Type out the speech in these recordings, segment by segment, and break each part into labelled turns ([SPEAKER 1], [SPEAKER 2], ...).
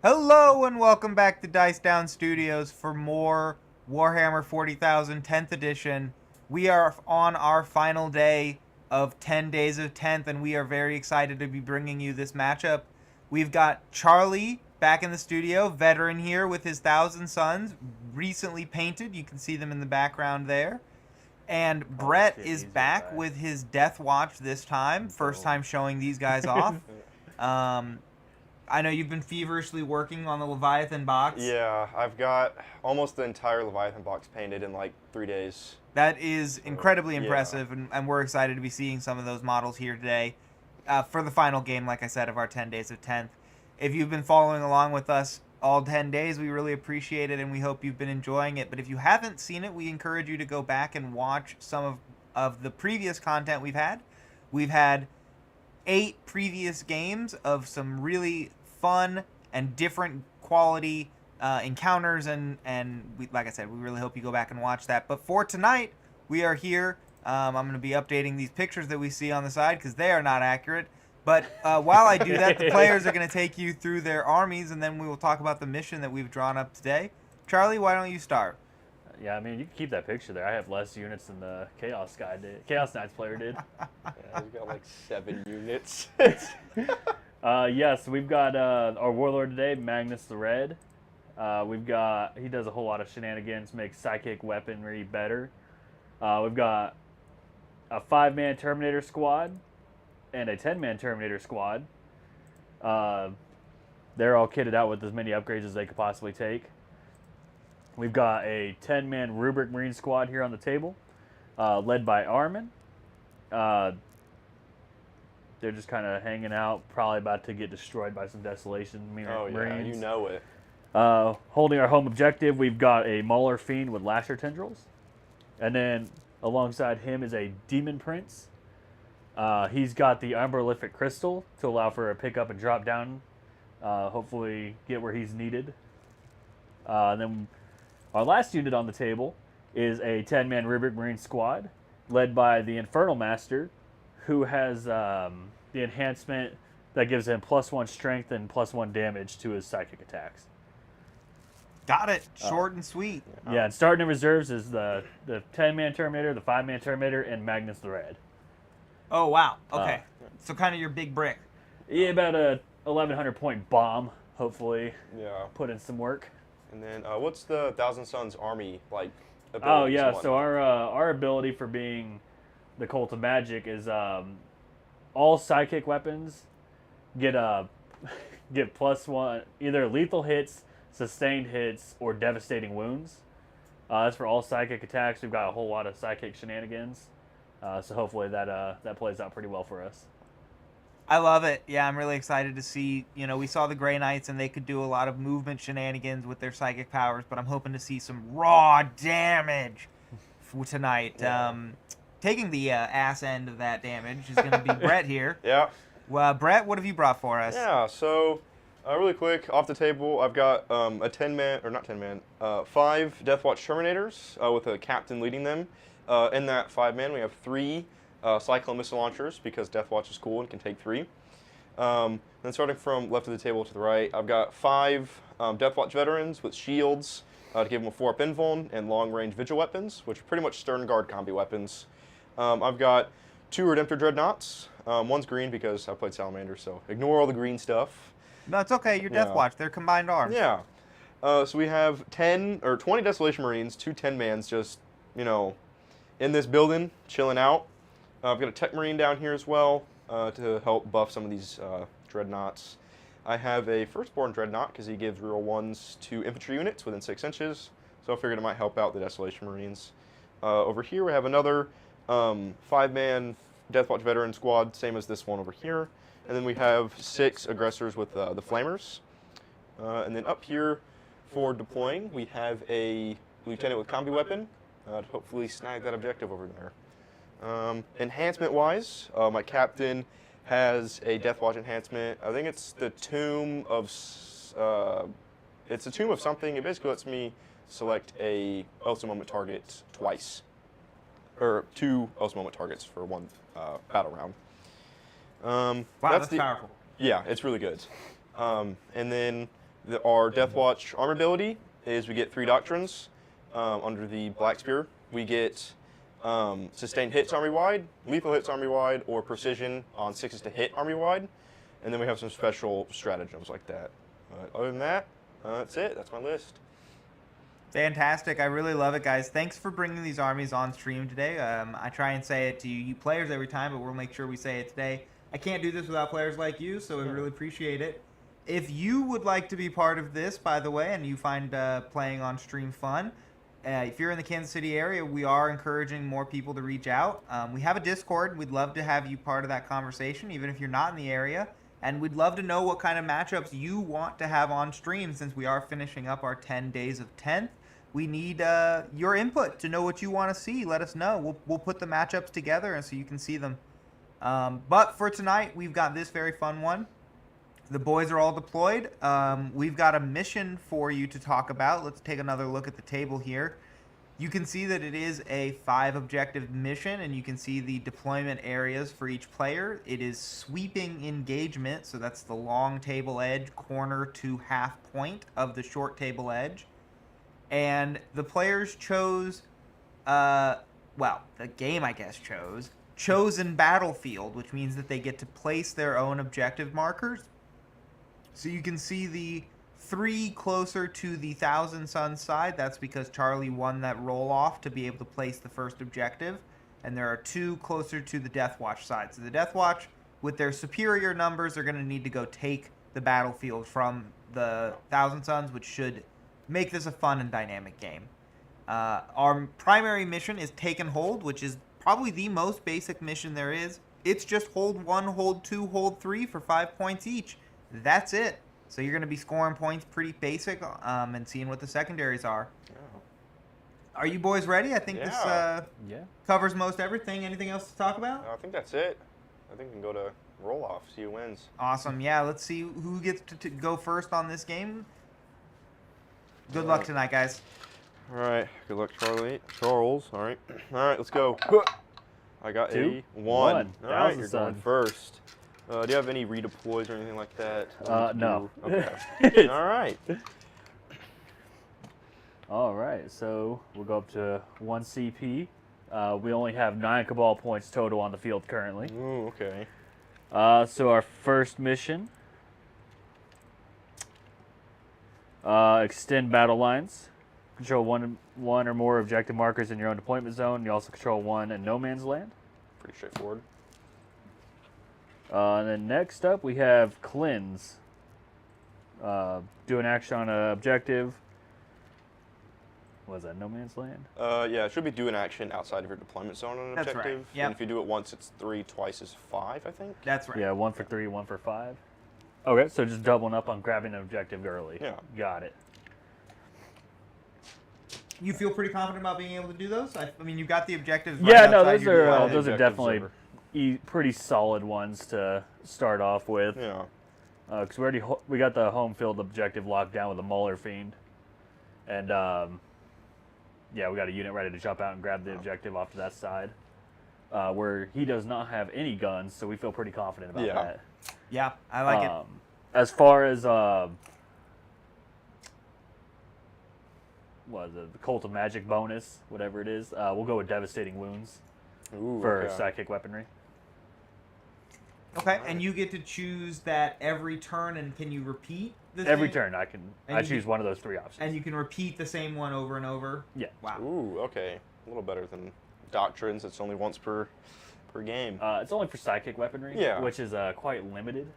[SPEAKER 1] Hello and welcome back to Dice Down Studios for more Warhammer 40,000 10th edition. We are on our final day of 10 Days of 10th and we are very excited to be bringing you this matchup. We've got Charlie back in the studio, veteran here with his Thousand Sons, recently painted. You can see them in the background there. And Brett is back with his Deathwatch this time. First time showing these guys off. I know you've been feverishly working on the Leviathan box.
[SPEAKER 2] Yeah, I've got almost the entire Leviathan box painted in like 3 days.
[SPEAKER 1] That is incredibly impressive, and we're excited to be seeing some of those models here today for the final game, like I said, of our 10 Days of 10th. If you've been following along with us all 10 days, we really appreciate it, and we hope you've been enjoying it. But if you haven't seen it, we encourage you to go back and watch some of the previous content we've had. We've had 8 previous games of some really fun and different quality encounters, and we, like I said, we really hope you go back and watch that. But for tonight, we are here. I'm going to be updating these pictures that we see on the side because they are not accurate. But while I do that, the players are going to take you through their armies, and then we will talk about the mission that we've drawn up today. Charlie, why don't you start?
[SPEAKER 3] Yeah, I mean, you can keep that picture there. I have less units than the Chaos guy did. Chaos Knights player did.
[SPEAKER 2] Yeah, he's got like 7 units.
[SPEAKER 3] Yes, we've got our warlord today, Magnus the Red. He does a whole lot of shenanigans, makes psychic weaponry better. We've got a 5-man Terminator squad and a 10-man Terminator squad. They're all kitted out with as many upgrades as they could possibly take. We've got a 10-man Rubric Marine squad here on the table, led by Armin. They're just kind of hanging out, probably about to get destroyed by some Desolation Marines.
[SPEAKER 2] Oh, yeah, you know it.
[SPEAKER 3] Holding our home objective, we've got a Mauler Fiend with Lasher Tendrils. And then alongside him is a Demon Prince. He's got the Umberlific Crystal to allow for a pick up and drop down. Hopefully get where he's needed. And then our last unit on the table is a 10-man Rubric Marine squad led by the Infernal Master, who has the enhancement that gives him +1 strength and +1 damage to his psychic attacks.
[SPEAKER 1] Got it. Short and sweet.
[SPEAKER 3] Yeah, and starting in reserves is the 10-man Terminator, the 5-man Terminator, and Magnus the Red.
[SPEAKER 1] Oh, wow. Okay. So kind of your big brick.
[SPEAKER 3] Yeah, about a 1,100-point bomb, hopefully.
[SPEAKER 2] Yeah.
[SPEAKER 3] Put in some work.
[SPEAKER 2] And then what's the Thousand Sons army like?
[SPEAKER 3] Oh, yeah, so our ability for being the Cult of Magic is all psychic weapons get +1, either lethal hits, sustained hits, or devastating wounds. That's for all psychic attacks. We've got a whole lot of psychic shenanigans, so hopefully that plays out pretty well for us.
[SPEAKER 1] I love it. Yeah, I'm really excited to see, we saw the Grey Knights and they could do a lot of movement shenanigans with their psychic powers, but I'm hoping to see some raw damage tonight.
[SPEAKER 2] Yeah.
[SPEAKER 1] Taking the ass end of that damage is going to be Brett here.
[SPEAKER 2] Yeah.
[SPEAKER 1] Well, Brett, what have you brought for us?
[SPEAKER 2] Yeah, so really quick, off the table, I've got a 10-man, or not 10-man, 5 Deathwatch Terminators with a captain leading them. In that 5-man, we have 3 Cyclone missile launchers because Deathwatch is cool and can take 3. Then starting from left of the table to the right, I've got 5 Deathwatch veterans with shields to give them a 4-up invuln and long-range vigil weapons, which are pretty much Stern Guard combi weapons. I've got 2 Redemptor Dreadnoughts. One's green because I played Salamander, so ignore all the green stuff.
[SPEAKER 1] No, it's okay. You're Deathwatch. They're combined arms.
[SPEAKER 2] Yeah. So we have 20 Desolation Marines, 2 10-mans just, in this building, chilling out. I've got a Tech Marine down here as well to help buff some of these Dreadnoughts. I have a Firstborn Dreadnought because he gives reroll 1s to infantry units within 6 inches, so I figured it might help out the Desolation Marines. Over here we have another 5-man Deathwatch veteran squad, same as this one over here. And then we have 6 aggressors with the Flamers. And then up here for deploying, we have a lieutenant with combi weapon to hopefully snag that objective over there. Enhancement-wise, my captain has a Deathwatch enhancement. I think it's the Tomb of... it's a Tomb of something. It basically lets me select a Elsa Moment target twice. Or 2 Elsa Moment targets for 1 battle round.
[SPEAKER 1] Wow, that's powerful.
[SPEAKER 2] Yeah, it's really good. And then Our Deathwatch armor ability is we get 3 doctrines under the Black Spear. We get sustained hits army-wide, lethal hits army-wide, or precision on 6s to hit army-wide. And then we have some special stratagems like that. Other than that, that's it. That's my list.
[SPEAKER 1] Fantastic. I really love it, guys. Thanks for bringing these armies on stream today. I try and say it to you players every time, but we'll make sure we say it today. I can't do this without players like you, so we really appreciate it. If you would like to be part of this, by the way, and you find playing on stream fun, if you're in the Kansas City area, we are encouraging more people to reach out. We have a Discord. We'd love to have you part of that conversation, even if you're not in the area. And we'd love to know what kind of matchups you want to have on stream, since we are finishing up our 10 days of 10th. We need your input to know what you want to see. Let us know. We'll put the matchups together and so you can see them. But for tonight, we've got this very fun one. The boys are all deployed. We've got a mission for you to talk about. Let's take another look at the table here. You can see that it is a 5-objective mission, and you can see the deployment areas for each player. It is sweeping engagement, so that's the long table edge, corner to half point of the short table edge. And the players chose, well, the game, I guess, chose chosen battlefield, which means that they get to place their own objective markers. So you can see the 3 closer to the Thousand Suns side. That's because Charlie won that roll off to be able to place the first objective. And there are 2 closer to the Deathwatch side. So the Deathwatch, with their superior numbers, are going to need to go take the battlefield from the Thousand Suns, which should make this a fun and dynamic game. Our primary mission is Take and Hold, which is probably the most basic mission there is. It's just hold 1, hold 2, hold 3 for 5 points each. That's it. So you're going to be scoring points pretty basic and seeing what the secondaries are. Yeah. Are you boys ready? I think this covers most everything. Anything else to talk about?
[SPEAKER 2] I think that's it. I think we can go to roll-off, see who wins.
[SPEAKER 1] Awesome. Yeah, let's see who gets to go first on this game. Good luck tonight, guys.
[SPEAKER 2] All right. Good luck, Charles. All right. All right, let's go. I got
[SPEAKER 3] 2,
[SPEAKER 2] a 1. All right, you're
[SPEAKER 3] Sun.
[SPEAKER 2] going first. Do you have any redeploys or anything like that?
[SPEAKER 3] No.
[SPEAKER 2] Okay. All right.
[SPEAKER 3] All right, so we'll go up to 1 CP. We only have 9 Cabal points total on the field currently.
[SPEAKER 2] Ooh, okay.
[SPEAKER 3] So our first mission, extend battle lines. Control one or more objective markers in your own deployment zone. You also control 1 in no man's land.
[SPEAKER 2] Pretty straightforward.
[SPEAKER 3] And then next up we have Cleanse. Do an action on an objective. What is that, no man's land?
[SPEAKER 2] Yeah, it should be do an action outside of your deployment zone on an
[SPEAKER 1] That's
[SPEAKER 2] objective.
[SPEAKER 1] right. Yep.
[SPEAKER 2] And if you do it once, it's 3, twice is 5, I think.
[SPEAKER 1] That's right.
[SPEAKER 3] Yeah, 1 for 3, 1 for 5. Okay, so just doubling up on grabbing an objective early.
[SPEAKER 2] Yeah.
[SPEAKER 3] Got it.
[SPEAKER 1] You feel pretty confident about being able to do those? I mean, you got the objectives.
[SPEAKER 3] Yeah,
[SPEAKER 1] right
[SPEAKER 3] no,
[SPEAKER 1] outside
[SPEAKER 3] those
[SPEAKER 1] your
[SPEAKER 3] are
[SPEAKER 1] deployment.
[SPEAKER 3] those are definitely pretty solid ones to start off with.
[SPEAKER 2] Yeah.
[SPEAKER 3] Because we got the home field objective locked down with a Mauler Fiend, and yeah, we got a unit ready to jump out and grab the objective off to that side. Where he does not have any guns, so we feel pretty confident about that.
[SPEAKER 1] Yeah, I like it.
[SPEAKER 3] As far as what is it, the Cult of Magic bonus, whatever it is, we'll go with Devastating Wounds for psychic weaponry.
[SPEAKER 1] Okay, and you get to choose that every turn, and can you repeat the
[SPEAKER 3] Every
[SPEAKER 1] same?
[SPEAKER 3] turn I choose one of those 3 options.
[SPEAKER 1] And you can repeat the same one over and over?
[SPEAKER 3] Yeah.
[SPEAKER 1] Wow.
[SPEAKER 2] Ooh, okay. A little better than Doctrines. It's only once per game.
[SPEAKER 3] It's only for psychic weaponry, which is quite limited.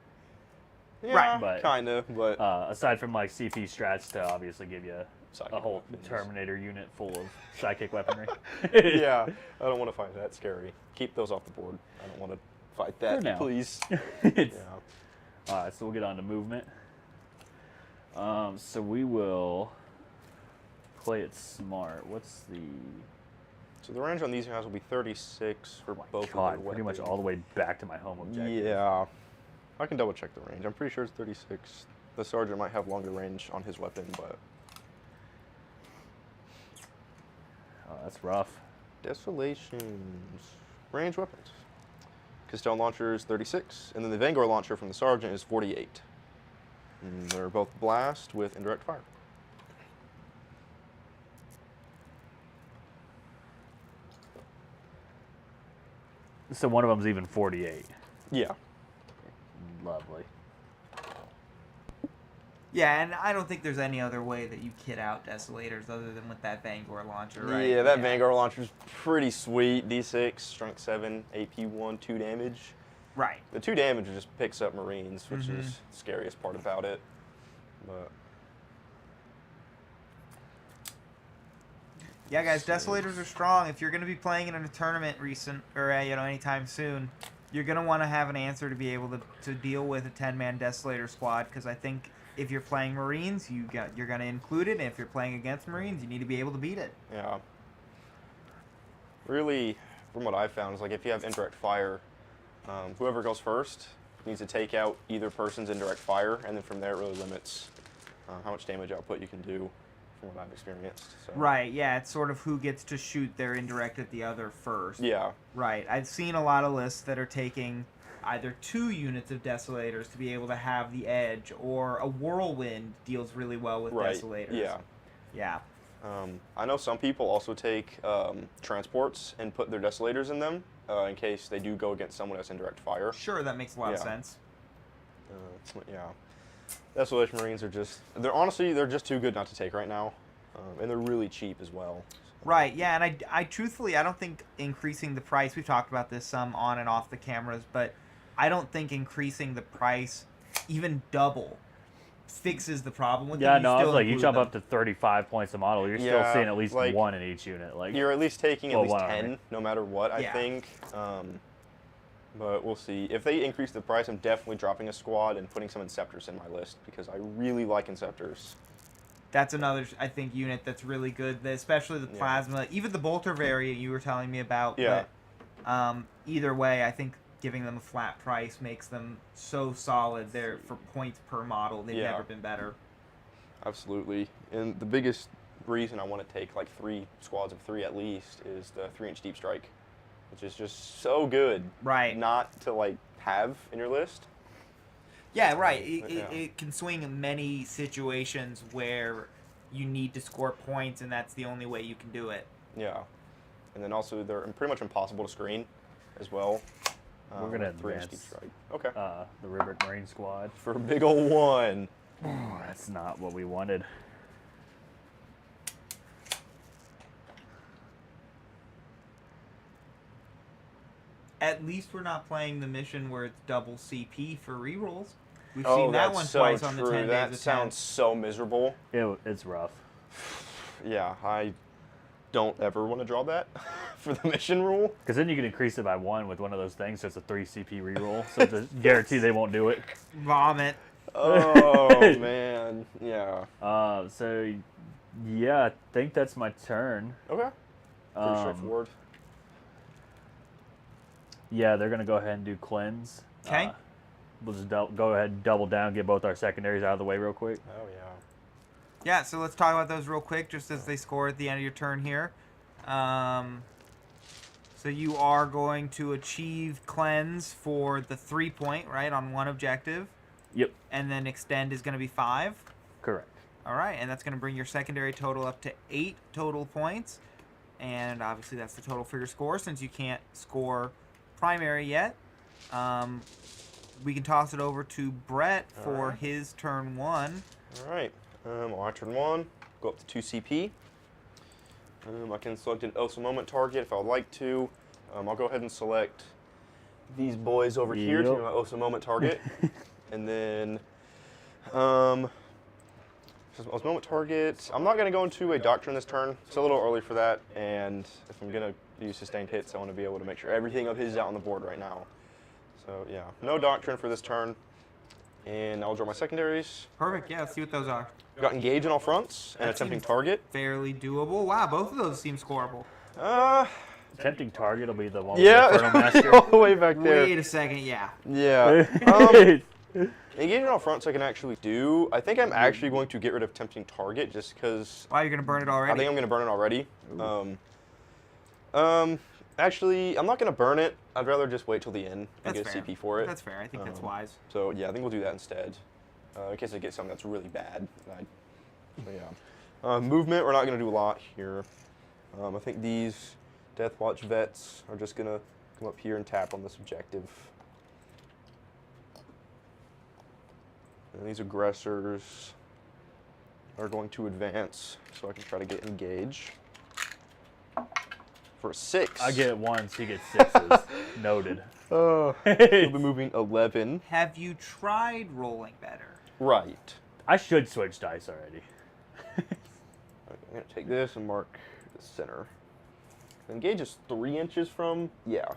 [SPEAKER 2] Yeah,
[SPEAKER 3] but
[SPEAKER 2] kind of, but...
[SPEAKER 3] aside from like CP strats to obviously give you
[SPEAKER 2] psychic
[SPEAKER 3] a whole
[SPEAKER 2] weapons.
[SPEAKER 3] Terminator unit full of psychic weaponry.
[SPEAKER 2] Yeah, I don't want to fight that. Scary. Keep those off the board. I don't want to fight that,
[SPEAKER 3] For now.
[SPEAKER 2] please.
[SPEAKER 3] Yeah. Alright, so we'll get on to movement. So we will play it smart. What's the...
[SPEAKER 2] So the range on these guys will be 36 for both of their weapons.
[SPEAKER 3] Pretty much all the way back to my home objective.
[SPEAKER 2] Yeah. I can double check the range. I'm pretty sure it's 36. The sergeant might have longer range on his weapon, but...
[SPEAKER 3] Oh, that's rough.
[SPEAKER 2] Desolations. Range weapons. Castell launcher is 36, and then the Vanguard launcher from the sergeant is 48. And they're both blast with indirect fire.
[SPEAKER 3] So one of them's even 48.
[SPEAKER 2] Yeah.
[SPEAKER 3] Lovely.
[SPEAKER 1] Yeah, and I don't think there's any other way that you kit out Desolators other than with that Vanguard launcher, right?
[SPEAKER 2] Yeah, that Vanguard launcher's pretty sweet. D6, strength 7, AP 1, 2 damage.
[SPEAKER 1] Right.
[SPEAKER 2] The 2 damage just picks up Marines, which is the scariest part about it. But
[SPEAKER 1] yeah, guys, Desolators are strong. If you're going to be playing in a tournament anytime soon, you're going to want to have an answer to be able to deal with a 10-man Desolator squad, because I think if you're playing Marines, you're going to include it, and if you're playing against Marines, you need to be able to beat it.
[SPEAKER 2] yeah. Really, from what I've found, is like if you have indirect fire, whoever goes first needs to take out either person's indirect fire, and then from there it really limits how much damage output you can do, from what I've experienced. So.
[SPEAKER 1] Right, yeah, it's sort of who gets to shoot their indirect at the other first.
[SPEAKER 2] Yeah.
[SPEAKER 1] Right, I've seen a lot of lists that are taking either 2 units of Desolators to be able to have the edge, or a Whirlwind deals really well with Desolators.
[SPEAKER 2] Yeah.
[SPEAKER 1] Yeah.
[SPEAKER 2] I know some people also take transports and put their Desolators in them in case they do go against someone that's indirect fire.
[SPEAKER 1] Sure, that makes a lot of sense.
[SPEAKER 2] Yeah. Desolation Marines are they're just too good not to take right now. And they're really cheap as well.
[SPEAKER 1] Right, yeah, and I truthfully, I don't think increasing the price, we've talked about this some on and off the cameras, but I don't think increasing the price even double fixes the problem with
[SPEAKER 3] Yeah,
[SPEAKER 1] them.
[SPEAKER 3] no, I was like, you jump
[SPEAKER 1] them.
[SPEAKER 3] up to 35 points a model, you're still seeing at least one in each unit. Like
[SPEAKER 2] you're at least taking at least 10,
[SPEAKER 3] army.
[SPEAKER 2] no matter what, I think. But we'll see. If they increase the price, I'm definitely dropping a squad and putting some Inceptors in my list, because I really like Inceptors.
[SPEAKER 1] That's another, I think, unit that's really good, especially the Plasma. Even the Bolter variant you were telling me about.
[SPEAKER 2] Yeah.
[SPEAKER 1] But, either way, I think giving them a flat price makes them so solid. They're for points per model. They've never been better.
[SPEAKER 2] Absolutely. And the biggest reason I want to take like 3 squads of 3 at least is the 3-inch deep strike, which is just so good.
[SPEAKER 1] Right.
[SPEAKER 2] Not to like have in your list.
[SPEAKER 1] Yeah, right. It can swing in many situations where you need to score points, and that's the only way you can do it.
[SPEAKER 2] Yeah. And then also they're pretty much impossible to screen as well.
[SPEAKER 3] We're going to
[SPEAKER 2] 3-inch deep strike. Okay.
[SPEAKER 3] The Rivet Marine squad.
[SPEAKER 2] For a big old 1.
[SPEAKER 3] That's not what we wanted.
[SPEAKER 1] At least we're not playing the mission where it's double CP for rerolls. We've seen that one twice on the 10 days of 10.
[SPEAKER 2] That sounds so miserable.
[SPEAKER 3] It's rough.
[SPEAKER 2] Yeah, I don't ever want to draw that for the mission rule.
[SPEAKER 3] Because then you can increase it by 1 with one of those things, so it's a 3 CP reroll. So it's a guarantee they won't do it.
[SPEAKER 1] Vomit.
[SPEAKER 2] Oh, man. Yeah.
[SPEAKER 3] So, yeah, I think that's my turn.
[SPEAKER 2] Okay. Pretty straightforward.
[SPEAKER 3] Yeah, they're going to go ahead and do cleanse.
[SPEAKER 1] Okay.
[SPEAKER 3] We'll just go ahead and double down, get both our secondaries out of the way real quick.
[SPEAKER 2] Oh, yeah.
[SPEAKER 1] Yeah, so let's talk about those real quick, just as they score at the end of your turn here. So you are going to achieve cleanse for the 3-point, right, on 1 objective.
[SPEAKER 3] Yep.
[SPEAKER 1] And then extend is going to be 5.
[SPEAKER 3] Correct.
[SPEAKER 1] All right, and that's going to bring your secondary total up to 8 total points. And obviously that's the total for your score, since you can't score primary yet. We can toss it over to Brett for his turn 1.
[SPEAKER 2] All right. On turn 1, go up to 2 CP. I can select an Osa moment target if I would like to. I'll go ahead and select these boys over here to be my Osa moment target. And then, Osa moment target. I'm not going to go into a Doctrine this turn. It's a little early for that. And if I'm going to use sustained hits, I want to be able to make sure everything of his is out on the board right now. So, yeah, no Doctrine for this turn. And I'll draw my secondaries.
[SPEAKER 1] Perfect, yeah, let's see what those are.
[SPEAKER 2] Got engage on all fronts and
[SPEAKER 1] That
[SPEAKER 2] attempting
[SPEAKER 1] seems
[SPEAKER 2] target.
[SPEAKER 1] Fairly doable. Wow, both of those seem scoreable.
[SPEAKER 3] Tempting target will be the one
[SPEAKER 2] Yeah,
[SPEAKER 3] with the Infernal Master.
[SPEAKER 2] all the way back there.
[SPEAKER 1] Wait a second, yeah.
[SPEAKER 2] Yeah. Engage on all fronts I can actually do. I think I'm actually going to get rid of tempting target just because.
[SPEAKER 1] Wow, you're going to burn it already?
[SPEAKER 2] I think I'm going to burn it already. Actually, I'm not going to burn it. I'd rather just wait till the end and
[SPEAKER 1] That's
[SPEAKER 2] get
[SPEAKER 1] fair.
[SPEAKER 2] a CP for it.
[SPEAKER 1] That's fair. I think that's wise.
[SPEAKER 2] So, yeah, I think we'll do that instead. in case I get something that's really bad. So yeah. Movement, we're not going to do a lot here. I think these Deathwatch vets are just going to come up here and tap on this objective. And these aggressors are going to advance, so I can try to get engage. For a 6.
[SPEAKER 3] I get 1s, he gets 6s. Noted.
[SPEAKER 2] We'll be moving 11.
[SPEAKER 1] Have you tried rolling better?
[SPEAKER 2] Right.
[SPEAKER 3] I should switch dice already.
[SPEAKER 2] I'm going to take this and mark the center. Engage is 3 inches from,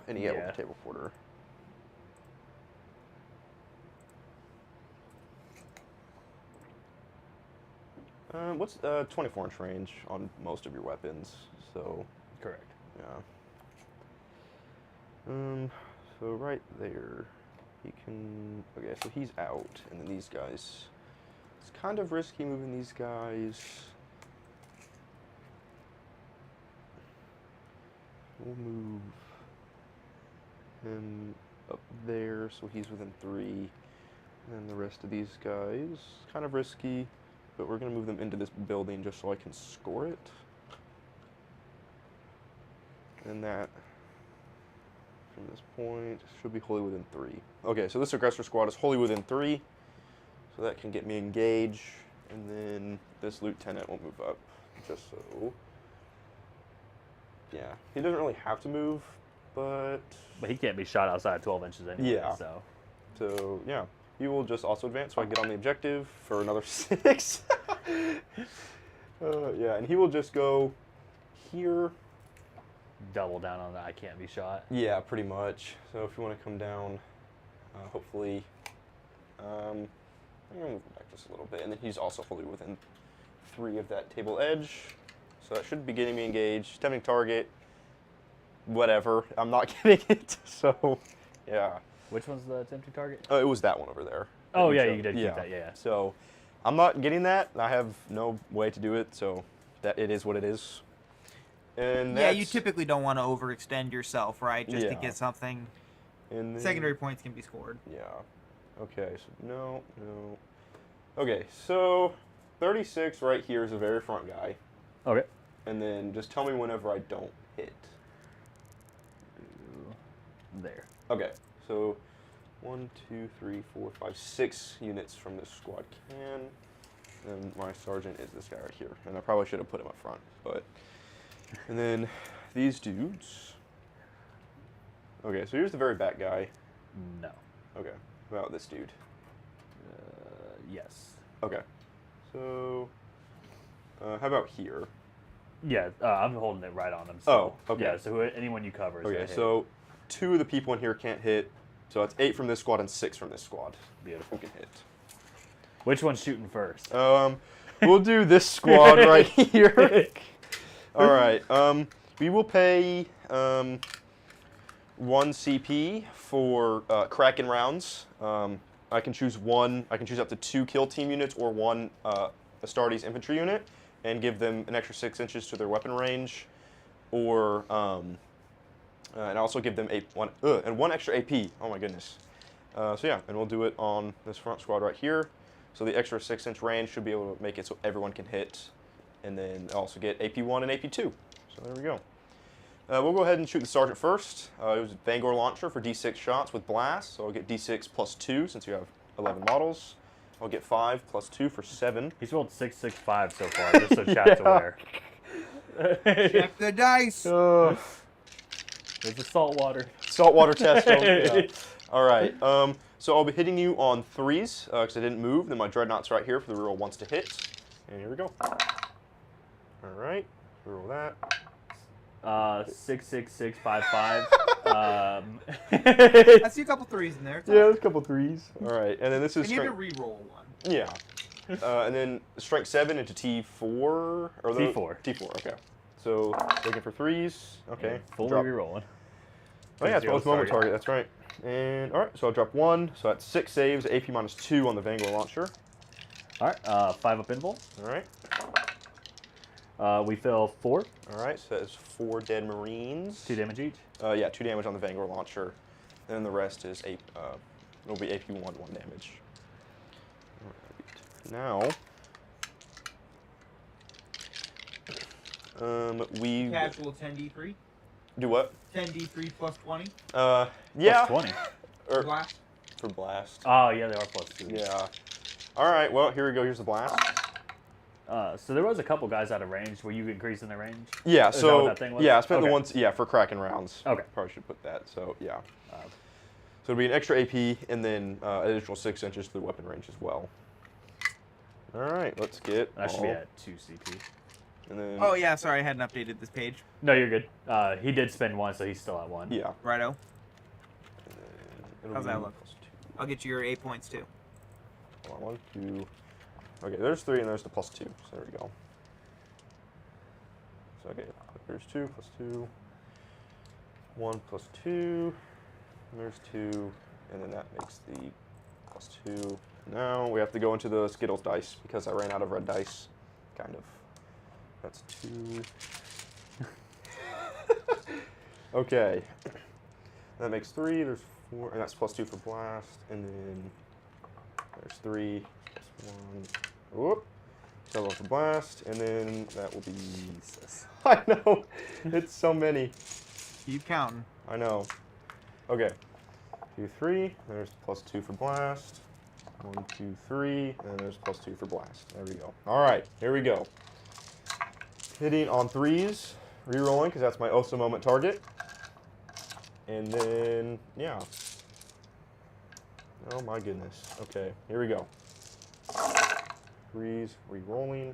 [SPEAKER 2] any yellow table quarter. What's 24-inch range on most of your weapons? So
[SPEAKER 3] Correct.
[SPEAKER 2] yeah. So right there, he can. Okay, so he's out, and then these guys. It's kind of risky moving these guys. We'll move him up there, so he's within 3. And then the rest of these guys, kind of risky, but we're going to move them into this building just so I can score it. And that, from this point, should be wholly within 3. Okay, so this aggressor squad is wholly within 3, so that can get me engaged, and then this lieutenant will move up, just so. Yeah, he doesn't really have to move, but
[SPEAKER 3] he can't be shot outside 12 inches anyway,
[SPEAKER 2] Yeah. So, yeah. He will just also advance so I can get on the objective for another 6. Yeah, and he will just go here.
[SPEAKER 3] Double down on that, I can't be shot.
[SPEAKER 2] Yeah, pretty much. So if you want to come down, hopefully, I'm going to move back just a little bit. And then he's also fully within 3 of that table edge. So that should be getting me engaged. Tempting target, whatever. I'm not getting it, so yeah.
[SPEAKER 3] Which one's the tempting target?
[SPEAKER 2] It was that one over there.
[SPEAKER 3] Oh, yeah, you did keep that, yeah.
[SPEAKER 2] So I'm not getting that. I have no way to do it, so that it is what it is. And
[SPEAKER 1] yeah, you typically don't want to overextend yourself, right? Just to
[SPEAKER 2] Yeah.
[SPEAKER 1] get something.
[SPEAKER 2] and then,
[SPEAKER 1] Secondary points can be scored.
[SPEAKER 2] Yeah. Okay, so no. Okay, so 36 right here is the very front guy.
[SPEAKER 3] Okay.
[SPEAKER 2] And then just tell me whenever I don't hit.
[SPEAKER 3] There.
[SPEAKER 2] Okay, so 1, 2, 3, 4, 5, 6 units from this squad can. And my sergeant is this guy right here. And I probably should have put him up front, but. And then these dudes. Okay, so here's the very back guy.
[SPEAKER 3] No.
[SPEAKER 2] Okay, what about this dude?
[SPEAKER 3] Yes.
[SPEAKER 2] Okay, so how about here?
[SPEAKER 3] Yeah, I'm holding it right on him. So,
[SPEAKER 2] Oh, okay.
[SPEAKER 3] Yeah, so anyone you cover is gonna
[SPEAKER 2] Okay,
[SPEAKER 3] hit.
[SPEAKER 2] so 2 of the people in here can't hit. So that's 8 from this squad and 6 from this squad.
[SPEAKER 3] Beautiful.
[SPEAKER 2] Who can hit?
[SPEAKER 3] Which one's shooting first?
[SPEAKER 2] We'll do this squad right here. All right. We will pay 1 CP for Kraken rounds. I can choose one. I can choose up to 2 kill team units or 1 Astartes infantry unit, and give them an extra 6 inches to their weapon range, or and also give them one extra AP. Oh my goodness. So yeah, and we'll do it on this front squad right here. So the extra 6-inch range should be able to make it so everyone can hit, and then also get AP1 and AP2. So there we go. We'll go ahead and shoot the sergeant first. It was a Vanguard launcher for D6 shots with blast, so I'll get D6 plus 2 since you have 11 models. I'll get 5 plus 2 for 7.
[SPEAKER 3] He's rolled 665 so far, just so chat's aware.
[SPEAKER 1] Check the dice.
[SPEAKER 3] There's the saltwater.
[SPEAKER 2] Saltwater test. Yeah. All right. So I'll be hitting you on 3s because I didn't move. Then my Dreadnoughts right here for the reroll wants to hit. And here we go. All right. Reroll that.
[SPEAKER 3] 66655.
[SPEAKER 1] I see a couple 3s in there. It's all right.
[SPEAKER 2] there's a couple 3s. All right. And then this is
[SPEAKER 1] And you have
[SPEAKER 2] strength.
[SPEAKER 1] to re-roll one.
[SPEAKER 2] Yeah. And then strength 7 into T4. Or
[SPEAKER 3] T4.
[SPEAKER 2] T4. Okay. So looking for 3s. Okay.
[SPEAKER 3] Fully
[SPEAKER 2] Drop.
[SPEAKER 3] rerolling.
[SPEAKER 2] Oh yeah, it's
[SPEAKER 3] Zero
[SPEAKER 2] both moment
[SPEAKER 3] target.
[SPEAKER 2] target. That's right. And all right, so I'll drop 1. So that's 6 saves. AP minus 2 on the Vanguard launcher.
[SPEAKER 3] All right, 5 up invul.
[SPEAKER 2] All right.
[SPEAKER 3] We fill 4.
[SPEAKER 2] All right. So that is 4 dead Marines.
[SPEAKER 3] 2 damage each.
[SPEAKER 2] Yeah, 2 damage on the Vanguard launcher. And then the rest is it'll be AP1, 1 damage. All right. Now, we
[SPEAKER 1] Casual 10d3.
[SPEAKER 2] do what?
[SPEAKER 1] 10d3 plus 20.
[SPEAKER 2] Yeah.
[SPEAKER 3] Plus 20.
[SPEAKER 2] Or,
[SPEAKER 1] Blast.
[SPEAKER 2] for blast.
[SPEAKER 3] Oh, yeah, they are plus 2.
[SPEAKER 2] Yeah. All right. Well, here we go. Here's the blast.
[SPEAKER 3] So there was a couple guys out of range. Were you increasing their range?
[SPEAKER 2] Yeah.
[SPEAKER 3] Is that
[SPEAKER 2] So
[SPEAKER 3] what that thing was?
[SPEAKER 2] yeah, I spent the
[SPEAKER 3] Okay.
[SPEAKER 2] ones. Yeah, for cracking rounds.
[SPEAKER 3] Okay.
[SPEAKER 2] Probably should put that. So yeah. So it'll be an extra AP and then additional 6 inches to the weapon range as well. All right. Let's get.
[SPEAKER 3] That should be at 2 CP.
[SPEAKER 2] And then.
[SPEAKER 1] Oh yeah, sorry, I hadn't updated this page.
[SPEAKER 3] No, you're good. He did spend 1, so he's still at 1.
[SPEAKER 2] Yeah.
[SPEAKER 1] Righto.
[SPEAKER 2] It'll
[SPEAKER 1] How's
[SPEAKER 2] be
[SPEAKER 1] that look?
[SPEAKER 2] +2.
[SPEAKER 1] I'll get you your 8 points too.
[SPEAKER 2] Hold on, 1, 2. Okay, there's 3 and there's the +2. So there we go. So okay, there's 2 +2. 1 +2. And there's 2, and then that makes the +2. Now we have to go into the Skittles dice because I ran out of red dice. Kind of. That's 2. Okay. That makes 3. There's 4, and that's +2 for blast, and then there's 3 +1. Whoop. 7 for blast, and then that will be. I know. It's so many.
[SPEAKER 1] Keep counting.
[SPEAKER 2] I know. Okay. 2, 3. There's +2 for blast. 1, 2, 3, and there's +2 for blast. There we go. All right, here we go. Hitting on 3s, re-rolling because that's my Osa moment target. And then, yeah. Oh my goodness. Okay, here we go. 3s, re-rolling.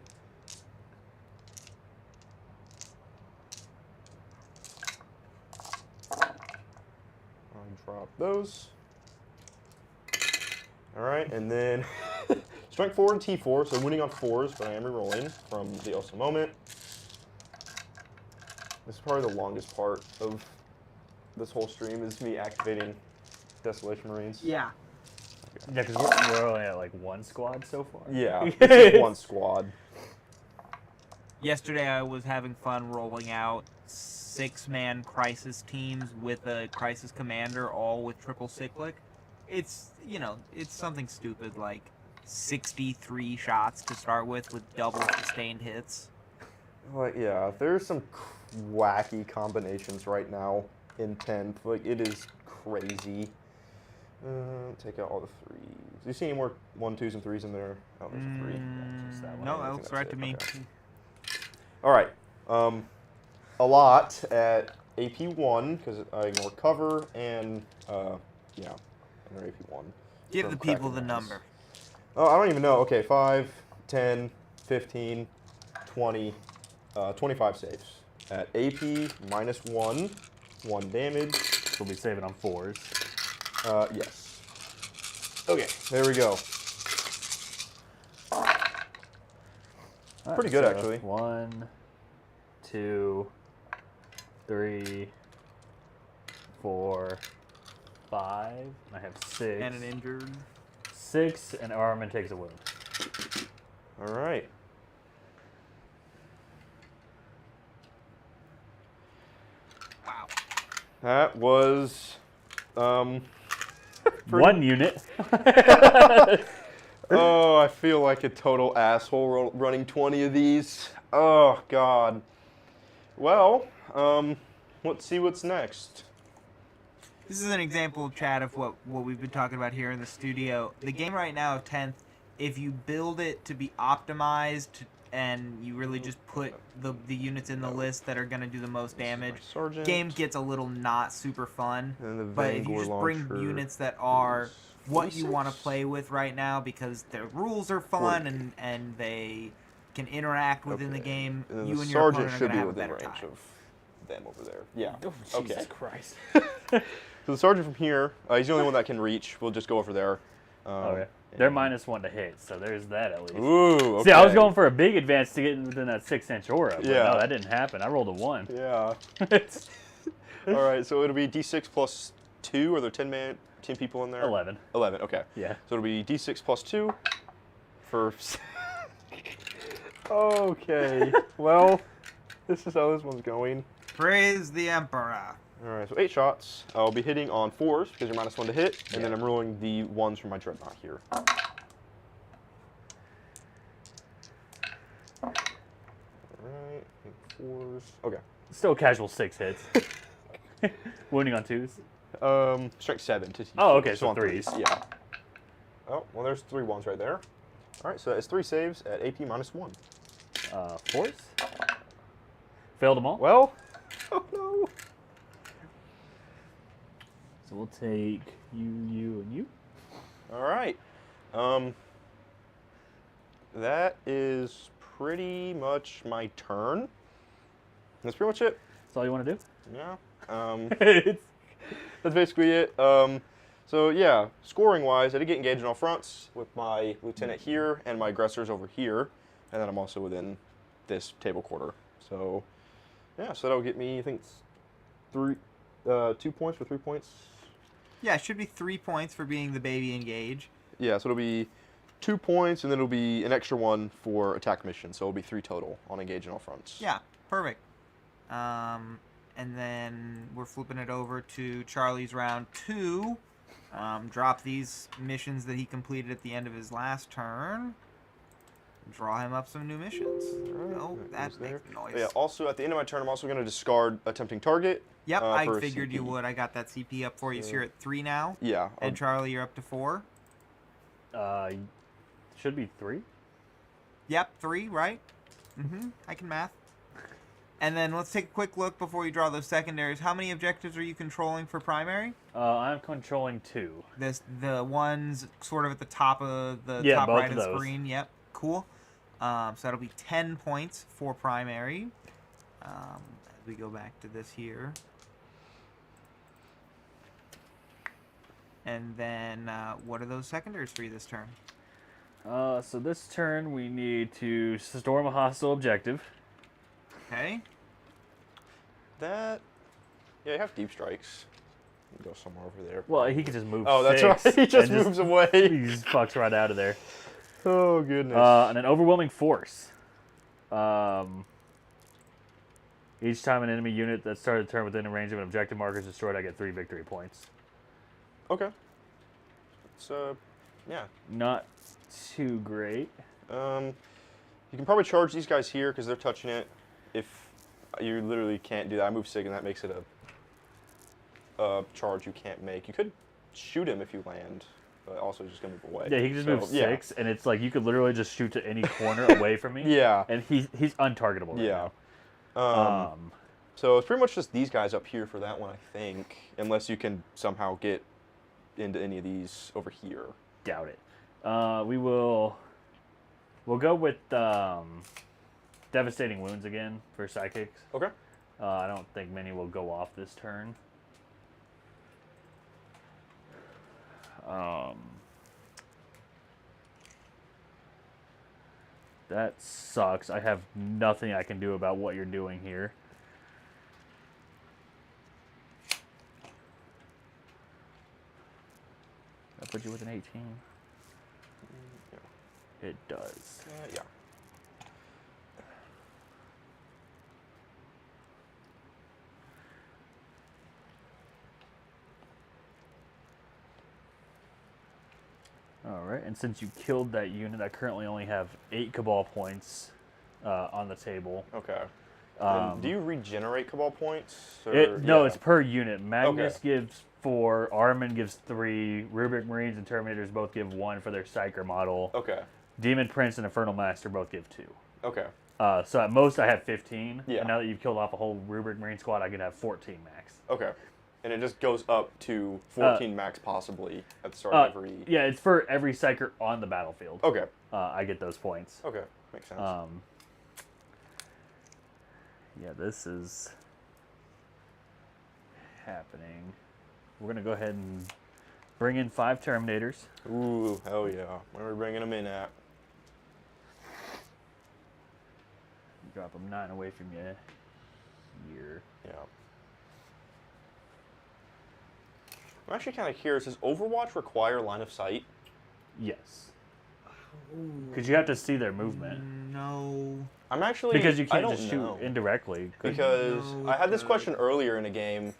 [SPEAKER 2] I'll drop those. All right, and then strength 4 and T4, so winning on 4s, but I am re-rolling from the Osa moment. This is probably the longest part of this whole stream is me activating Desolation Marines.
[SPEAKER 1] Yeah.
[SPEAKER 3] Yeah, because we're only at like 1 squad so far.
[SPEAKER 2] Yeah, this is 1 squad.
[SPEAKER 1] Yesterday I was having fun rolling out 6-man crisis teams with a crisis commander, all with triple cyclic. It's, you know, it's something stupid like 63 shots to start with double sustained hits.
[SPEAKER 2] Like, yeah, there's some wacky combinations right now in 10th. Like, it is crazy. Take out all the 3s. Do you see any more 1, 2s, and 3s in there? Oh, there's a 3.
[SPEAKER 3] Just that one.
[SPEAKER 1] No,
[SPEAKER 2] I
[SPEAKER 1] that
[SPEAKER 2] think
[SPEAKER 1] looks
[SPEAKER 2] that's
[SPEAKER 1] right
[SPEAKER 2] it.
[SPEAKER 1] to me.
[SPEAKER 2] Okay. All right. A lot at AP1 because I ignore cover and yeah, under AP1.
[SPEAKER 1] Give
[SPEAKER 2] from
[SPEAKER 1] the people
[SPEAKER 2] cracking
[SPEAKER 1] the
[SPEAKER 2] rounds.
[SPEAKER 1] number.
[SPEAKER 2] Oh, I don't even know. Okay, 5, 10, 15, 20, 25 saves at AP -1, 1 damage.
[SPEAKER 3] We'll be saving on 4s.
[SPEAKER 2] Yes. Okay, there we go.
[SPEAKER 3] All
[SPEAKER 2] Pretty good,
[SPEAKER 3] so
[SPEAKER 2] actually.
[SPEAKER 3] 1, 2, 3, 4, 5. I have 6.
[SPEAKER 1] And an injured.
[SPEAKER 3] 6, and Armin takes a wound.
[SPEAKER 2] All right.
[SPEAKER 1] Wow.
[SPEAKER 2] That was pretty-
[SPEAKER 3] 1 unit.
[SPEAKER 2] Oh, I feel like a total asshole running 20 of these. Oh, God. Well, let's see what's next.
[SPEAKER 1] This is an example, Chad, of what we've been talking about here in the studio. The game right now of 10th, if you build it to be optimized and you really just put the units in the list that are going to do the most damage,
[SPEAKER 2] Sergeant.
[SPEAKER 1] game gets a little not super fun.
[SPEAKER 2] And the
[SPEAKER 1] But if you
[SPEAKER 2] Vanguard
[SPEAKER 1] just bring
[SPEAKER 2] launcher
[SPEAKER 1] units that are what you want to
[SPEAKER 2] 46?
[SPEAKER 1] play with right now because the rules are fun and they can interact within the
[SPEAKER 2] Okay.
[SPEAKER 1] game,
[SPEAKER 2] And then
[SPEAKER 1] you
[SPEAKER 2] the
[SPEAKER 1] and your
[SPEAKER 2] sergeant
[SPEAKER 1] opponent are
[SPEAKER 2] should
[SPEAKER 1] going to
[SPEAKER 2] be
[SPEAKER 1] have a
[SPEAKER 2] within
[SPEAKER 1] better
[SPEAKER 2] range
[SPEAKER 1] time.
[SPEAKER 2] of them over there. Yeah.
[SPEAKER 3] Oh,
[SPEAKER 2] Okay.
[SPEAKER 3] Jesus Christ.
[SPEAKER 2] So the sergeant from here, he's the only one that can reach. We'll just go over there.
[SPEAKER 3] Okay. They're
[SPEAKER 2] and-
[SPEAKER 3] -1 to hit, so there's that at least.
[SPEAKER 2] Ooh, okay.
[SPEAKER 3] See, I was going for a big advance to get within that 6-inch aura, but
[SPEAKER 2] Yeah.
[SPEAKER 3] no, that didn't happen. I rolled a 1.
[SPEAKER 2] Yeah. All right, so it'll be D6 plus 2. Are there 10 people in there?
[SPEAKER 3] 11.
[SPEAKER 2] 11, okay.
[SPEAKER 3] Yeah.
[SPEAKER 2] So it'll be D6 plus 2 for... Okay. Well, this is how this one's going.
[SPEAKER 1] Praise the Emperor.
[SPEAKER 2] All right, so 8 shots. I'll be hitting on 4s because you're -1 to hit, and then
[SPEAKER 3] Yeah.
[SPEAKER 2] I'm rolling the 1s from my Dreadnought here. 4s. Okay.
[SPEAKER 3] Still casual 6 hits. Wounding on 2s.
[SPEAKER 2] Strength 7 to teach.
[SPEAKER 3] Oh, okay, so
[SPEAKER 2] on
[SPEAKER 3] 3s.
[SPEAKER 2] Yeah. Oh, well, there's 3 1s right there. All right, so that is 3 saves at AP -1.
[SPEAKER 3] 4s. Failed them all.
[SPEAKER 2] Well, oh no.
[SPEAKER 3] So we'll take you, and you.
[SPEAKER 2] All right. That is pretty much my turn. That's pretty much it.
[SPEAKER 3] That's all you want to do?
[SPEAKER 2] Yeah.
[SPEAKER 3] It's-
[SPEAKER 2] That's basically it. So yeah, scoring wise, I did get engaged on all fronts with my lieutenant here and my aggressors over here, and then I'm also within this table quarter. So yeah, so that'll get me, I think, 2 points for 3 points.
[SPEAKER 1] Yeah, it should be 3 points for being the baby engage.
[SPEAKER 2] Yeah, so it'll be 2 points, and then it'll be an extra 1 for attack mission. So it'll be 3 total on engage on all fronts.
[SPEAKER 1] Yeah, perfect. And then we're flipping it over to Charlie's round 2. Drop these missions that he completed at the end of his last turn. Draw him up some new missions.
[SPEAKER 2] Alright,
[SPEAKER 1] Oh, that
[SPEAKER 2] goes
[SPEAKER 1] makes
[SPEAKER 2] there.
[SPEAKER 1] noise.
[SPEAKER 2] Yeah, also at the end of my turn, I'm also going to discard a tempting target.
[SPEAKER 1] Yep, I
[SPEAKER 2] for
[SPEAKER 1] figured you
[SPEAKER 2] CP.
[SPEAKER 1] would. I got that CP up for you. So you're at 3 now.
[SPEAKER 2] Yeah.
[SPEAKER 1] And Charlie, you're up to 4.
[SPEAKER 3] Should be 3.
[SPEAKER 1] Yep, 3, right? Mm-hmm. I can math. And then let's take a quick look before you draw those secondaries. How many objectives are you controlling for primary?
[SPEAKER 3] I'm controlling 2.
[SPEAKER 1] The ones sort of at the top of the
[SPEAKER 3] Yeah,
[SPEAKER 1] top
[SPEAKER 3] both
[SPEAKER 1] right
[SPEAKER 3] of
[SPEAKER 1] of the
[SPEAKER 3] those.
[SPEAKER 1] screen. Yep, cool. So that'll be 10 points for primary. As we go back to this here. And then what are those secondaries for you this turn?
[SPEAKER 3] So this turn we need to storm a hostile objective.
[SPEAKER 1] Okay.
[SPEAKER 2] Yeah, you have deep strikes. You go somewhere over there.
[SPEAKER 3] Well, he can just move.
[SPEAKER 2] Oh, that's
[SPEAKER 3] 6
[SPEAKER 2] right. He just
[SPEAKER 3] and
[SPEAKER 2] moves away.
[SPEAKER 3] He just fucks right out of there.
[SPEAKER 2] Oh goodness.
[SPEAKER 3] And an overwhelming force. Each time an enemy unit that started the turn within a range of an objective marker is destroyed, I get 3 victory points.
[SPEAKER 2] Okay. So, yeah.
[SPEAKER 3] Not too great.
[SPEAKER 2] You can probably charge these guys here because they're touching it. If you literally can't do that, I move sig and that makes it a charge you can't make. You could shoot him if you land, but also just gonna move away.
[SPEAKER 3] Yeah, he can just move 6,
[SPEAKER 2] yeah.
[SPEAKER 3] and it's like you could literally just shoot to any corner away from me.
[SPEAKER 2] Yeah.
[SPEAKER 3] And he's untargetable right
[SPEAKER 2] Yeah.
[SPEAKER 3] now.
[SPEAKER 2] So it's pretty much just these guys up here for that one, I think, unless you can somehow get into any of these over here.
[SPEAKER 3] Doubt it. We'll go with devastating wounds again for psychics.
[SPEAKER 2] Okay.
[SPEAKER 3] I don't think many will go off this turn. That sucks. I have nothing I can do about what you're doing here. That put you with an 18. It does.
[SPEAKER 2] Yeah.
[SPEAKER 3] All right, and since you killed that unit, I currently only have 8 Cabal points on the table.
[SPEAKER 2] Okay. And do you regenerate Cabal points? Or,
[SPEAKER 3] No,
[SPEAKER 2] yeah.
[SPEAKER 3] it's per unit. Magnus
[SPEAKER 2] Okay.
[SPEAKER 3] gives 4, Armoured gives 3, Rubric Marines and Terminators both give 1 for their Psyker model.
[SPEAKER 2] Okay.
[SPEAKER 3] Demon Prince and Infernal Master both give 2.
[SPEAKER 2] Okay.
[SPEAKER 3] So at most I have 15.
[SPEAKER 2] Yeah.
[SPEAKER 3] And now that you've killed off a whole Rubric Marine squad, I can have 14 max.
[SPEAKER 2] Okay. And it just goes up to 14 max possibly at the start of every...
[SPEAKER 3] Yeah, it's for every Psyker on the battlefield.
[SPEAKER 2] Okay.
[SPEAKER 3] I get those points.
[SPEAKER 2] Okay. Makes sense.
[SPEAKER 3] Yeah, this is happening. We're going to go ahead and bring in 5 Terminators.
[SPEAKER 2] Ooh, hell yeah. Where are we bringing them in at?
[SPEAKER 3] Drop them 9 away from you here.
[SPEAKER 2] Yeah. I'm actually kind of curious. Does Overwatch require line of sight?
[SPEAKER 3] Yes. Because you have to see their movement.
[SPEAKER 1] No.
[SPEAKER 2] I'm actually...
[SPEAKER 3] Because you
[SPEAKER 2] I
[SPEAKER 3] can't
[SPEAKER 2] don't
[SPEAKER 3] just
[SPEAKER 2] know.
[SPEAKER 3] shoot indirectly.
[SPEAKER 2] Because
[SPEAKER 1] No,
[SPEAKER 2] I had this
[SPEAKER 1] good.
[SPEAKER 2] question earlier in a game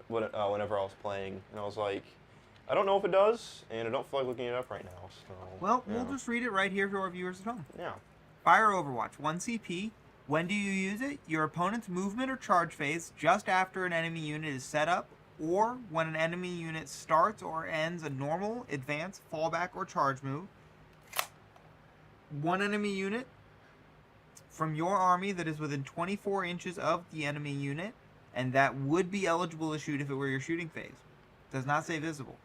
[SPEAKER 2] whenever I was playing, and I was like, I don't know if it does, and I don't feel like looking it up right now. So,
[SPEAKER 1] Well,
[SPEAKER 2] yeah.
[SPEAKER 1] we'll just read it right here for our viewers at home.
[SPEAKER 2] Yeah.
[SPEAKER 1] Fire Overwatch, 1 CP, When do you use it? Your opponent's movement or charge phase just after an enemy unit is set up, or when an enemy unit starts or ends a normal, advance, fallback, or charge move. One enemy unit from your army that is within 24 inches of the enemy unit, and that would be eligible to shoot if it were your shooting phase. Does not say visible.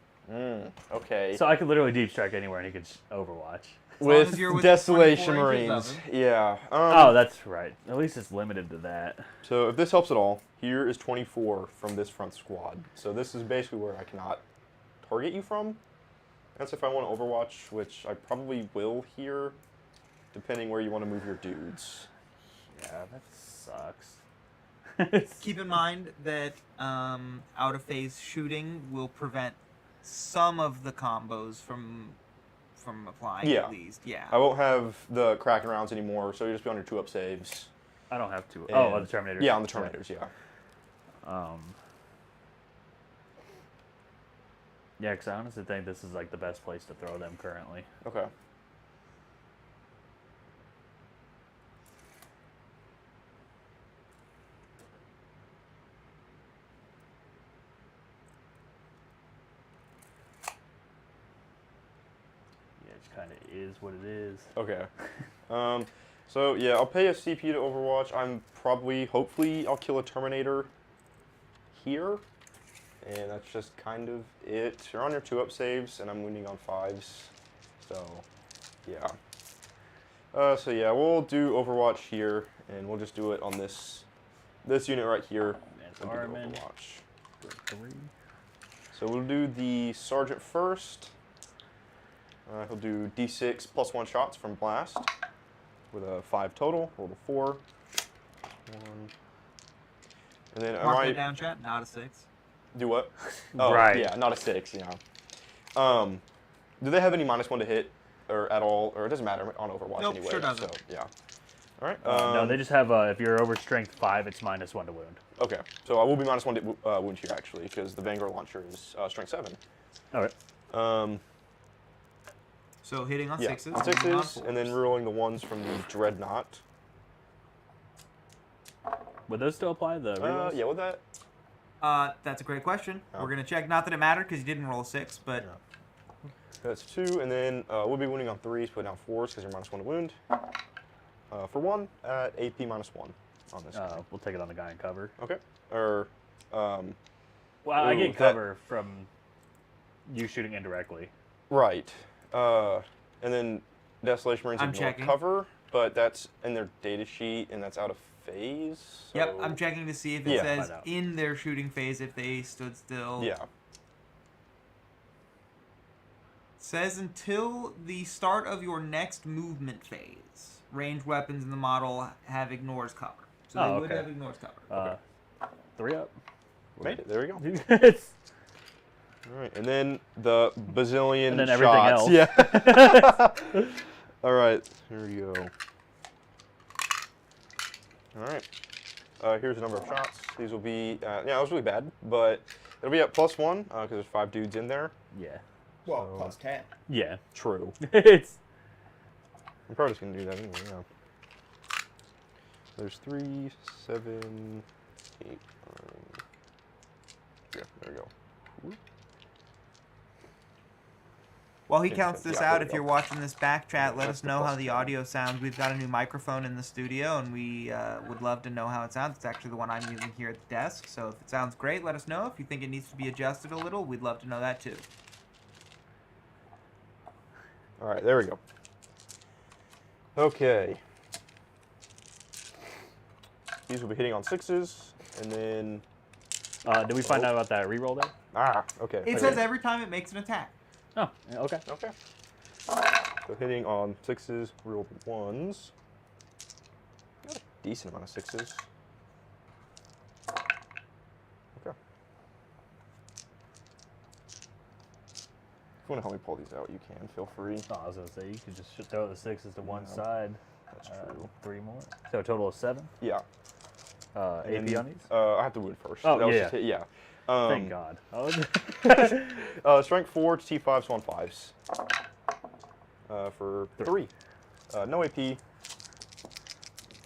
[SPEAKER 2] Okay.
[SPEAKER 3] So I could literally deep strike anywhere and he could Overwatch.
[SPEAKER 2] With Desolation
[SPEAKER 1] 24 inches
[SPEAKER 2] Marines.
[SPEAKER 1] of him.
[SPEAKER 2] Yeah.
[SPEAKER 3] Oh, that's right. At least it's limited to that.
[SPEAKER 2] So if this helps at all, here is 24 from this front squad. So this is basically where I cannot target you from. That's if I want to Overwatch, which I probably will here, depending where you want to move your dudes.
[SPEAKER 3] Yeah, that sucks.
[SPEAKER 1] Keep in mind that out of phase shooting will prevent some of the combos from applying,
[SPEAKER 2] Yeah.
[SPEAKER 1] at least. Yeah.
[SPEAKER 2] I won't have the Kraken rounds anymore, so you'll just be on your 2-up saves.
[SPEAKER 3] I don't have to.
[SPEAKER 2] And-
[SPEAKER 3] Oh, on the Terminators.
[SPEAKER 2] Yeah, on the Terminators, yeah.
[SPEAKER 3] Yeah, because I honestly think this is like the best place to throw them currently.
[SPEAKER 2] Okay.
[SPEAKER 3] Yeah, it kind of is what it is.
[SPEAKER 2] Okay. So yeah, I'll pay a CP to Overwatch. I'm probably, hopefully, I'll kill a Terminator here. And that's just kind of it. You're on your 2-up saves, and I'm wounding on 5s. So, yeah. So yeah, we'll do Overwatch here, and we'll just do it on this unit right here.
[SPEAKER 3] That's
[SPEAKER 2] and do
[SPEAKER 3] Armin.
[SPEAKER 2] Overwatch.
[SPEAKER 3] 3.
[SPEAKER 2] So we'll do the Sergeant first. He'll do D6 plus 1 shots from Blast with a 5 total. Roll a 4. 1. And then
[SPEAKER 1] Mark that down, chat. Not a 6.
[SPEAKER 2] Do what? Oh,
[SPEAKER 3] Right.
[SPEAKER 2] Yeah, not a 6. Yeah. Do they have any -1 to hit or at all, or it doesn't matter on Overwatch
[SPEAKER 1] Nope,
[SPEAKER 2] anyway?
[SPEAKER 1] sure doesn't.
[SPEAKER 2] So yeah. All right.
[SPEAKER 3] No, they just have, if you're over strength 5, it's -1 to wound.
[SPEAKER 2] Okay, so I will be -1 to wound here actually, because the Vanguard launcher is strength 7.
[SPEAKER 3] All right.
[SPEAKER 1] So hitting on
[SPEAKER 2] Yeah,
[SPEAKER 1] 6s.
[SPEAKER 2] on
[SPEAKER 1] hitting on
[SPEAKER 2] 6s, and then
[SPEAKER 1] 4s.
[SPEAKER 2] rerolling the 1s from the Dreadnought.
[SPEAKER 3] Would those still apply, the rerolls?
[SPEAKER 2] Yeah, with that.
[SPEAKER 1] That's a great question.
[SPEAKER 2] Oh.
[SPEAKER 1] We're going to check. Not that it mattered because you didn't roll a 6, but
[SPEAKER 2] Yeah. That's 2, and then we'll be wounding on 3s, put down 4s because you're -1 to wound. For 1 at AP -1 on this guy.
[SPEAKER 3] We'll take it on the guy in cover.
[SPEAKER 2] Okay. Or
[SPEAKER 3] Well, I
[SPEAKER 2] Ooh,
[SPEAKER 3] get
[SPEAKER 2] that-
[SPEAKER 3] cover from you shooting indirectly.
[SPEAKER 2] right. And then Desolation Marines
[SPEAKER 1] I'm
[SPEAKER 2] ignore
[SPEAKER 1] checking.
[SPEAKER 2] cover, but that's in their data sheet, and that's out of phase.
[SPEAKER 1] yep,
[SPEAKER 2] so-
[SPEAKER 1] I'm checking to see if it
[SPEAKER 2] Yeah.
[SPEAKER 1] says
[SPEAKER 3] Find out.
[SPEAKER 1] in their shooting phase if they stood still.
[SPEAKER 2] Yeah.
[SPEAKER 1] Says until the start of your next movement phase, ranged weapons in the model have ignores cover. So they would
[SPEAKER 3] okay.
[SPEAKER 1] have ignores cover.
[SPEAKER 3] 3 up.
[SPEAKER 2] Made it. There we go.
[SPEAKER 3] It's-
[SPEAKER 2] All right, and then the bazillion
[SPEAKER 3] And then everything
[SPEAKER 2] shots.
[SPEAKER 3] else.
[SPEAKER 2] Yeah. All right, here we go. All right. Here's the number of shots. These will be, yeah, that was really bad, but it'll be at +1 because there's 5 dudes in there.
[SPEAKER 3] yeah.
[SPEAKER 1] Well,
[SPEAKER 2] So-
[SPEAKER 1] plus 10.
[SPEAKER 3] Yeah.
[SPEAKER 2] True.
[SPEAKER 3] It's
[SPEAKER 2] I'm probably just gonna do that anyway. Yeah. There's 3, 7, 8. 9. Yeah, there we go.
[SPEAKER 1] While he
[SPEAKER 2] Yeah,
[SPEAKER 1] counts
[SPEAKER 2] yeah,
[SPEAKER 1] this
[SPEAKER 2] there
[SPEAKER 1] out,
[SPEAKER 2] we
[SPEAKER 1] if
[SPEAKER 2] go.
[SPEAKER 1] you're watching this back chat, let
[SPEAKER 2] That's
[SPEAKER 1] us
[SPEAKER 2] the
[SPEAKER 1] know how
[SPEAKER 2] plus
[SPEAKER 1] the
[SPEAKER 2] 10.
[SPEAKER 1] audio sounds. We've got a new microphone in the studio, and we would love to know how it sounds. It's actually the one I'm using here at the desk, so if it sounds great, let us know. If you think it needs to be adjusted a little, we'd love to know that too.
[SPEAKER 2] All right, there we go. Okay. These will be hitting on 6s, and then
[SPEAKER 3] did we find out about that reroll there?
[SPEAKER 2] Okay.
[SPEAKER 1] It
[SPEAKER 2] okay.
[SPEAKER 1] says every time it makes an attack.
[SPEAKER 3] Oh, yeah, okay.
[SPEAKER 2] Okay. So hitting on 6s, real 1s. Got a decent amount of 6s. Okay. If you want to help me pull these out, you can. Feel free.
[SPEAKER 3] Oh, I was gonna say you could just throw the 6s to one
[SPEAKER 2] Yeah,
[SPEAKER 3] side.
[SPEAKER 2] That's true.
[SPEAKER 3] 3 more. So a total of 7.
[SPEAKER 2] Yeah.
[SPEAKER 3] AP
[SPEAKER 2] And then,
[SPEAKER 3] on these.
[SPEAKER 2] I have to wound first.
[SPEAKER 3] Oh,
[SPEAKER 2] That was
[SPEAKER 3] yeah.
[SPEAKER 2] just yeah.
[SPEAKER 3] Thank God. Oh,
[SPEAKER 2] Strength 4 to T5s, so on 5s. For 3. No AP.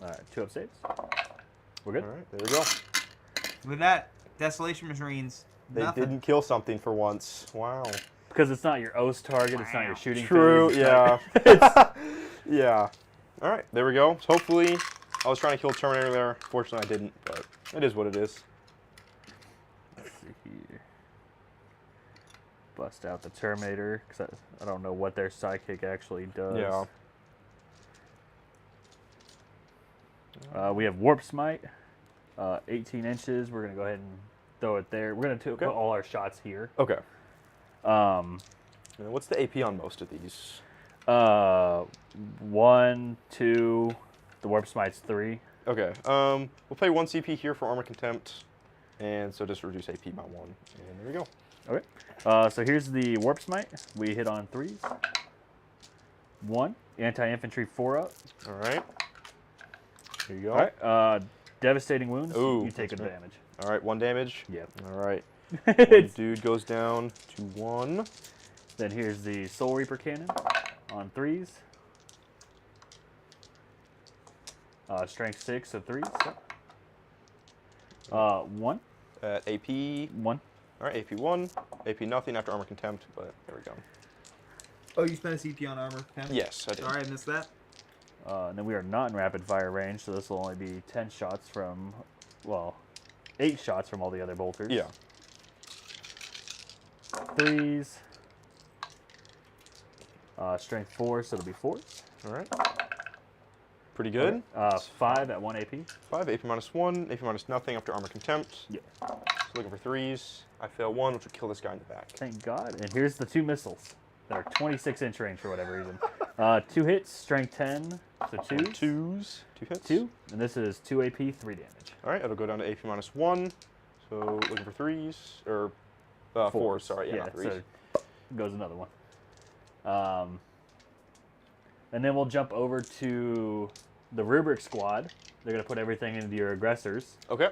[SPEAKER 3] All right, 2 up saves. We're good.
[SPEAKER 2] All right, there we go.
[SPEAKER 1] With that, Desolation Marines.
[SPEAKER 2] They
[SPEAKER 1] Nothing.
[SPEAKER 2] didn't kill something for once. Wow.
[SPEAKER 3] Because it's not your OS target, it's not your shooting
[SPEAKER 2] True,
[SPEAKER 3] phase.
[SPEAKER 2] yeah. Yeah. All right, there we go. So hopefully, I was trying to kill Terminator there. Fortunately, I didn't, but it is what it is.
[SPEAKER 3] Let's see here. Bust out the Terminator, because I don't know what their sidekick actually does.
[SPEAKER 2] Yeah.
[SPEAKER 3] We have Warp Smite, 18 inches. We're going to go ahead and throw it there. We're going to put all our shots here.
[SPEAKER 2] Okay.
[SPEAKER 3] Um,
[SPEAKER 2] And what's the AP on most of these?
[SPEAKER 3] 1, 2, the Warp Smite's 3.
[SPEAKER 2] Okay. We'll play 1 CP here for Armor Contempt, and so just reduce AP by 1. And there we go.
[SPEAKER 3] Okay. So here's the Warp Smite. We hit on 3s. 1. Anti-infantry 4 up.
[SPEAKER 2] All right. Here you go.
[SPEAKER 3] All right. Devastating wounds.
[SPEAKER 2] Ooh,
[SPEAKER 3] You take
[SPEAKER 2] that's
[SPEAKER 3] advantage.
[SPEAKER 2] All right, 1 damage.
[SPEAKER 3] Yep.
[SPEAKER 2] All right. One dude goes down to 1.
[SPEAKER 3] Then here's the Soul Reaper cannon on 3s. Strength 6, so 3s. 1.
[SPEAKER 2] At AP.
[SPEAKER 3] 1.
[SPEAKER 2] All right, AP 1. AP nothing after Armor Contempt, but there we go.
[SPEAKER 1] Oh, you spent a CP on armor?
[SPEAKER 2] Yes, I did.
[SPEAKER 1] Sorry, I missed that.
[SPEAKER 3] And then we are not in rapid fire range, so this will only be 10 shots from, well, 8 shots from all the other bolters.
[SPEAKER 2] Yeah.
[SPEAKER 3] 3s. Strength 4, so it'll be 4s.
[SPEAKER 2] All right. Pretty good.
[SPEAKER 3] 5 at 1 AP.
[SPEAKER 2] 5, AP minus 1, AP minus nothing after Armor Contempt.
[SPEAKER 3] Yeah.
[SPEAKER 2] So looking for 3s. I fail 1, which would kill this guy in the back.
[SPEAKER 3] Thank God. And here's the 2 missiles that are 26-inch range for whatever reason. 2 hits, strength 10, so 2.
[SPEAKER 2] 2s. 2 hits.
[SPEAKER 3] 2. And this is 2 AP, 3 damage.
[SPEAKER 2] All right, it'll go down to AP minus 1. So looking for 3s, or 4s, sorry, yeah, not 3s.
[SPEAKER 3] So goes another one. And then we'll jump over to the Rubric squad. They're going to put everything into your aggressors.
[SPEAKER 2] Okay.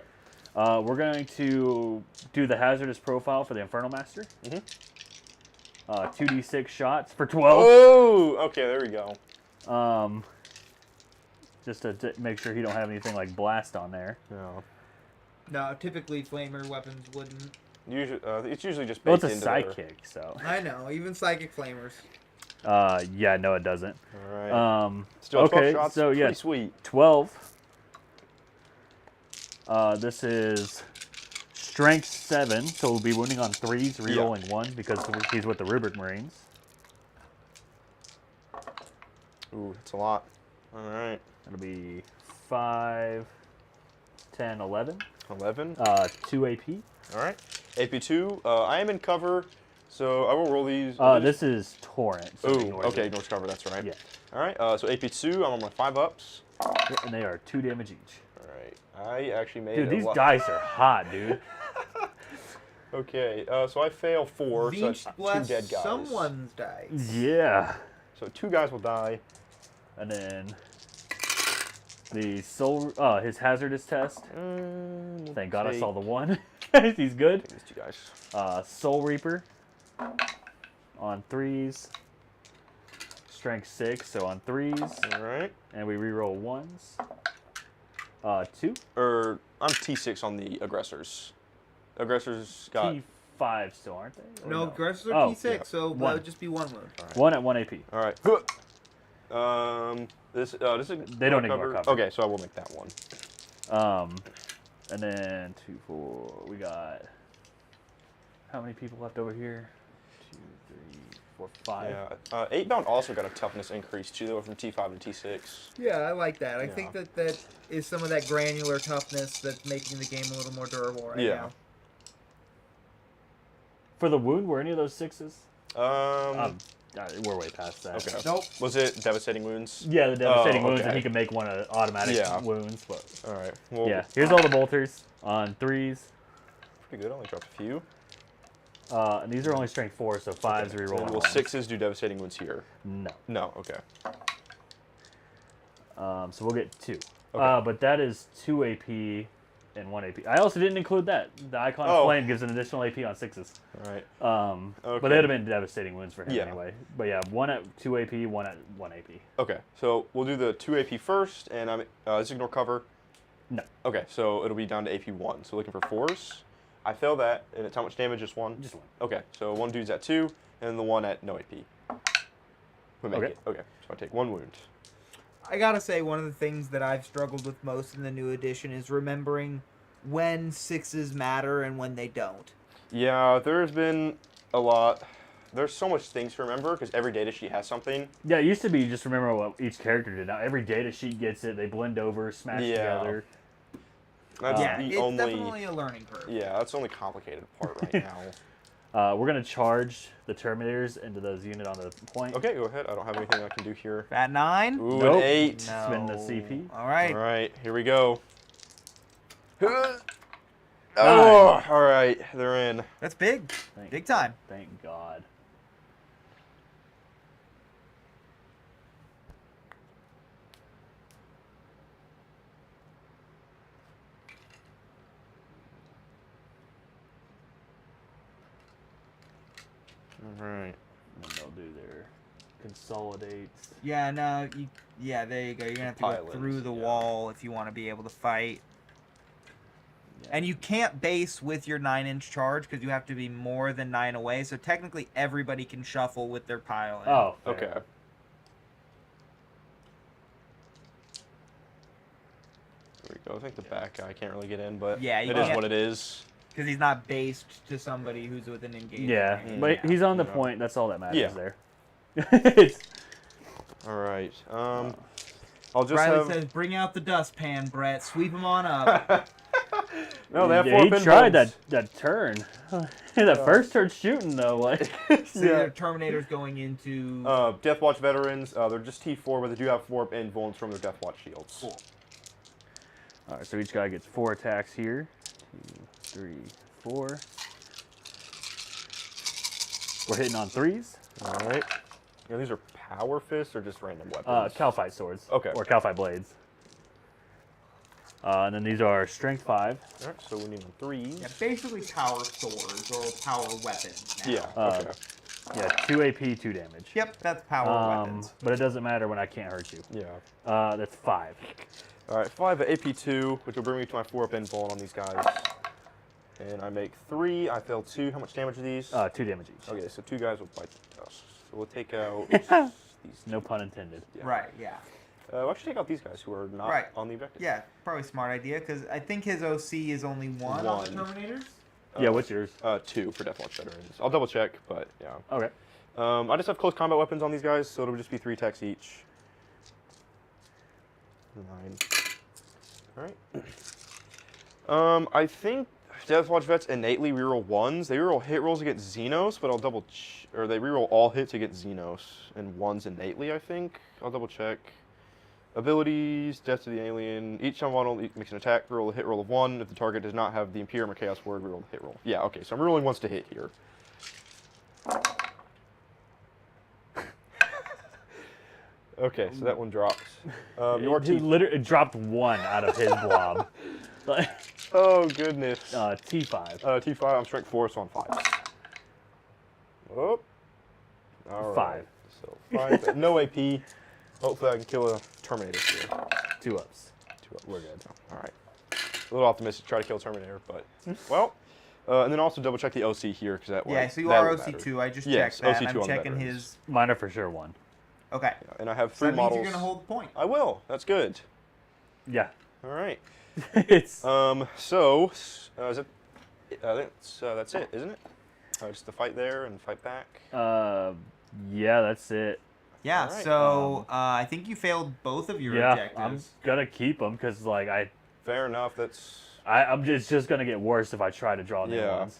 [SPEAKER 3] We're going to do the hazardous profile for the Infernal Master. 2d6 shots for 12.
[SPEAKER 2] Oh, okay, there we go.
[SPEAKER 3] Just to make sure he don't have anything like blast on there.
[SPEAKER 2] No.
[SPEAKER 1] No, typically flamer weapons wouldn't.
[SPEAKER 2] Usually, it's usually just
[SPEAKER 3] Well,
[SPEAKER 2] baked
[SPEAKER 3] it's a
[SPEAKER 2] into their-
[SPEAKER 3] psychic, so.
[SPEAKER 1] I know, even psychic flamers.
[SPEAKER 3] Yeah, no, it doesn't.
[SPEAKER 2] All right. Still 12
[SPEAKER 3] okay,
[SPEAKER 2] shots.
[SPEAKER 3] so yeah,
[SPEAKER 2] Pretty sweet.
[SPEAKER 3] 12. This is strength 7, so we'll be wounding on 3s, rerolling 1 because he's with the Rubric Marines.
[SPEAKER 2] Ooh, that's a lot. All right.
[SPEAKER 3] It'll be 5, 10, 11.
[SPEAKER 2] 11.
[SPEAKER 3] 2 AP.
[SPEAKER 2] All right. AP2. I am in cover, so I will roll these.
[SPEAKER 3] This is Torrent. So
[SPEAKER 2] Ooh,
[SPEAKER 3] ignore
[SPEAKER 2] okay,
[SPEAKER 3] that.
[SPEAKER 2] ignores cover, that's right.
[SPEAKER 3] Yeah.
[SPEAKER 2] All right, so AP2, I'm on my 5 ups.
[SPEAKER 3] Yeah, and they are 2 damage each.
[SPEAKER 2] All right. I actually made
[SPEAKER 3] Dude,
[SPEAKER 2] a
[SPEAKER 3] these
[SPEAKER 2] lot.
[SPEAKER 3] dice are hot, dude.
[SPEAKER 2] Okay, so I fail 4, so that's
[SPEAKER 1] Veach
[SPEAKER 2] 2
[SPEAKER 1] bless
[SPEAKER 2] dead guys.
[SPEAKER 1] someone's dice.
[SPEAKER 3] Yeah.
[SPEAKER 2] So 2 guys will die.
[SPEAKER 3] And then the soul, his hazardous test. Thank God I saw the 1. He's good.
[SPEAKER 2] These 2 guys.
[SPEAKER 3] Soul Reaper on 3s. Strength 6, so on 3s.
[SPEAKER 2] All right.
[SPEAKER 3] And we reroll 1s. 2.
[SPEAKER 2] Or I'm T6 on the aggressors. Aggressors got
[SPEAKER 3] T5 still, aren't they? Or
[SPEAKER 1] No, aggressors are T6,
[SPEAKER 2] yeah.
[SPEAKER 1] so that
[SPEAKER 3] 1.
[SPEAKER 1] would just be 1 wound.
[SPEAKER 2] Right.
[SPEAKER 3] 1 at 1 AP.
[SPEAKER 2] All right. This is
[SPEAKER 3] They don't ignore cover.
[SPEAKER 2] Okay, so I will make that one.
[SPEAKER 3] And then 2, 4. We got how many people left over here? 2, 3, 4, 5.
[SPEAKER 2] Yeah. 8 bound also got a toughness increase too, though, from T5 to T6.
[SPEAKER 1] Yeah, I like that. I
[SPEAKER 2] Yeah.
[SPEAKER 1] think that is some of that granular toughness that's making the game a little more durable right
[SPEAKER 2] Yeah.
[SPEAKER 1] now.
[SPEAKER 3] For the wound, were any of those 6s? We're way past that.
[SPEAKER 2] Okay.
[SPEAKER 1] Nope.
[SPEAKER 2] Was it devastating wounds?
[SPEAKER 3] Yeah, the devastating wounds,
[SPEAKER 2] okay.
[SPEAKER 3] and he can make one automatic wounds. But
[SPEAKER 2] All right. Well,
[SPEAKER 3] yeah, here's all the bolters on 3s.
[SPEAKER 2] Pretty good. I only dropped a few.
[SPEAKER 3] And these are only strength 4, so 5s
[SPEAKER 2] Okay.
[SPEAKER 3] reroll.
[SPEAKER 2] And will 6s do devastating wounds here?
[SPEAKER 3] No.
[SPEAKER 2] No. Okay.
[SPEAKER 3] So we'll get 2.
[SPEAKER 2] Okay.
[SPEAKER 3] But that is 2 AP and 1 AP. I also didn't include that. The Icon of Flame gives an additional AP on 6s.
[SPEAKER 2] All right.
[SPEAKER 3] But
[SPEAKER 2] Okay.
[SPEAKER 3] they'd have been devastating wounds for him
[SPEAKER 2] Yeah.
[SPEAKER 3] anyway. But yeah, 1 at 2 AP, 1 at 1 AP.
[SPEAKER 2] Okay, so we'll do the 2 AP first, and I'm just ignore cover.
[SPEAKER 3] No.
[SPEAKER 2] Okay, so it'll be down to AP 1. So looking for 4s. I fail that, and it's how much damage? Just 1?
[SPEAKER 3] Just 1.
[SPEAKER 2] Okay, so 1 dude's at 2, and the 1 at no AP. We make it. Okay, so I take 1 wound.
[SPEAKER 1] I gotta say, one of the things that I've struggled with most in the new edition is remembering when 6s matter and when they don't.
[SPEAKER 2] Yeah, there's been a lot. There's so much things to remember, because every data sheet has something.
[SPEAKER 3] Yeah, it used to be just remember what each character did. Now every data sheet gets it. They blend over, smash together.
[SPEAKER 2] That's
[SPEAKER 1] Yeah,
[SPEAKER 2] the
[SPEAKER 1] it's
[SPEAKER 2] only...
[SPEAKER 1] definitely a learning curve.
[SPEAKER 2] Yeah, that's the only complicated part right now.
[SPEAKER 3] We're going to charge the Terminators into those unit on the point.
[SPEAKER 2] Okay, go ahead. I don't have anything I can do here.
[SPEAKER 1] At 9?
[SPEAKER 2] Ooh,
[SPEAKER 3] Nope.
[SPEAKER 2] an 8.
[SPEAKER 1] No.
[SPEAKER 3] Spin the CP.
[SPEAKER 1] All right.
[SPEAKER 2] All right, here we go. Oh, all right, they're in.
[SPEAKER 1] That's big. Big time.
[SPEAKER 3] Thank God.
[SPEAKER 2] All right.
[SPEAKER 3] And they'll do their consolidates.
[SPEAKER 1] Yeah, no, yeah, there you go. You're going to have to go
[SPEAKER 2] Pylons,
[SPEAKER 1] through the
[SPEAKER 2] yeah.
[SPEAKER 1] wall if you want to be able to fight.
[SPEAKER 3] Yeah.
[SPEAKER 1] And you can't base with your 9-inch charge because you have to be more than 9 away. So technically everybody can shuffle with their pile.
[SPEAKER 3] Oh, fair.
[SPEAKER 2] Okay. There we go. I think the back guy can't really get in, but
[SPEAKER 1] Yeah, you
[SPEAKER 2] it is
[SPEAKER 1] can't.
[SPEAKER 2] what it is.
[SPEAKER 1] Because he's not based to somebody who's with an engagement.
[SPEAKER 3] Yeah,
[SPEAKER 1] range.
[SPEAKER 3] but
[SPEAKER 1] Yeah.
[SPEAKER 3] he's on the
[SPEAKER 2] Yeah.
[SPEAKER 3] point. That's all that matters
[SPEAKER 2] Yeah.
[SPEAKER 3] there. It's-
[SPEAKER 2] All right. I'll just
[SPEAKER 1] Riley
[SPEAKER 2] have.
[SPEAKER 1] says, bring out the dustpan, Brett. Sweep them on up.
[SPEAKER 2] No, they have
[SPEAKER 3] yeah,
[SPEAKER 2] 4
[SPEAKER 3] he
[SPEAKER 2] pin
[SPEAKER 3] tried
[SPEAKER 2] bones.
[SPEAKER 3] that turn. That first turn shooting though, like.
[SPEAKER 1] So your Terminators going into...
[SPEAKER 2] Deathwatch veterans. They're just T4, but they do have 4 pin bones from their Deathwatch shields.
[SPEAKER 1] Cool.
[SPEAKER 3] All right, so each guy gets 4 attacks here. 2, 3, 4. We're hitting on 3s.
[SPEAKER 2] All right. Yeah, these are power fists or just random weapons?
[SPEAKER 3] Calphite swords.
[SPEAKER 2] Okay.
[SPEAKER 3] Or Calphite blades. And then these are strength 5.
[SPEAKER 2] All right, so we need on 3s.
[SPEAKER 1] Yeah, basically power swords or power weapons now.
[SPEAKER 2] Yeah. Okay.
[SPEAKER 3] Yeah, 2 AP, 2 damage.
[SPEAKER 1] Yep, that's power weapons.
[SPEAKER 3] But it doesn't matter when I can't hurt you.
[SPEAKER 2] Yeah.
[SPEAKER 3] That's 5.
[SPEAKER 2] All right, 5 at AP2, which will bring me to my 4 pin bone on these guys. And I make 3. I fail 2. How much damage are these?
[SPEAKER 3] 2 damage each.
[SPEAKER 2] Okay, so 2 guys will bite us. So we'll take out these.
[SPEAKER 3] No pun intended.
[SPEAKER 2] Yeah.
[SPEAKER 1] Right, yeah.
[SPEAKER 2] We'll actually take out these guys who are not
[SPEAKER 1] Right.
[SPEAKER 2] on the objective.
[SPEAKER 1] Yeah, probably a smart idea, because I think his OC is only 1 on the Terminators.
[SPEAKER 3] Yeah, what's yours?
[SPEAKER 2] 2 for Deathwatch veterans. I'll double check, but yeah.
[SPEAKER 3] Okay.
[SPEAKER 2] I just have close combat weapons on these guys, so it'll just be 3 attacks each. 9. All right. I think Deathwatch vets innately reroll 1s. They reroll hit rolls against Xenos, but I'll double or they reroll all hits against Xenos and 1s innately, I think. I'll double check. Abilities, Death to the Alien. Each time one makes an attack, roll a hit roll of 1. If the target does not have the Imperium or Chaos word, reroll the hit roll. Yeah, okay, so I'm rolling once to hit here. Okay, so that one drops. Your
[SPEAKER 3] He
[SPEAKER 2] T.
[SPEAKER 3] literally dropped 1 out of his blob. Like,
[SPEAKER 2] Oh goodness.
[SPEAKER 3] T5.
[SPEAKER 2] T5. I'm strength 4, so I'm 5. Oh. All right.
[SPEAKER 3] 5.
[SPEAKER 2] So 5. No AP. Hopefully I can kill a Terminator here.
[SPEAKER 3] 2 ups.
[SPEAKER 2] 2 ups. We're good. All right. A little optimistic to try to kill a Terminator, but well. And then also double check the OC here because that.
[SPEAKER 1] Yeah, so you
[SPEAKER 2] that
[SPEAKER 1] are
[SPEAKER 2] will matter.
[SPEAKER 1] OC2. I just
[SPEAKER 2] Yes,
[SPEAKER 1] checked that.
[SPEAKER 2] OC2
[SPEAKER 1] I'm
[SPEAKER 2] on the
[SPEAKER 1] checking
[SPEAKER 2] veterans.
[SPEAKER 1] his...
[SPEAKER 3] Mine are for sure 1.
[SPEAKER 1] Okay.
[SPEAKER 2] Yeah, and I have
[SPEAKER 1] So
[SPEAKER 2] 3
[SPEAKER 1] that
[SPEAKER 2] models.
[SPEAKER 1] means you're going to hold the point.
[SPEAKER 2] I will. That's good.
[SPEAKER 3] Yeah.
[SPEAKER 2] All right.
[SPEAKER 3] It's.
[SPEAKER 2] So is it? That's it, isn't it? Just the fight there and fight back.
[SPEAKER 3] Yeah, that's it.
[SPEAKER 1] Yeah,
[SPEAKER 2] All right.
[SPEAKER 1] so I think you failed both of your
[SPEAKER 3] Yeah,
[SPEAKER 1] objectives.
[SPEAKER 3] I'm gonna keep them because like
[SPEAKER 2] Fair enough. That's.
[SPEAKER 3] I'm just gonna get worse if I try to draw new
[SPEAKER 2] Yeah.
[SPEAKER 3] ones.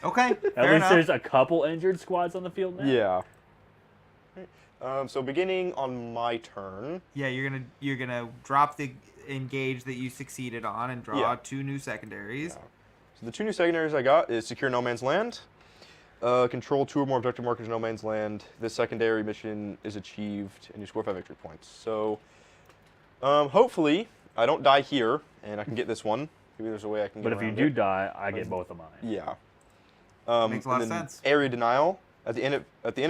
[SPEAKER 1] Okay,
[SPEAKER 3] At
[SPEAKER 1] fair
[SPEAKER 3] least
[SPEAKER 1] enough.
[SPEAKER 3] there's a couple injured squads on the field now.
[SPEAKER 2] Yeah. So beginning on my turn.
[SPEAKER 1] Yeah, you're gonna drop the engage that you succeeded on and draw
[SPEAKER 2] Yeah.
[SPEAKER 1] 2 new secondaries.
[SPEAKER 2] Yeah. So the 2 new secondaries I got is secure no man's land, control 2 or more objective markers in no man's land. This secondary mission is achieved, and you score 5 victory points. So hopefully I don't die here, and I can get this one. Maybe there's a way I can get
[SPEAKER 3] But if you
[SPEAKER 2] around
[SPEAKER 3] do
[SPEAKER 2] it.
[SPEAKER 3] die, I get both of mine.
[SPEAKER 2] Yeah.
[SPEAKER 1] Makes a lot
[SPEAKER 2] and
[SPEAKER 1] of
[SPEAKER 2] then
[SPEAKER 1] sense.
[SPEAKER 2] Area denial. At the end of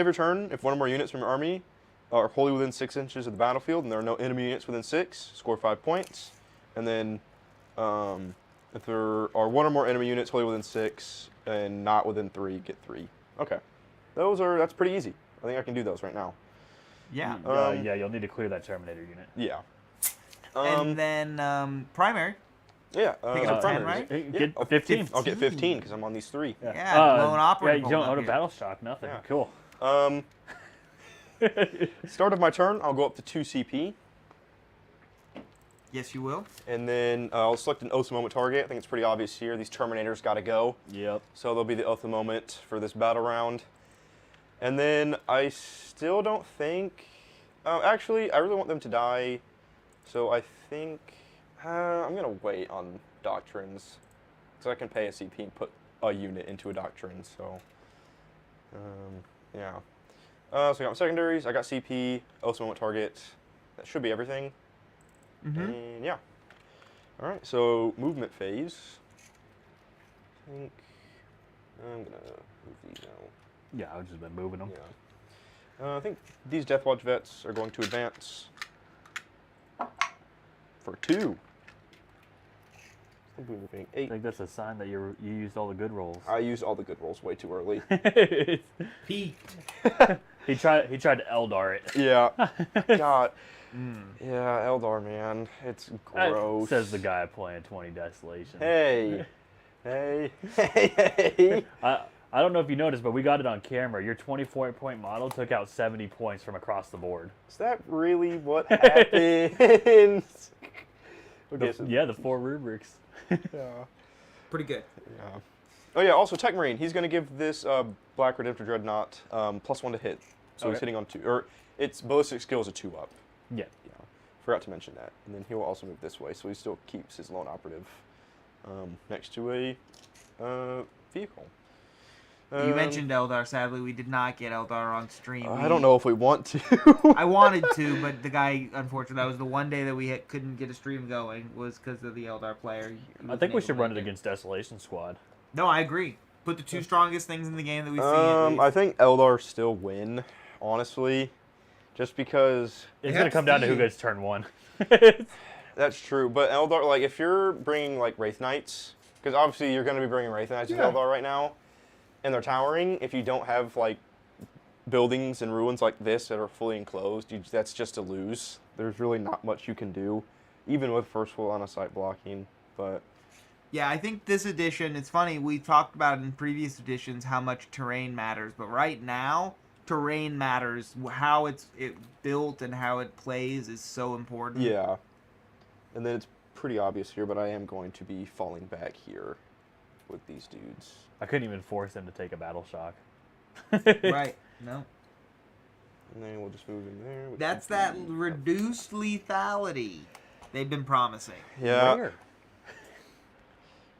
[SPEAKER 2] your turn, if one or more units from your army are wholly within 6 inches of the battlefield and there are no enemy units within 6, score 5 points. And then if there are one or more enemy units wholly within 6 and not within 3, get 3. Okay. That's pretty easy. I think I can do those right now.
[SPEAKER 1] Yeah.
[SPEAKER 3] Yeah, you'll need to clear that Terminator unit.
[SPEAKER 2] Yeah.
[SPEAKER 1] And then primary.
[SPEAKER 2] Yeah.
[SPEAKER 1] Pick up 10,
[SPEAKER 2] primaries.
[SPEAKER 1] right?
[SPEAKER 3] Get 15.
[SPEAKER 2] I'll get 15 because I'm on these 3.
[SPEAKER 1] Yeah, lone operative
[SPEAKER 3] Yeah, you don't
[SPEAKER 1] holding
[SPEAKER 3] own a
[SPEAKER 1] up
[SPEAKER 3] battle shock, nothing.
[SPEAKER 2] Yeah.
[SPEAKER 3] Cool.
[SPEAKER 2] Start of my turn, I'll go up to 2 CP.
[SPEAKER 1] Yes, you will.
[SPEAKER 2] And then I'll select an Oath of the Moment target. I think it's pretty obvious here. These Terminators got to go.
[SPEAKER 3] Yep.
[SPEAKER 2] So they'll be the Oath of the Moment for this battle round. And then I still don't think... actually, I really want them to die. So I think I'm going to wait on Doctrines. So I can pay a CP and put a unit into a Doctrine. So, yeah. So I got my secondaries. I got CP, Oath of the Moment target. That should be everything. And yeah. All right, so movement phase. I think I'm going to move these now.
[SPEAKER 3] Yeah, I've just been moving them.
[SPEAKER 2] Yeah. I think these Deathwatch vets are going to advance for 2. I think we're moving
[SPEAKER 3] I
[SPEAKER 2] 8.
[SPEAKER 3] think that's a sign that you used all the good rolls.
[SPEAKER 2] I used all the good rolls way too early.
[SPEAKER 1] Pete.
[SPEAKER 3] He tried to Eldar it.
[SPEAKER 2] Yeah. God. Yeah, Eldar, man. It's gross.
[SPEAKER 3] Says the guy playing 20 Desolation.
[SPEAKER 2] Hey. Hey. Hey.
[SPEAKER 3] I don't know if you noticed, but we got it on camera. Your 24-point model took out 70 points from across the board.
[SPEAKER 2] Is that really what happens? Okay,
[SPEAKER 3] Yeah, the 4 rubrics.
[SPEAKER 2] yeah.
[SPEAKER 1] Pretty good.
[SPEAKER 2] Yeah. Oh yeah. Also, Tech Marine. He's going to give this Black Redemptor Dreadnought +1 to hit. So he's hitting on 2. Or its ballistic skill is a 2-up.
[SPEAKER 3] Yeah.
[SPEAKER 2] Yeah. Forgot to mention that. And then he will also move this way, so he still keeps his lone operative next to a vehicle.
[SPEAKER 1] You mentioned Eldar. Sadly, we did not get Eldar on stream.
[SPEAKER 2] I don't know if we want to.
[SPEAKER 1] I wanted to, but the guy, unfortunately, that was the one day that we couldn't get a stream going was because of the Eldar player.
[SPEAKER 3] I think we should run it against Desolation Squad.
[SPEAKER 1] No, I agree. Put the 2 strongest things in the game that we see. At least.
[SPEAKER 2] I think Eldar still win, honestly, just because
[SPEAKER 3] It's going to come down to who gets turn 1.
[SPEAKER 2] that's true. But Eldar, like, if you're bringing like Wraith Knights, because obviously you're going to be bringing Wraith Knights with Eldar right now, and they're towering. If you don't have like buildings and ruins like this that are fully enclosed, that's just a lose. There's really not much you can do, even with first full line of sight blocking. But
[SPEAKER 1] yeah, I think this edition, it's funny, we talked about in previous editions how much terrain matters, but right now, terrain matters. How it's built and how it plays is so important.
[SPEAKER 2] yeah, and then it's pretty obvious here, but I am going to be falling back here with these dudes.
[SPEAKER 3] I couldn't even force him to take a battle shock.
[SPEAKER 1] Right. No.
[SPEAKER 2] And then we'll just move in there. Which
[SPEAKER 1] That's
[SPEAKER 2] would
[SPEAKER 1] that
[SPEAKER 2] be-
[SPEAKER 1] reduced lethality they've been promising.
[SPEAKER 2] Yeah.
[SPEAKER 3] Where?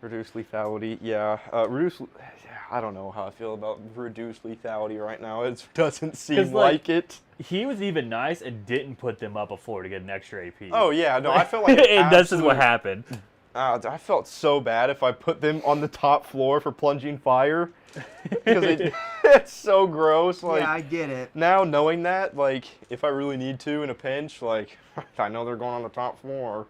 [SPEAKER 2] Reduced lethality. Yeah. I don't know how I feel about reduced lethality right now. It doesn't seem like it.
[SPEAKER 3] He was even nice and didn't put them up a floor to get an extra AP.
[SPEAKER 2] Oh yeah, no, I felt like
[SPEAKER 3] This is what happened.
[SPEAKER 2] I felt so bad if I put them on the top floor for plunging fire, because it's so gross. Like,
[SPEAKER 1] yeah, I get it.
[SPEAKER 2] now knowing that, like, if I really need to in a pinch, like, I know they're going on the top floor.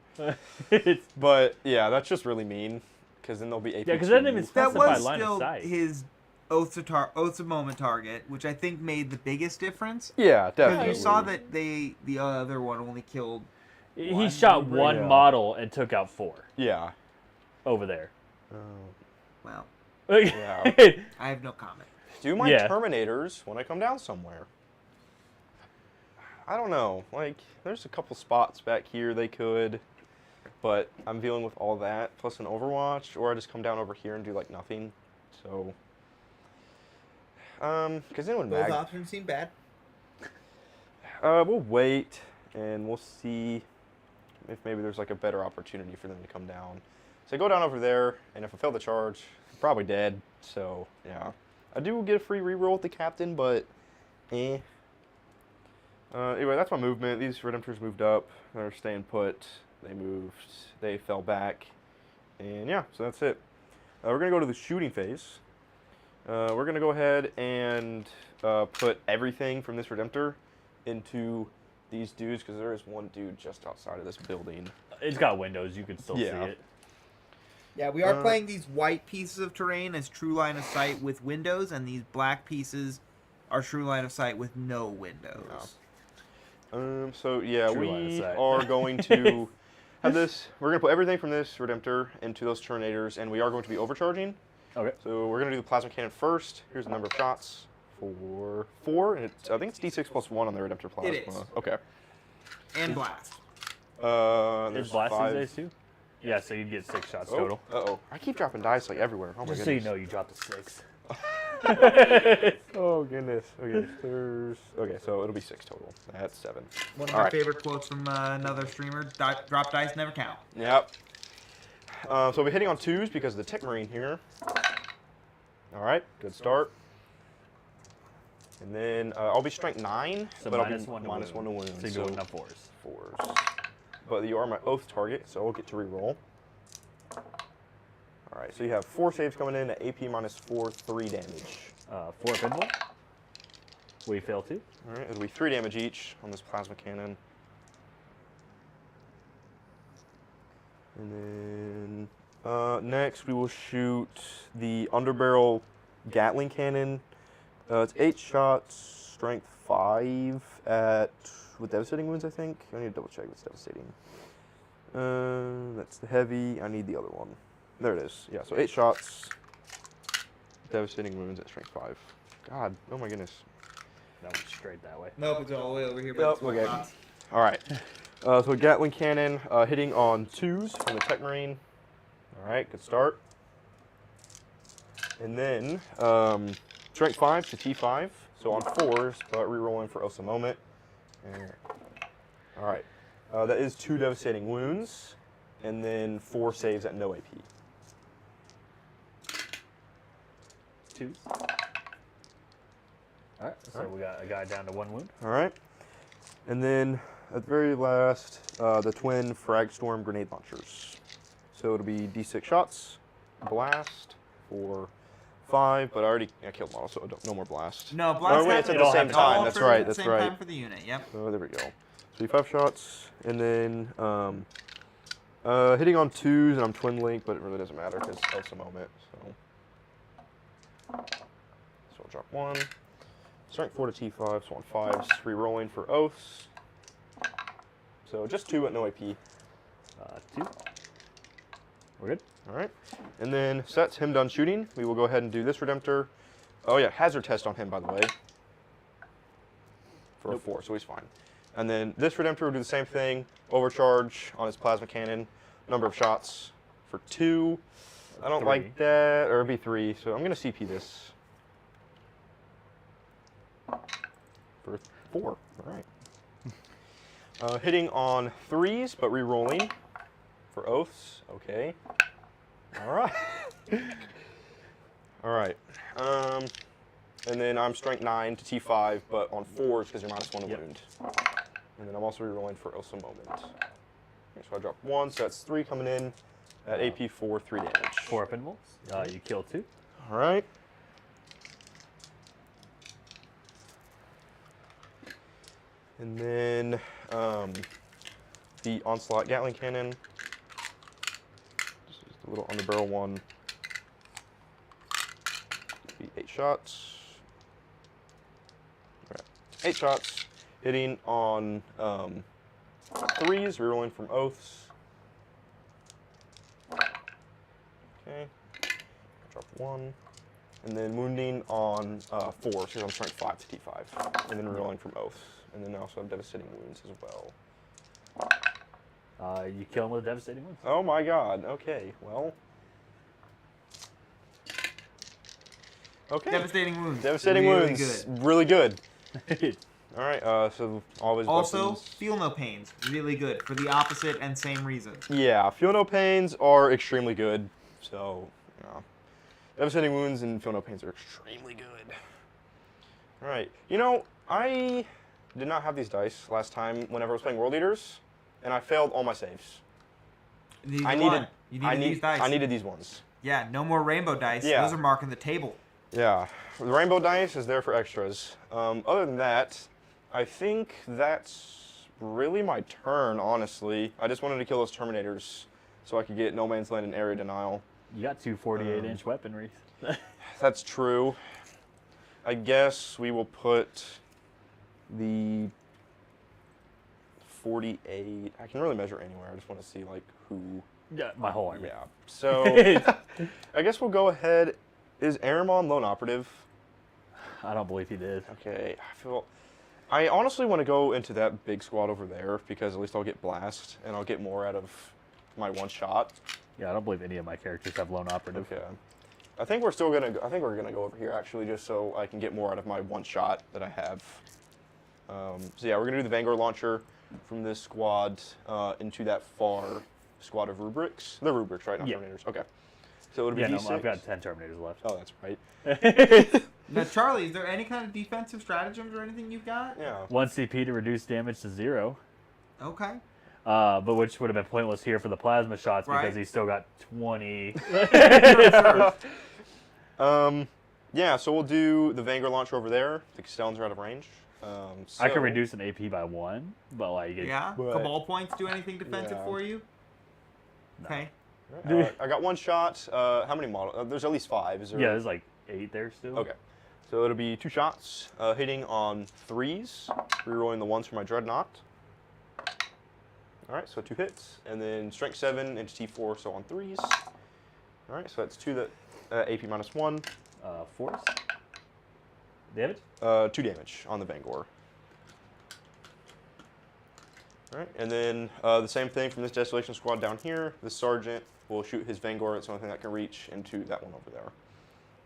[SPEAKER 2] But yeah, that's just really mean, because then they'll be AP.
[SPEAKER 3] Yeah, because they didn't even
[SPEAKER 1] That
[SPEAKER 3] specify
[SPEAKER 1] was
[SPEAKER 3] line of
[SPEAKER 1] still
[SPEAKER 3] sight.
[SPEAKER 1] his Oaths of Moment target, which I think made the biggest difference.
[SPEAKER 2] Yeah,
[SPEAKER 1] Because
[SPEAKER 2] definitely.
[SPEAKER 1] you saw that the other one only killed.
[SPEAKER 3] He
[SPEAKER 1] one
[SPEAKER 3] shot
[SPEAKER 1] rubric.
[SPEAKER 3] one
[SPEAKER 2] Yeah.
[SPEAKER 3] model and took out 4
[SPEAKER 2] Yeah.
[SPEAKER 3] over there.
[SPEAKER 1] Well,
[SPEAKER 2] Yeah.
[SPEAKER 1] I have no comment.
[SPEAKER 2] Do my
[SPEAKER 3] Yeah.
[SPEAKER 2] Terminators when I come down somewhere. I don't know. Like, there's a couple spots back here they could, but I'm dealing with all that plus an Overwatch, or I just come down over here and do like nothing. So, because then when
[SPEAKER 1] Both options seem bad.
[SPEAKER 2] we'll wait and we'll see if maybe there's like a better opportunity for them to come down. So I go down over there, and if I fail the charge, I'm probably dead. So yeah, I do get a free reroll with the captain, but eh. Anyway, that's my movement. These Redemptors moved up. They're staying put. They moved. They fell back. And yeah, so that's it. We're going to go to the shooting phase. We're going to go ahead and put everything from this Redemptor into these dudes, because there is one dude just outside of this building.
[SPEAKER 3] It's got windows. You can still see it.
[SPEAKER 1] Yeah, we are playing these white pieces of terrain as true line of sight with windows, and these black pieces are true line of sight with no windows.
[SPEAKER 2] So yeah,
[SPEAKER 3] True line of
[SPEAKER 2] we
[SPEAKER 3] sight.
[SPEAKER 2] are going to have this. We're going to put everything from this Redemptor into those Terminators, and we are going to be overcharging.
[SPEAKER 3] Okay.
[SPEAKER 2] So we're going to do the plasma cannon first. Here's the number of shots for 4, and I think it's D6 plus 1 on the Redemptor plasma.
[SPEAKER 1] It is.
[SPEAKER 2] Okay.
[SPEAKER 1] And blast.
[SPEAKER 3] Is
[SPEAKER 2] There's
[SPEAKER 3] blast
[SPEAKER 2] 5.
[SPEAKER 3] these days too? Yeah, so you get 6 shots
[SPEAKER 2] Oh,
[SPEAKER 3] total.
[SPEAKER 2] uh-oh. I keep dropping dice like everywhere. Oh my
[SPEAKER 3] Just so you
[SPEAKER 2] goodness.
[SPEAKER 3] know, you dropped a 6.
[SPEAKER 2] Oh goodness. Okay, okay, so it'll be 6 total. That's 7.
[SPEAKER 1] One of
[SPEAKER 2] All
[SPEAKER 1] my
[SPEAKER 2] right.
[SPEAKER 1] favorite quotes from another streamer: "Drop dice never count."
[SPEAKER 2] Yep. So we'll be hitting on 2s because of the Tech Marine here. All right, good start. And then I'll be strength 9,
[SPEAKER 3] So
[SPEAKER 2] but I'll
[SPEAKER 3] minus
[SPEAKER 2] be
[SPEAKER 3] 1 to
[SPEAKER 2] minus
[SPEAKER 3] wound.
[SPEAKER 2] 1 to wound.
[SPEAKER 3] So you go on 4s.
[SPEAKER 2] 4s. But you are my oath target, so I'll get to reroll. All right, so you have 4 saves coming in at AP minus 4, 3 damage.
[SPEAKER 3] 4 pinball. We fail 2.
[SPEAKER 2] All right, it'll be 3 damage each on this plasma cannon. And then next we will shoot the underbarrel Gatling cannon. It's 8 shots, strength 5 with devastating wounds, I think. I need to double check if it's devastating. That's the heavy. I need the other one. There it is. Yeah, so 8 shots, devastating wounds at strength 5. God, oh my goodness.
[SPEAKER 3] That went straight that way.
[SPEAKER 1] Nope, it's all the way over here.
[SPEAKER 2] Yep, okay. All right. So Gatling cannon hitting on 2s from the Tech Marine. All right, good start. And then strength 5 to T5. So on 4s, but rerolling for Osa Moment. All right. That is 2 devastating wounds, and then 4 saves at no AP.
[SPEAKER 3] 2s. Alright, so we got a guy down to 1 wound.
[SPEAKER 2] All right. And then at the very last, the twin Frag Storm grenade launchers. So it'll be D6 shots, blast for 5, but I killed them all, so no more blast.
[SPEAKER 1] No, blast.
[SPEAKER 2] Oh, wait, it's at the
[SPEAKER 3] all
[SPEAKER 2] same
[SPEAKER 3] happens
[SPEAKER 2] time.
[SPEAKER 1] all
[SPEAKER 2] That's
[SPEAKER 1] for
[SPEAKER 2] right.
[SPEAKER 1] the
[SPEAKER 2] That's
[SPEAKER 1] same
[SPEAKER 2] right.
[SPEAKER 1] time for the unit. Yep.
[SPEAKER 2] So there we go. So 5 shots, and then hitting on 2s, and I'm twin link, but it really doesn't matter because it's a moment. So I'll drop 1. Strength 4 to T5, so on 5s, re-rolling for oaths. So just 2 at no AP.
[SPEAKER 3] 2. We're good.
[SPEAKER 2] All right, and then that's him done shooting. We will go ahead and do this Redemptor. Oh yeah, hazard test on him, by the way. For a 4, so he's fine. And then this Redemptor will do the same thing. Overcharge on his plasma cannon. Number of shots for 2. I don't
[SPEAKER 3] 3.
[SPEAKER 2] like that, or it'd be 3. So I'm gonna CP this for 4. All right. Hitting on 3s, but re-rolling for oaths. Okay. All right. All right. And then I'm strength 9 to T5, but on 4s because you're minus 1 to wound. And then I'm also re-rolling for Osa Moment. Okay, so I drop 1, so that's 3 coming in at AP 4, 3 damage.
[SPEAKER 3] 4 pinballs. You kill 2.
[SPEAKER 2] All right. And then the Onslaught Gatling Cannon. This is the little underbarrel one. Be 8 shots. All right. 8 shots. Hitting on 3s, rerolling from oaths. Okay. Drop 1. And then wounding on 4, so I'm strength 5 to T5. And then rerolling from oaths. And then I also have devastating wounds as well.
[SPEAKER 3] You kill him with devastating wounds.
[SPEAKER 2] Oh my god, okay, well. Okay.
[SPEAKER 1] Devastating wounds.
[SPEAKER 2] Devastating
[SPEAKER 1] Really
[SPEAKER 2] wounds.
[SPEAKER 1] good.
[SPEAKER 2] Really good. Alright, so always
[SPEAKER 1] Also,
[SPEAKER 2] weapons.
[SPEAKER 1] feel no pains. Really good for the opposite and same reason.
[SPEAKER 2] Yeah, feel no pains are extremely good. So, yeah. Devastating wounds and feel no pains are extremely good. Alright, you know, I did not have these dice last time whenever I was playing World Eaters, and I failed all my saves.
[SPEAKER 1] You
[SPEAKER 2] I
[SPEAKER 1] needed
[SPEAKER 2] needed.
[SPEAKER 1] what? You needed these dice.
[SPEAKER 2] I needed these ones.
[SPEAKER 1] Yeah, no more rainbow dice.
[SPEAKER 2] Yeah.
[SPEAKER 1] Those are marking the table.
[SPEAKER 2] Yeah, the rainbow dice is there for extras. Other than that, I think that's really my turn, honestly. I just wanted to kill those Terminators so I could get No Man's Land and Area Denial.
[SPEAKER 3] You got two 48-inch weaponry.
[SPEAKER 2] That's true. I guess we will put the 48. I can really measure anywhere. I just want to see like who.
[SPEAKER 3] Yeah, my whole army.
[SPEAKER 2] Yeah. So I guess we'll go ahead. Is Aramon lone operative?
[SPEAKER 3] I don't believe he did.
[SPEAKER 2] Okay. I honestly want to go into that big squad over there because at least I'll get blast and I'll get more out of my one shot.
[SPEAKER 3] Yeah, I don't believe any of my characters have lone operative.
[SPEAKER 2] Okay. I think we're gonna go over here actually, just so I can get more out of my one shot that I have. So yeah, we're gonna do the Vanguard launcher from this squad into that far squad of rubrics. They're rubrics, right? Not
[SPEAKER 3] Yeah.
[SPEAKER 2] Terminators. Okay. So it'll be
[SPEAKER 3] Yeah, no,
[SPEAKER 2] D6.
[SPEAKER 3] I've got 10 Terminators left.
[SPEAKER 2] Oh, that's right.
[SPEAKER 1] Now, Charlie, is there any kind of defensive stratagems or anything you've got?
[SPEAKER 2] Yeah.
[SPEAKER 3] 1 CP to reduce damage to 0.
[SPEAKER 1] Okay.
[SPEAKER 3] But which would have been pointless here for the plasma shots because
[SPEAKER 1] Right.
[SPEAKER 3] he's still got 20.
[SPEAKER 2] Yeah, so we'll do the Vanguard launcher over there. The Castellans are out of range.
[SPEAKER 3] I can reduce an AP by 1, but like
[SPEAKER 1] Yeah?
[SPEAKER 2] But-
[SPEAKER 1] Cabal points do anything defensive
[SPEAKER 2] Yeah.
[SPEAKER 1] for you?
[SPEAKER 3] No.
[SPEAKER 1] Okay.
[SPEAKER 2] I got one shot. How many models? There's at least 5. Is there?
[SPEAKER 3] Yeah, there's like 8 there still.
[SPEAKER 2] Okay. So it'll be 2 shots, hitting on 3s, rerolling the 1s for my Dreadnought. All right, so 2 hits, and then strength 7 into T4, so on 3s. All right, so that's 2 that AP minus 1.
[SPEAKER 3] Force. Damage?
[SPEAKER 2] 2 damage on the Vanguard. All right, and then the same thing from this Desolation squad down here. The Sergeant will shoot his Vanguard. It's the only thing that can reach into that one over there.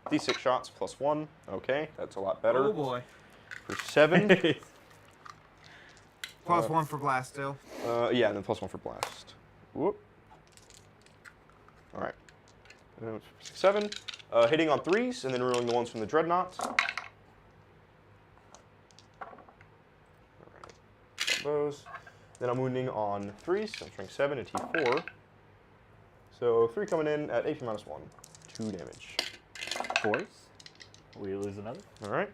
[SPEAKER 2] D6 shots plus 1. Okay, that's a lot better.
[SPEAKER 1] Oh, boy.
[SPEAKER 2] For 7.
[SPEAKER 1] Plus 1 for blast still.
[SPEAKER 2] Yeah, and then plus 1 for blast. Whoop. All right. 7. Hitting on 3s, and then rolling the 1s from the Dreadnought. All right. Got those. Then I'm wounding on 3s, so I'm strength 7 and T4. So 3 coming in at AP minus 1. 2 damage.
[SPEAKER 3] Force. We lose another.
[SPEAKER 2] All right.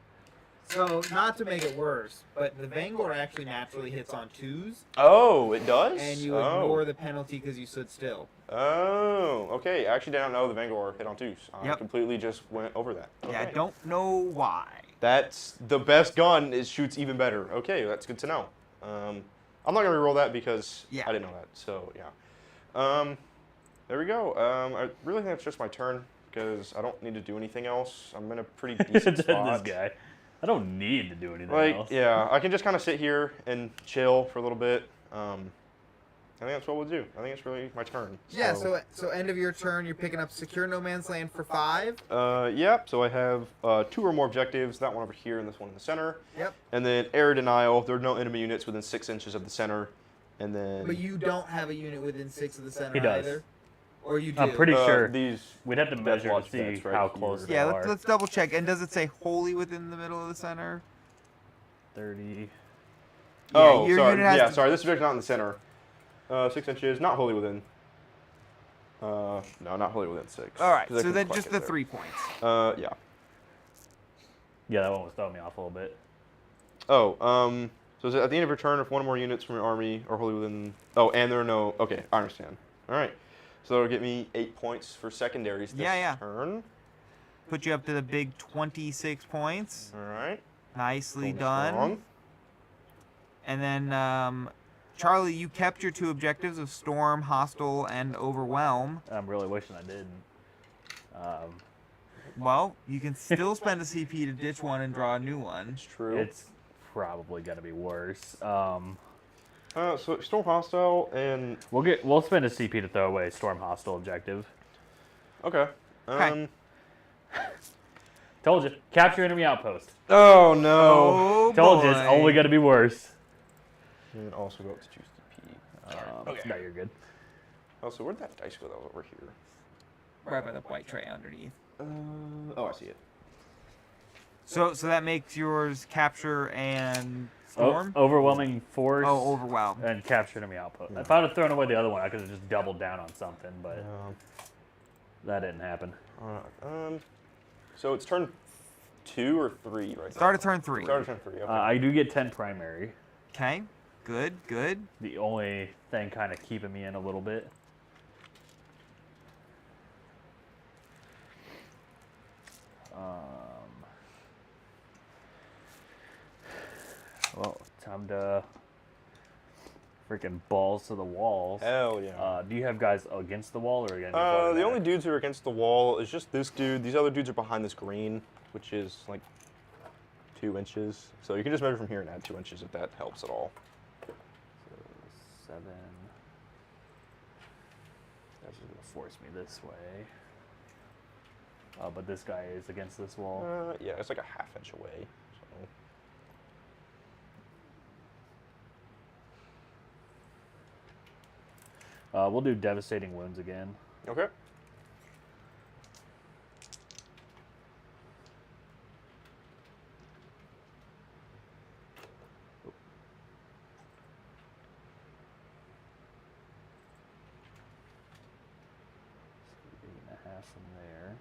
[SPEAKER 1] So, not to make it worse, but the Vanguard actually naturally hits on 2s,
[SPEAKER 2] Oh, it does?
[SPEAKER 1] and you ignore the penalty because you stood still.
[SPEAKER 2] Oh, okay. I actually did not know the Vanguard hit on 2s. I
[SPEAKER 1] Yep.
[SPEAKER 2] completely just went over that.
[SPEAKER 1] Yeah, I
[SPEAKER 2] Okay.
[SPEAKER 1] don't know why.
[SPEAKER 2] That's the best gun. It shoots even better. Okay, that's good to know. I'm not gonna reroll that because
[SPEAKER 1] Yeah.
[SPEAKER 2] I didn't know that. So yeah. There we go. I really think that's just my turn because I don't need to do anything else. I'm in a pretty decent spot.
[SPEAKER 3] This guy. I don't need to do anything
[SPEAKER 2] Like
[SPEAKER 3] else.
[SPEAKER 2] yeah, I can just kind of sit here and chill for a little bit. I think that's what we'll do. I think it's really my turn.
[SPEAKER 1] Yeah, so end of your turn, you're picking up Secure No Man's Land for 5.
[SPEAKER 2] Yep. So I have 2 or more objectives. That one over here and this one in the center.
[SPEAKER 1] Yep.
[SPEAKER 2] And then Air Denial. There are no enemy units within 6 inches of the center. And then.
[SPEAKER 1] But you don't have a unit within 6 of the center
[SPEAKER 3] He does.
[SPEAKER 1] either? Or you do?
[SPEAKER 3] I'm pretty sure.
[SPEAKER 2] These.
[SPEAKER 3] We'd have to measure to
[SPEAKER 2] Deathwatch
[SPEAKER 3] see
[SPEAKER 2] bets right
[SPEAKER 3] how
[SPEAKER 2] here.
[SPEAKER 3] close they
[SPEAKER 1] Yeah,
[SPEAKER 3] are.
[SPEAKER 1] let's double check. And does it say wholly within the middle of the center?
[SPEAKER 3] 30.
[SPEAKER 2] Oh,
[SPEAKER 1] your
[SPEAKER 2] sorry.
[SPEAKER 1] unit has
[SPEAKER 2] Yeah,
[SPEAKER 1] to-
[SPEAKER 2] sorry. This object's not in the center. 6 inches, not wholly within. No, not wholly within 6.
[SPEAKER 1] All right,
[SPEAKER 2] 'cause I
[SPEAKER 1] so
[SPEAKER 2] couldn't
[SPEAKER 1] then
[SPEAKER 2] quite
[SPEAKER 1] just
[SPEAKER 2] get
[SPEAKER 1] the
[SPEAKER 2] there.
[SPEAKER 1] 3 points.
[SPEAKER 2] Yeah.
[SPEAKER 3] Yeah, that one was throwing me off a little bit.
[SPEAKER 2] Oh, so is it at the end of your turn if one or more units from your army are wholly within... Oh, and there are no... Okay, I understand. All right. So that'll get me 8 points for secondaries this
[SPEAKER 1] Yeah.
[SPEAKER 2] turn.
[SPEAKER 1] Put you up to the big 26 points.
[SPEAKER 2] All right.
[SPEAKER 1] Nicely
[SPEAKER 2] Going
[SPEAKER 1] done.
[SPEAKER 2] strong.
[SPEAKER 1] And then, Charlie, you kept your 2 objectives of Storm, Hostile, and Overwhelm.
[SPEAKER 3] I'm really wishing I didn't.
[SPEAKER 1] Well, you can still spend a CP to ditch one and draw a new one.
[SPEAKER 2] It's true.
[SPEAKER 3] It's probably gonna be worse.
[SPEAKER 2] So Storm Hostile and...
[SPEAKER 3] We'll spend a CP to throw away Storm Hostile objective.
[SPEAKER 2] Okay.
[SPEAKER 1] Okay.
[SPEAKER 3] Told you. Capture enemy outpost.
[SPEAKER 2] Oh, no.
[SPEAKER 1] Oh,
[SPEAKER 3] Told
[SPEAKER 1] boy.
[SPEAKER 3] you. It's only gonna be worse.
[SPEAKER 2] And also go up to choose the P. Okay.
[SPEAKER 3] No, you're good.
[SPEAKER 2] Oh, so where'd that dice go that was over here?
[SPEAKER 1] Right by the white tray underneath.
[SPEAKER 2] Oh, I see it.
[SPEAKER 1] So that makes yours capture and Storm?
[SPEAKER 3] Overwhelming force.
[SPEAKER 1] Oh, overwhelm.
[SPEAKER 3] And capture enemy output.
[SPEAKER 2] Yeah.
[SPEAKER 3] If I would have thrown away the other one, I could have just doubled down on something, but that didn't happen.
[SPEAKER 2] So it's turn 2 or 3 right
[SPEAKER 1] Start of turn 3.
[SPEAKER 2] Start of turn 3. Okay.
[SPEAKER 3] I do get 10 primary.
[SPEAKER 1] Okay. Good, good.
[SPEAKER 3] The only thing kind of keeping me in a little bit. Well, time to freaking balls to the walls.
[SPEAKER 2] Hell yeah.
[SPEAKER 3] Do you have guys against the wall or against
[SPEAKER 2] The only dudes who are against the wall is just this dude. These other dudes are behind this green, which is like 2 inches. So you can just measure from here and add 2 inches if that helps at all.
[SPEAKER 3] So 7. That's going to force me this way. But this guy is against this wall.
[SPEAKER 2] Yeah, it's like a ½ inch away. So.
[SPEAKER 3] We'll do devastating wounds again.
[SPEAKER 2] Okay.
[SPEAKER 3] From there.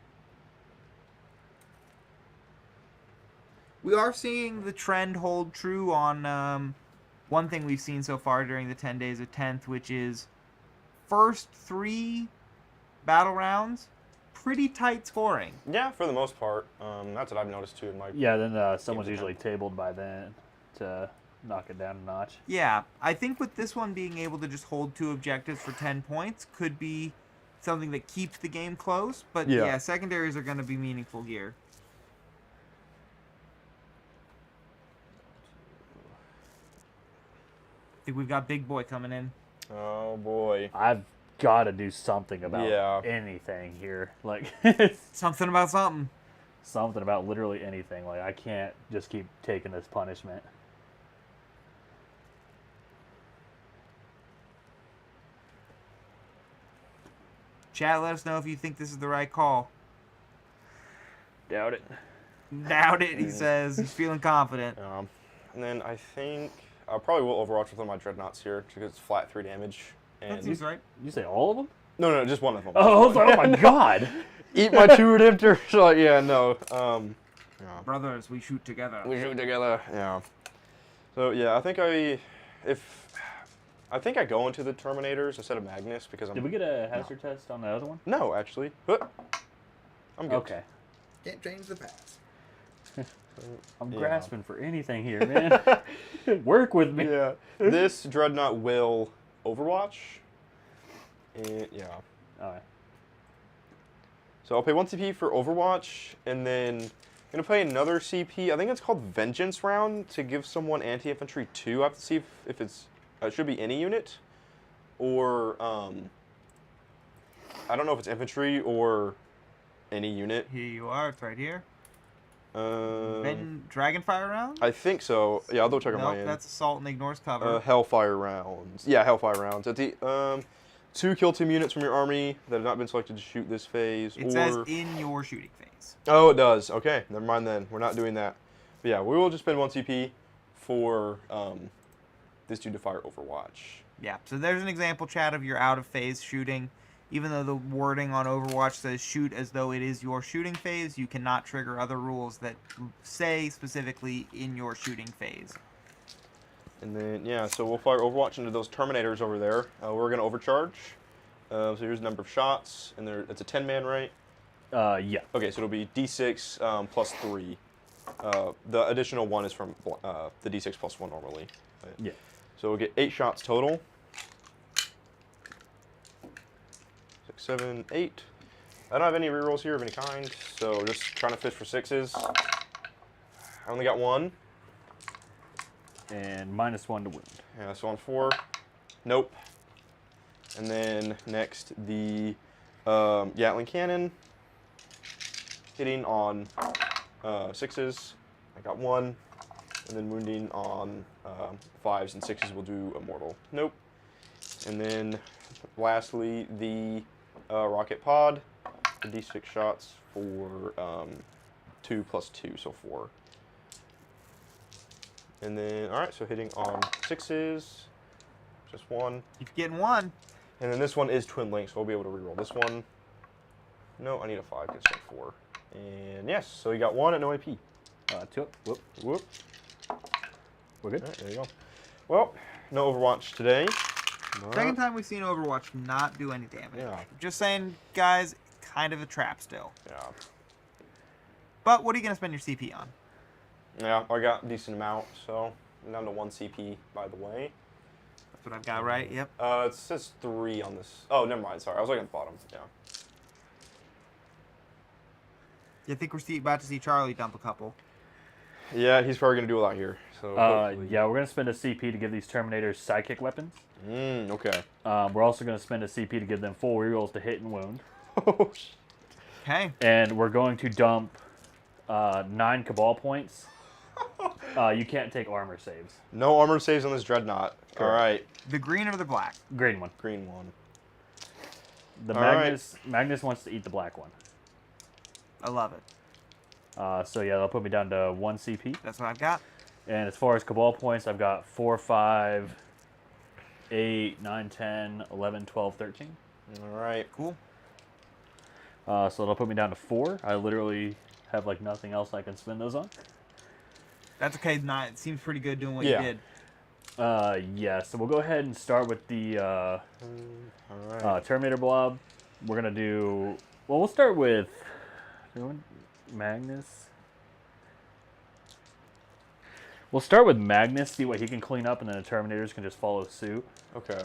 [SPEAKER 1] We are seeing the trend hold true on one thing we've seen so far during the 10 days of 10th, which is first 3 battle rounds, pretty tight scoring.
[SPEAKER 2] Yeah, for the most part. That's what I've noticed too in my.
[SPEAKER 3] Yeah, then someone's usually tabled by then to knock it down a notch.
[SPEAKER 1] Yeah, I think with this one being able to just hold 2 objectives for 10 points could be something that keeps the game close, but yeah secondaries are going to be meaningful here. I think we've got Big Boy coming in.
[SPEAKER 2] Oh boy.
[SPEAKER 3] I've got to do something about anything here. Like
[SPEAKER 1] something about something.
[SPEAKER 3] Something about literally anything. Like I can't just keep taking this punishment.
[SPEAKER 1] Chat, let us know if you think this is the right call.
[SPEAKER 3] Doubt it.
[SPEAKER 1] Doubt it, he says. He's feeling confident.
[SPEAKER 2] And then I think I probably will Overwatch with one of my Dreadnoughts here because it's flat 3 damage. And
[SPEAKER 1] That seems right.
[SPEAKER 3] You say all of them?
[SPEAKER 2] No, just one of them.
[SPEAKER 3] Oh, I was like, oh my god.
[SPEAKER 2] Eat my 2 redemptor. So yeah, no.
[SPEAKER 1] Brothers, we shoot together.
[SPEAKER 2] We shoot together. Yeah. So yeah, I think I go into the Terminators instead of Magnus because I'm.
[SPEAKER 3] Did we get a hazard test on the other one?
[SPEAKER 2] No, actually. But I'm good.
[SPEAKER 3] Okay.
[SPEAKER 1] Can't change the past.
[SPEAKER 3] I'm grasping for anything here, man. Work with me.
[SPEAKER 2] Yeah. This Dreadnought will Overwatch. And, yeah.
[SPEAKER 3] Alright.
[SPEAKER 2] So I'll pay 1 CP for Overwatch, and then I'm going to play another CP. I think it's called Vengeance Round to give someone Anti-Infantry 2. I have to see if it's... it should be any unit. Or, I don't know if it's infantry or any unit.
[SPEAKER 1] Here you are. It's right here.
[SPEAKER 2] Then
[SPEAKER 1] Dragonfire round?
[SPEAKER 2] I think so. Yeah, I'll double check on my
[SPEAKER 1] Nope,
[SPEAKER 2] end.
[SPEAKER 1] that's assault and ignores cover.
[SPEAKER 2] Hellfire rounds. Yeah, Hellfire rounds. At the 2 kill team units from your army that have not been selected to shoot this phase.
[SPEAKER 1] It says in your shooting phase.
[SPEAKER 2] Oh, it does. Okay, never mind then. We're not doing that. But yeah, we will just spend 1 CP for this dude to fire Overwatch.
[SPEAKER 1] Yeah, so there's an example, chat, of your out of phase shooting. Even though the wording on Overwatch says shoot as though it is your shooting phase, you cannot trigger other rules that say specifically in your shooting phase.
[SPEAKER 2] And then, yeah, so we'll fire Overwatch into those Terminators over there. We're going to overcharge. So here's the number of shots, and it's a 10-man, right?
[SPEAKER 3] Yeah.
[SPEAKER 2] Okay, so it'll be D6 plus 3. The additional 1 is from the D6 plus 1 normally.
[SPEAKER 3] Yeah.
[SPEAKER 2] So we'll get 8 shots total. 6, 7, 8. I don't have any rerolls here of any kind, so just trying to fish for 6s. I only got 1.
[SPEAKER 3] And -1 to wound.
[SPEAKER 2] Yeah, so on 4. Nope. And then next, the Gatling Cannon. Hitting on 6s. I got 1. And then wounding on 5s and 6s will do Immortal. Nope. And then lastly, the Rocket Pod. The D6 shots for 2 plus 2, so 4. And then, all right, so hitting on 6s, just 1.
[SPEAKER 1] Keep getting 1.
[SPEAKER 2] And then this one is Twin Link, so we'll be able to reroll this one. No, I need a 5, get strength 4. And yes, so you got 1 at no AP.
[SPEAKER 3] 2 up. Whoop.
[SPEAKER 2] Whoop.
[SPEAKER 3] We're good.
[SPEAKER 2] All right, there you go. Well, no Overwatch today.
[SPEAKER 1] Second time we've seen Overwatch not do any damage.
[SPEAKER 2] Yeah.
[SPEAKER 1] Just saying, guys, kind of a trap still.
[SPEAKER 2] Yeah.
[SPEAKER 1] But what are you going to spend your CP on?
[SPEAKER 2] Yeah, I got a decent amount, so I'm down to 1 CP, by the way.
[SPEAKER 1] That's what I've got, right? Yep.
[SPEAKER 2] It says 3 on this. Oh, never mind. Sorry, I was looking at the bottom. Yeah.
[SPEAKER 1] I think we're about to see Charlie dump a couple.
[SPEAKER 2] Yeah, he's probably gonna do a lot here. So.
[SPEAKER 3] Yeah, we're gonna spend a CP to give these Terminators sidekick weapons.
[SPEAKER 2] Okay.
[SPEAKER 3] We're also gonna spend a CP to give them full rerolls to hit and wound.
[SPEAKER 2] Oh shit.
[SPEAKER 1] Okay.
[SPEAKER 3] And we're going to dump 9 Cabal points. You can't take armor saves.
[SPEAKER 2] No armor saves on this Dreadnought.
[SPEAKER 3] Correct.
[SPEAKER 2] All right.
[SPEAKER 1] The green or the black?
[SPEAKER 3] Green one.
[SPEAKER 2] Green one.
[SPEAKER 3] The
[SPEAKER 2] All
[SPEAKER 3] Magnus wants to eat the black one.
[SPEAKER 1] I love it.
[SPEAKER 3] So yeah, that'll put me down to 1 CP.
[SPEAKER 1] That's what I've got.
[SPEAKER 3] And as far as Cabal points, I've got 4, 5, 8, 9, 10, 11, 12, 13.
[SPEAKER 2] All right.
[SPEAKER 1] Cool.
[SPEAKER 3] So that'll put me down to 4. I literally have like nothing else I can spend those on.
[SPEAKER 1] That's okay. It seems pretty good doing what
[SPEAKER 2] Yeah.
[SPEAKER 1] you did.
[SPEAKER 3] Yeah, so we'll go ahead and start with the
[SPEAKER 2] All right.
[SPEAKER 3] Terminator blob. We're going to do... Well, we'll start with... Magnus. We'll start with Magnus, see what he can clean up, and then the Terminators can just follow suit.
[SPEAKER 2] Okay.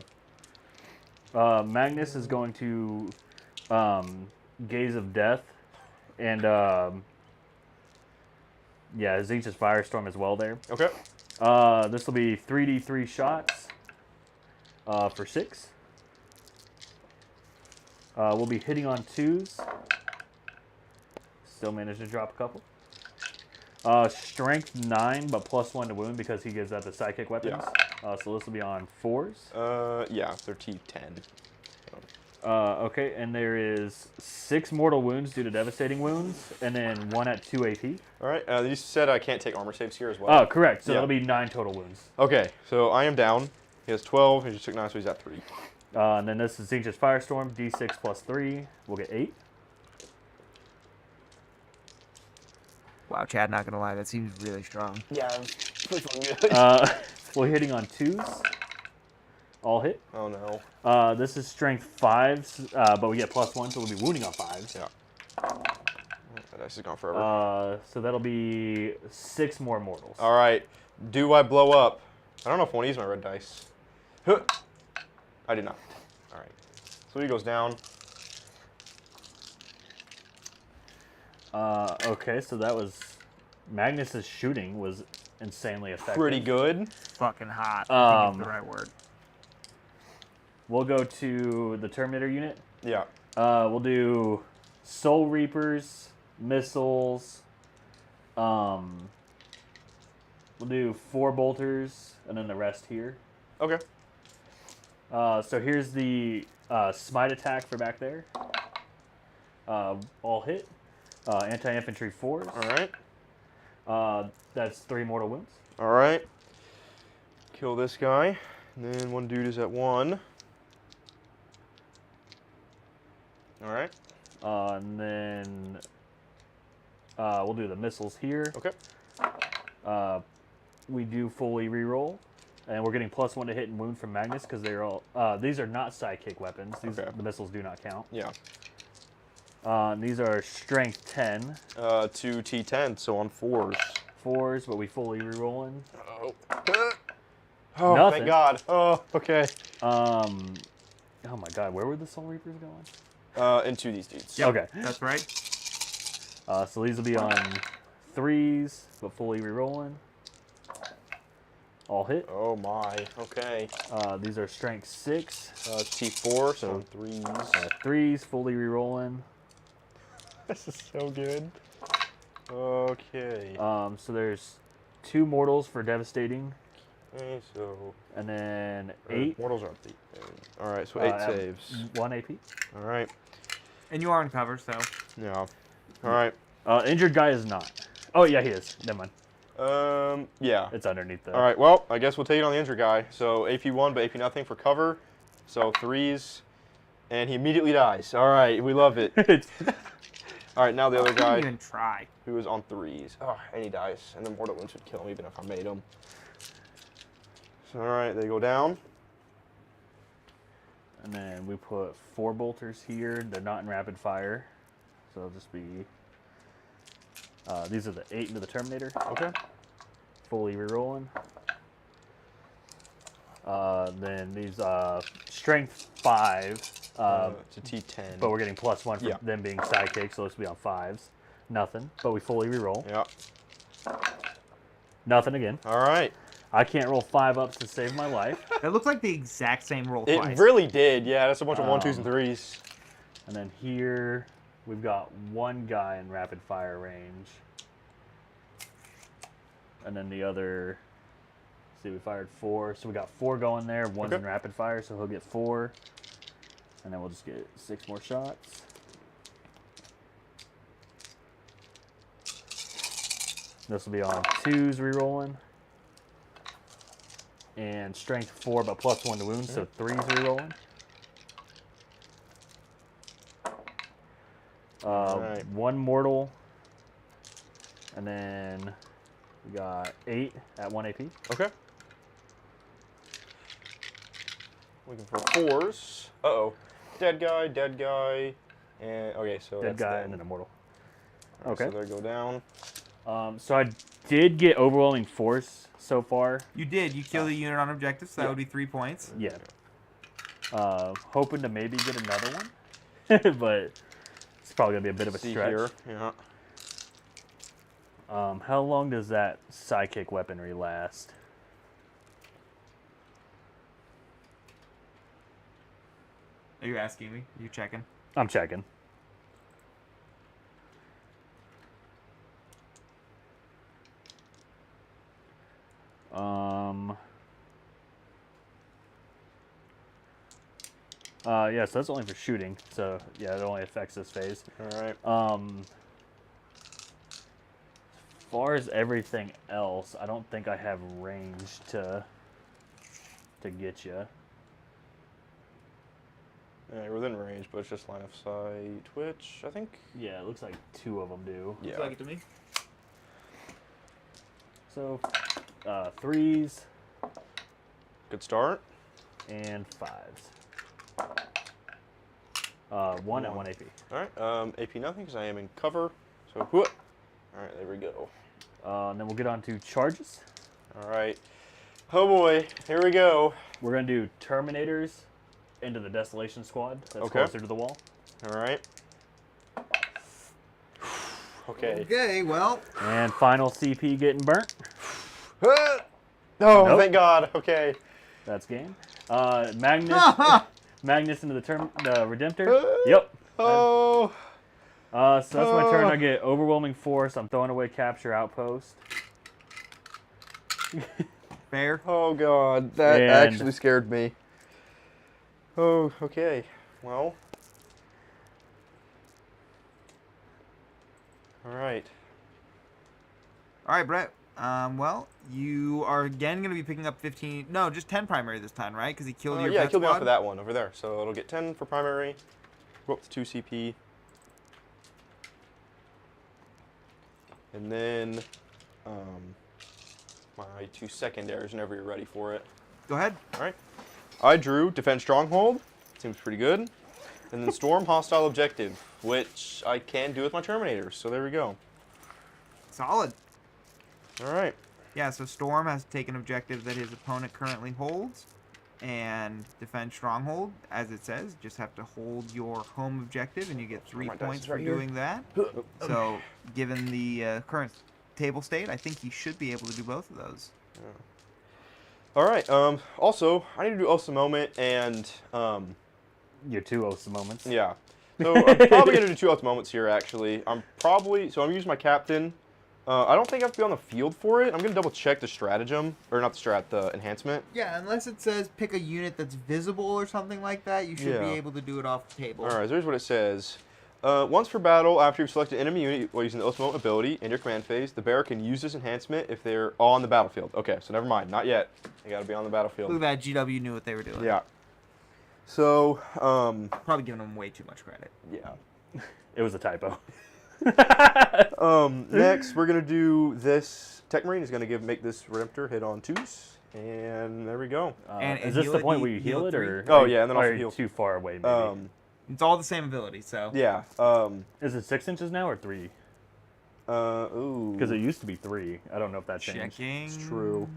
[SPEAKER 3] Magnus is going to Gaze of Death, and yeah, Zinch's Firestorm as well there.
[SPEAKER 2] Okay.
[SPEAKER 3] This will be 3d3 shots for 6. We'll be hitting on 2s. Still managed to drop a couple. Strength 9, but +1 to wound because he gives out the psychic weapons. So this will be on 4s.
[SPEAKER 2] Yeah, they're T10.
[SPEAKER 3] Okay, and there is 6 mortal wounds due to devastating wounds, and then 1 at 2 AP.
[SPEAKER 2] All right. You said I can't take armor saves here as well.
[SPEAKER 3] Oh, correct. So
[SPEAKER 2] Yeah.
[SPEAKER 3] that'll be 9 total wounds.
[SPEAKER 2] Okay. So I am down. He has 12. He just took 9, so he's at 3.
[SPEAKER 3] And then this is Zinch's Firestorm, D6 +3. We'll get 8.
[SPEAKER 1] Wow, Chad, not going to lie. That seems really strong.
[SPEAKER 2] Yeah. Good.
[SPEAKER 3] We're hitting on 2s. All hit.
[SPEAKER 2] Oh no.
[SPEAKER 3] This is strength 5s, but we get +1, so we'll be wounding on 5s.
[SPEAKER 2] Yeah. That dice is gone forever.
[SPEAKER 3] So that'll be 6 more mortals.
[SPEAKER 2] All right. Do I blow up? I don't know if I want to use my red dice. Huh. I did not. All right. So he goes down.
[SPEAKER 3] Okay, so that was... Magnus's shooting was insanely effective.
[SPEAKER 2] Pretty good.
[SPEAKER 1] Fucking hot. I think is the right word.
[SPEAKER 3] We'll go to the Terminator unit.
[SPEAKER 2] Yeah.
[SPEAKER 3] We'll do Soul Reapers, missiles. We'll do 4 bolters, and then the rest here.
[SPEAKER 2] Okay.
[SPEAKER 3] So here's the smite attack for back there. All hit. Anti-infantry 4s.
[SPEAKER 2] All right.
[SPEAKER 3] That's 3 mortal wounds.
[SPEAKER 2] All right. Kill this guy. And then one dude is at 1. All right.
[SPEAKER 3] And then we'll do the missiles here.
[SPEAKER 2] Okay.
[SPEAKER 3] We do fully reroll, and we're getting +1 to hit and wound from Magnus because they're all. These are not sidekick weapons. The missiles do not count.
[SPEAKER 2] Yeah.
[SPEAKER 3] These are strength 10.
[SPEAKER 2] 2 T10, so on 4s.
[SPEAKER 3] 4s, but we fully rerolling.
[SPEAKER 2] Oh. Oh,
[SPEAKER 3] Nothing.
[SPEAKER 2] thank God. Oh, okay.
[SPEAKER 3] Oh my God, where were the Soul Reapers going?
[SPEAKER 2] Into these dudes.
[SPEAKER 1] Yep,
[SPEAKER 3] Okay.
[SPEAKER 1] That's right.
[SPEAKER 3] So these will be on 3s, but fully rerolling. All hit.
[SPEAKER 2] Oh my. Okay.
[SPEAKER 3] These are strength 6.
[SPEAKER 2] T4, so on 3s.
[SPEAKER 3] 3s, fully rerolling.
[SPEAKER 2] This is so good. Okay.
[SPEAKER 3] So there's 2 mortals for devastating,
[SPEAKER 2] Okay, so
[SPEAKER 3] and then 8.
[SPEAKER 2] mortals are 8. All right, so 8 saves.
[SPEAKER 3] 1 AP.
[SPEAKER 2] All right.
[SPEAKER 1] And you are in cover, so.
[SPEAKER 2] Yeah. All right.
[SPEAKER 3] Injured guy is not. Oh yeah, he is. Never mind.
[SPEAKER 2] Yeah.
[SPEAKER 3] It's underneath the...
[SPEAKER 2] All right, well, I guess we'll take it on the injured guy. So AP1, but AP nothing for cover. So 3s, and he immediately dies. All right, we love it. All right, now the other guy.
[SPEAKER 1] I didn't even try.
[SPEAKER 2] Who is on 3s. Oh, and he dies. And the mortal wounds would kill him even if I made him. So, all right, they go down.
[SPEAKER 3] And then we put 4 bolters here. They're not in rapid fire. So it'll just be... these are the 8 into the Terminator.
[SPEAKER 2] Okay.
[SPEAKER 3] Fully rerolling. Then these strength 5.
[SPEAKER 2] It's a T10.
[SPEAKER 3] But we're getting +1 for
[SPEAKER 2] Yeah.
[SPEAKER 3] them being sidekicks, so this will be on 5s. Nothing, but we fully reroll.
[SPEAKER 2] Yeah.
[SPEAKER 3] Nothing again.
[SPEAKER 2] All right.
[SPEAKER 3] I can't roll 5 ups to save my life.
[SPEAKER 1] That looks like the exact same roll
[SPEAKER 2] It
[SPEAKER 1] twice.
[SPEAKER 2] really did. Yeah, that's a bunch of 1, 2s, and 3s.
[SPEAKER 3] And then here we've got 1 guy in rapid fire range. And then the other, see, we fired 4. So we got 4 going there. 1's in rapid fire, so he'll get 4. And then we'll just get 6 more shots. This will be on 2s rerolling. And strength 4, but +1 to wounds, so 3s rerolling.
[SPEAKER 2] Right.
[SPEAKER 3] 1 mortal. And then we got 8 at 1 AP.
[SPEAKER 2] Okay. Looking for 4s. Uh-oh. Dead guy, and okay, so
[SPEAKER 3] Dead
[SPEAKER 2] that's
[SPEAKER 3] guy
[SPEAKER 2] them.
[SPEAKER 3] and then immortal.
[SPEAKER 2] All right,
[SPEAKER 3] Okay.
[SPEAKER 2] so they go down.
[SPEAKER 3] So I did get overwhelming force so far.
[SPEAKER 1] You did. You killed a unit on objective, so that would be 3 points.
[SPEAKER 3] Yeah. Hoping to maybe get another one, but it's probably gonna be a bit of a
[SPEAKER 2] See
[SPEAKER 3] stretch.
[SPEAKER 2] here. Yeah.
[SPEAKER 3] How long does that sidekick weaponry last?
[SPEAKER 1] Are you asking me? Are you checking?
[SPEAKER 3] I'm checking. Yeah, so that's only for shooting. So yeah, it only affects this phase.
[SPEAKER 2] All right.
[SPEAKER 3] As far as everything else, I don't think I have range to get you.
[SPEAKER 2] Yeah, you're within range, but it's just line of sight, which I think.
[SPEAKER 3] Yeah, it looks like 2 of them do.
[SPEAKER 2] Yeah.
[SPEAKER 1] Looks like it to me.
[SPEAKER 3] So 3s
[SPEAKER 2] Good start.
[SPEAKER 3] and 5s. 1 at 1 AP.
[SPEAKER 2] All right. AP nothing because I am in cover. So whoop. All right, there we go.
[SPEAKER 3] And then we'll get on to charges.
[SPEAKER 2] All right. Oh boy, here we go.
[SPEAKER 3] We're going to do Terminators into the Desolation Squad. That's
[SPEAKER 2] Okay.
[SPEAKER 3] closer to the wall.
[SPEAKER 2] All right. Okay.
[SPEAKER 1] Okay, well.
[SPEAKER 3] And final CP getting burnt.
[SPEAKER 2] Oh,
[SPEAKER 3] Nope.
[SPEAKER 2] thank God. Okay.
[SPEAKER 3] That's game. Magnus. Magnus into the Redemptor. Yep.
[SPEAKER 2] Oh.
[SPEAKER 3] So that's my turn. I get overwhelming force. I'm throwing away capture outpost.
[SPEAKER 1] Fair.
[SPEAKER 2] Oh God, that
[SPEAKER 3] And-
[SPEAKER 2] actually scared me. Oh, okay. Well. All right.
[SPEAKER 1] All right, Brett. Well, you are again going to be picking up 15. No, just 10 primary this time, right? Because he killed your
[SPEAKER 2] Yeah,
[SPEAKER 1] vet
[SPEAKER 2] kill me off
[SPEAKER 1] squad.
[SPEAKER 2] of that one over there. So it'll get 10 for primary. Go up to 2 CP. And then my 2 secondaries whenever you're ready for it.
[SPEAKER 1] Go ahead.
[SPEAKER 2] All right. I drew Defend Stronghold. Seems pretty good. And then Storm Hostile Objective, which I can do with my Terminators. So there we go.
[SPEAKER 1] Solid.
[SPEAKER 2] All right.
[SPEAKER 1] Yeah, so Storm has to take an objective that his opponent currently holds and defend Stronghold, as it says. Just have to hold your home objective, and you get 3
[SPEAKER 2] My dice
[SPEAKER 1] points
[SPEAKER 2] is
[SPEAKER 1] for
[SPEAKER 2] right here.
[SPEAKER 1] doing that. So, given the current table state, I think he should be able to do both of those.
[SPEAKER 2] All right. Also, I need to do Osa Moment and
[SPEAKER 3] Your 2 Osa moments.
[SPEAKER 2] yeah. So I'm probably gonna do 2 Osa Moments here. Actually, I'm using my captain. I don't think I have to be on the field for it. I'm gonna double check the stratagem, or not the strat, the enhancement.
[SPEAKER 1] Yeah, unless it says pick a unit that's visible or something like that, you should be
[SPEAKER 2] Yeah.
[SPEAKER 1] able to do it off the table.
[SPEAKER 2] All right. So here's what it says. Once per battle, after you've selected enemy unit while using the ultimate ability in your command phase, the bearer can use this enhancement if they're on the battlefield. Okay, so never mind. Not yet. They got to be on the battlefield.
[SPEAKER 1] Look at that. GW knew what they were doing.
[SPEAKER 2] Yeah. So,
[SPEAKER 1] Probably giving them way too much credit.
[SPEAKER 2] yeah.
[SPEAKER 3] It was a typo.
[SPEAKER 2] Next, we're going to do this. Tech Marine is going to make this Redemptor hit on 2s. And there we go.
[SPEAKER 1] And
[SPEAKER 3] is this
[SPEAKER 1] heal
[SPEAKER 3] the
[SPEAKER 1] it,
[SPEAKER 3] point
[SPEAKER 1] you
[SPEAKER 3] where you heal it,
[SPEAKER 1] heal
[SPEAKER 3] or?
[SPEAKER 2] Oh, yeah, and then
[SPEAKER 3] are
[SPEAKER 2] also
[SPEAKER 3] you
[SPEAKER 2] heal.
[SPEAKER 3] too far away, maybe?
[SPEAKER 1] It's all the same ability, so.
[SPEAKER 2] Yeah.
[SPEAKER 3] Is it 6 inches now or 3?
[SPEAKER 2] Ooh.
[SPEAKER 3] Because it used to be 3. I don't know if that changed.
[SPEAKER 1] Checking.
[SPEAKER 2] It's true.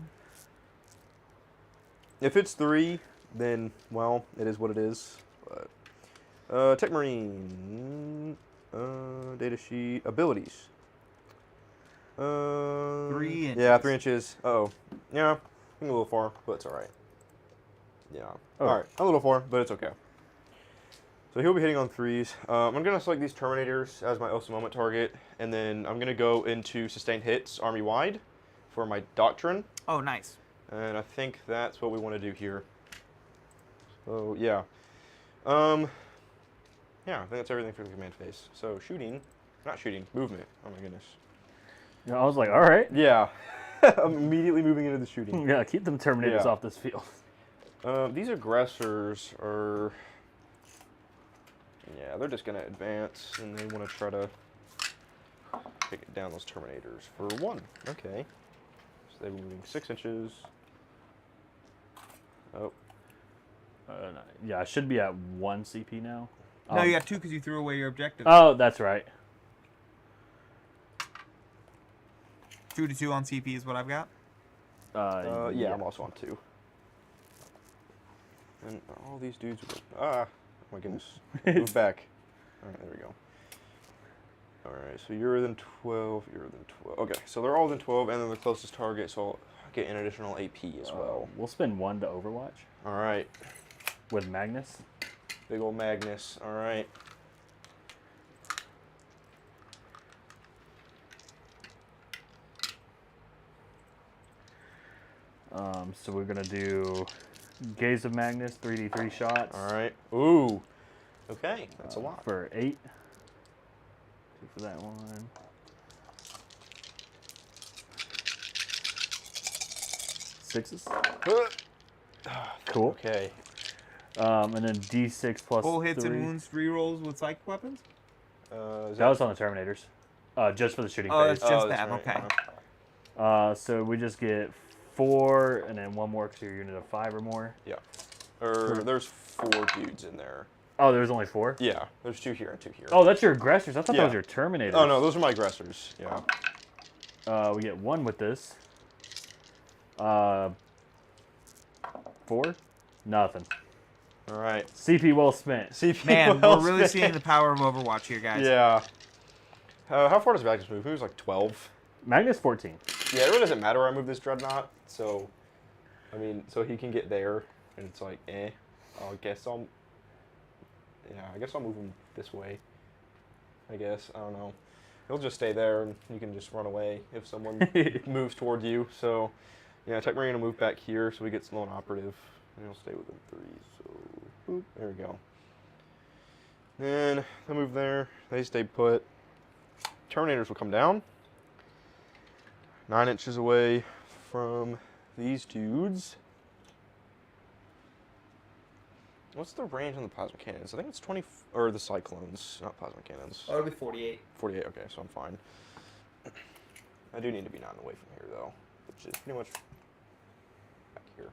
[SPEAKER 2] If it's 3, then, well, it is what it is. But, Tech Marine. Data sheet. Abilities.
[SPEAKER 1] 3 inches.
[SPEAKER 2] Yeah, 3 inches. Uh-oh. Yeah, I'm a little far, but it's alright. Yeah.
[SPEAKER 3] Oh.
[SPEAKER 2] Alright, a little far, but it's okay. So he'll be hitting on 3s. I'm going to select these Terminators as my Osa Moment target, and then I'm going to go into Sustained Hits army-wide for my Doctrine.
[SPEAKER 1] Oh, nice.
[SPEAKER 2] And I think that's what we want to do here. So, yeah. Yeah, I think that's everything for the command phase. So, movement. Oh my goodness.
[SPEAKER 3] Yeah, I was like, all right.
[SPEAKER 2] Yeah. I'm immediately moving into the shooting.
[SPEAKER 3] Yeah, keep them Terminators
[SPEAKER 2] Yeah.
[SPEAKER 3] off this field.
[SPEAKER 2] These aggressors are... Yeah, they're just going to advance, and they want to try to take down those Terminators for 1. Okay. So they were moving 6 inches. Oh.
[SPEAKER 3] Yeah, I should be at 1 CP now.
[SPEAKER 1] No, you got 2 because you threw away your objective.
[SPEAKER 3] Oh, that's right.
[SPEAKER 1] 2 to 2 on CP is what I've got.
[SPEAKER 2] Yeah, I'm also on 2. And all these dudes are... my goodness. Move back. Alright, there we go. Alright, so you're within 12, you're within 12. Okay, so they're all within 12, and then the closest target, so I'll get an additional AP as well.
[SPEAKER 3] We'll spend 1 to Overwatch
[SPEAKER 2] Alright.
[SPEAKER 3] with Magnus.
[SPEAKER 2] Big old Magnus. Alright.
[SPEAKER 3] So we're going to do Gaze of Magnus, 3d3 shots.
[SPEAKER 2] Alright. Ooh. Okay, that's a lot.
[SPEAKER 3] For 8. 2 for that one. Sixes. Cool.
[SPEAKER 2] Okay.
[SPEAKER 3] And then D6 plus
[SPEAKER 1] Full hits
[SPEAKER 3] 3.
[SPEAKER 1] and wounds rerolls with psychic weapons?
[SPEAKER 3] That was on the Terminators. Just for the shooting
[SPEAKER 1] Oh,
[SPEAKER 3] phase.
[SPEAKER 1] that's just
[SPEAKER 2] that's
[SPEAKER 1] them.
[SPEAKER 2] right.
[SPEAKER 1] Okay.
[SPEAKER 3] So we just get 4, and then 1 more because you're a unit of 5 or more.
[SPEAKER 2] Yeah. There's 4 dudes in there.
[SPEAKER 3] Oh, there was only 4?
[SPEAKER 2] Yeah, there's 2 here and 2 here.
[SPEAKER 3] Oh, that's your aggressors. I thought that
[SPEAKER 2] Yeah.
[SPEAKER 3] was your Terminators.
[SPEAKER 2] Oh, no, those are my aggressors. Yeah.
[SPEAKER 3] We get 1 with this. 4? Nothing.
[SPEAKER 2] All right.
[SPEAKER 3] CP well spent.
[SPEAKER 2] CP
[SPEAKER 1] Man,
[SPEAKER 2] well
[SPEAKER 1] we're really
[SPEAKER 2] spent.
[SPEAKER 1] seeing the power of Overwatch here, guys.
[SPEAKER 2] Yeah. How far does Magnus move? He was like 12.
[SPEAKER 3] Magnus 14.
[SPEAKER 2] Yeah, it really doesn't matter where I move this Dreadnought. So, I mean, so he can get there, and it's like, eh. I guess I'll move him this way. I guess. I don't know. He'll just stay there, and you can just run away if someone moves toward you. So, yeah, Tech Marine will move back here so he gets lone operative, and he'll stay within 3. So, boop, there we go. Then they'll move there. They stay put. Terminators will come down. 9 inches away from these dudes. What's the range on the plasma cannons? I think it's 20, or the cyclones, not plasma cannons.
[SPEAKER 1] Oh, it'll be 48.
[SPEAKER 2] 48, okay, so I'm fine. I do need to be 9 away from here, though, which is pretty much back here.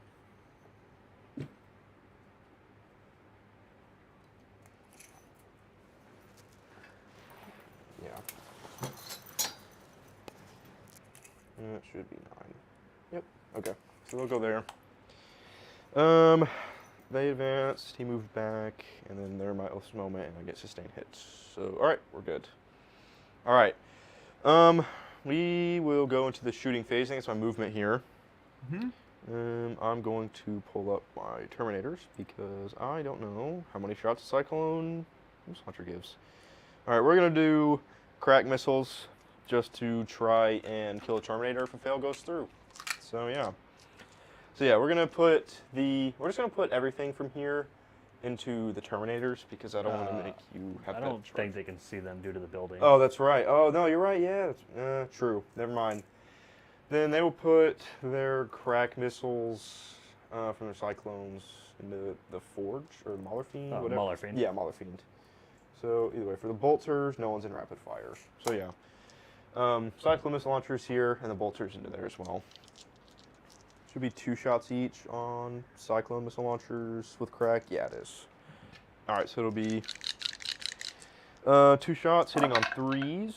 [SPEAKER 2] Yeah. That should be 9. Yep, okay, so they'll go there. They advanced, he moved back, and then they're my Oath's moment, and I get sustained hits. So, alright, we're good. Alright. We will go into the shooting phase. I think it's my movement here. I'm going to pull up my Terminators, because I don't know how many shots a Cyclone Hunter gives. Alright, we're going to do crack missiles, just to try and kill a Terminator if a fail goes through. So, yeah. So yeah, we're just gonna put everything from here into the Terminators because I don't want to make you have
[SPEAKER 3] I
[SPEAKER 2] that
[SPEAKER 3] don't
[SPEAKER 2] charge.
[SPEAKER 3] think they can see them due to the building.
[SPEAKER 2] Oh, that's right. Oh, no, you're right. Yeah, that's, true. Never mind. Then they will put their crack missiles from their cyclones into the Forge or Mauler Fiend, whatever.
[SPEAKER 3] Mauler Fiend.
[SPEAKER 2] Yeah, Mauler Fiend. So either way, for the bolters, no one's in rapid fire. So yeah, cyclone missile launchers here, and the bolters into there as well. Should be 2 shots each on cyclone missile launchers with crack. Yeah, it is. All right, so it'll be 2 shots hitting on 3s.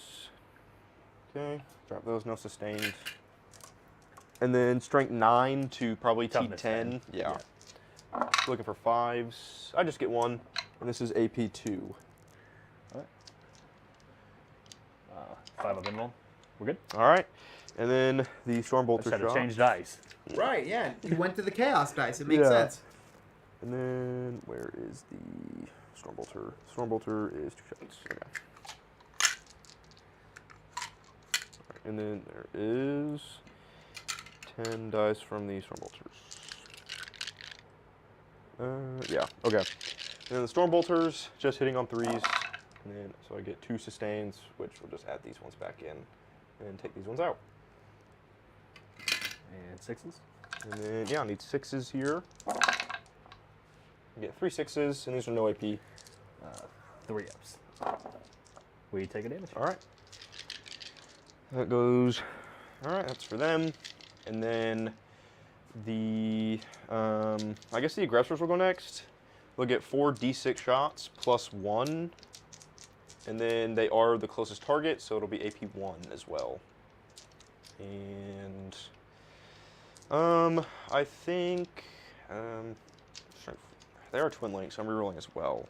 [SPEAKER 2] Okay, drop those, no sustained. And then strength 9 to probably
[SPEAKER 3] Toughness
[SPEAKER 2] T10.
[SPEAKER 3] 10.
[SPEAKER 2] Yeah. Looking for 5s. I just get 1, and this is AP2.
[SPEAKER 3] All right. 5 of them roll. We're good.
[SPEAKER 2] All right, and then the storm
[SPEAKER 3] I
[SPEAKER 2] bolter
[SPEAKER 3] just had to
[SPEAKER 2] shot.
[SPEAKER 3] change dice.
[SPEAKER 1] Right, yeah. You went to the chaos dice. It makes
[SPEAKER 2] Yeah.
[SPEAKER 1] sense.
[SPEAKER 2] And then where is the storm bolter? Storm bolter is 2 shots. Okay. All right, and then there is 10 dice from the storm bolters. Yeah. Okay. And then the storm bolters just hitting on 3s, and then so I get 2 sustains, which will just add these ones back in, and take these ones out.
[SPEAKER 3] And 6s.
[SPEAKER 2] And then yeah, I need 6s here. I get 3 6s, and these are no AP.
[SPEAKER 3] 3 ups. We take a damage.
[SPEAKER 2] All right. That goes. All right, that's for them. And then the, I guess the aggressors will go next. They'll get 4 D6 shots plus 1. And then they are the closest target, so it'll be AP1 as well. And, I think, they are twin links, so I'm rerolling as well.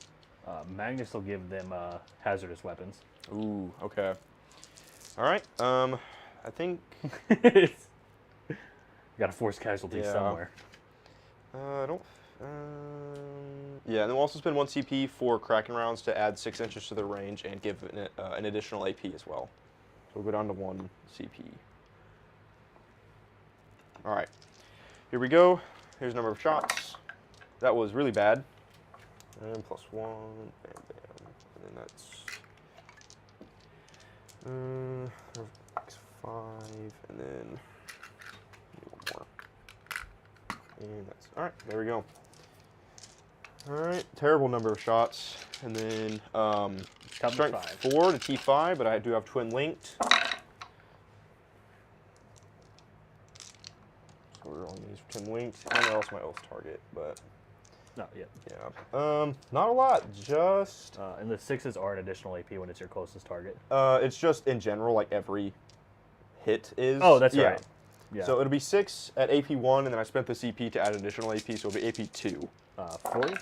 [SPEAKER 3] Magnus will give them hazardous weapons.
[SPEAKER 2] Ooh, okay. All right, I think...
[SPEAKER 3] Got to force casualties
[SPEAKER 2] Yeah.
[SPEAKER 3] somewhere.
[SPEAKER 2] I don't... yeah, and then we'll also spend 1 CP for Kraken rounds to add 6 inches to the range and give an additional AP as well. So we'll go down to 1 CP. All right, here we go. Here's the number of shots. That was really bad. And plus 1, bam, bam. And then that's 5, and then one more. And that's all right. There we go. All right, terrible number of shots, and then strength
[SPEAKER 3] 5.
[SPEAKER 2] 4 to T5, but I do have twin linked. So we're on these twin linked, and they're also my oath target, but
[SPEAKER 3] No, yeah.
[SPEAKER 2] yeah, not a lot. Just
[SPEAKER 3] And the 6s are an additional AP when it's your closest target.
[SPEAKER 2] it's just in general, like every hit is.
[SPEAKER 3] Oh, that's
[SPEAKER 2] yeah.
[SPEAKER 3] right. Yeah.
[SPEAKER 2] So it'll be 6 at AP1, and then I spent the CP to add additional AP, so it'll be AP2.
[SPEAKER 3] 4s.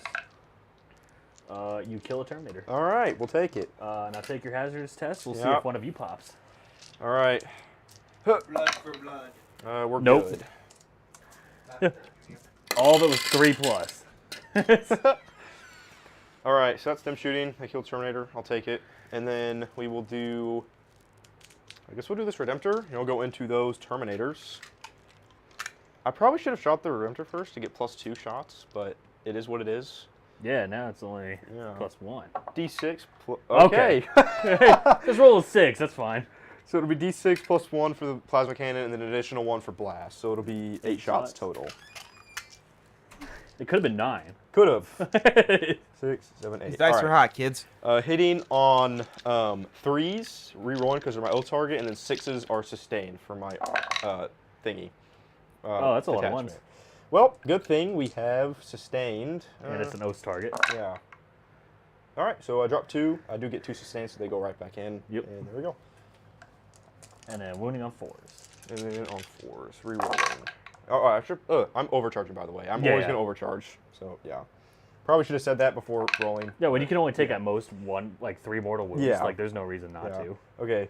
[SPEAKER 3] You kill a Terminator.
[SPEAKER 2] All right, we'll take it.
[SPEAKER 3] Now take your hazardous test. We'll see
[SPEAKER 2] Yep.
[SPEAKER 3] if one of you pops.
[SPEAKER 2] All right.
[SPEAKER 1] Blood for blood.
[SPEAKER 2] We're
[SPEAKER 3] Nope.
[SPEAKER 2] good.
[SPEAKER 3] All of it was 3 plus.
[SPEAKER 2] All right, so that's them shooting. They killed Terminator. I'll take it. And then we will do... I guess we'll do this Redemptor, and we'll go into those Terminators. I probably should have shot the Redemptor first to get plus 2 shots, but it is what it is.
[SPEAKER 3] Yeah, now it's only
[SPEAKER 2] Yeah.
[SPEAKER 3] plus 1.
[SPEAKER 2] D6 plus...
[SPEAKER 3] Okay. Just roll a 6. That's fine.
[SPEAKER 2] So it'll be D6 plus 1 for the plasma cannon, and then an additional 1 for blast. So it'll be 8 shots total.
[SPEAKER 3] It could have been 9.
[SPEAKER 2] Could have. 6, 7, 8.
[SPEAKER 1] These dice
[SPEAKER 2] All
[SPEAKER 1] are
[SPEAKER 2] right.
[SPEAKER 1] hot, kids.
[SPEAKER 2] Hitting on 3s, re-rolling because they're my oath target, and then 6s are sustained for my thingy.
[SPEAKER 3] Oh, that's a lot of
[SPEAKER 2] attachment.
[SPEAKER 3] ones.
[SPEAKER 2] Well, good thing we have sustained.
[SPEAKER 3] And it's an oath target.
[SPEAKER 2] Yeah. All right, so I drop 2. I do get 2 sustained, so they go right back in.
[SPEAKER 3] Yep.
[SPEAKER 2] And there we go.
[SPEAKER 3] And then wounding on 4s.
[SPEAKER 2] And then on 4s, re-rolling. Oh, I should, I'm overcharging, by the way. I'm
[SPEAKER 3] Yeah,
[SPEAKER 2] always
[SPEAKER 3] yeah.
[SPEAKER 2] going to overcharge. So, yeah. Probably should have said that before rolling.
[SPEAKER 3] Yeah, when you can only take at most 3 mortal wounds.
[SPEAKER 2] Yeah.
[SPEAKER 3] Like, there's no reason not
[SPEAKER 2] Yeah.
[SPEAKER 3] to.
[SPEAKER 2] Okay.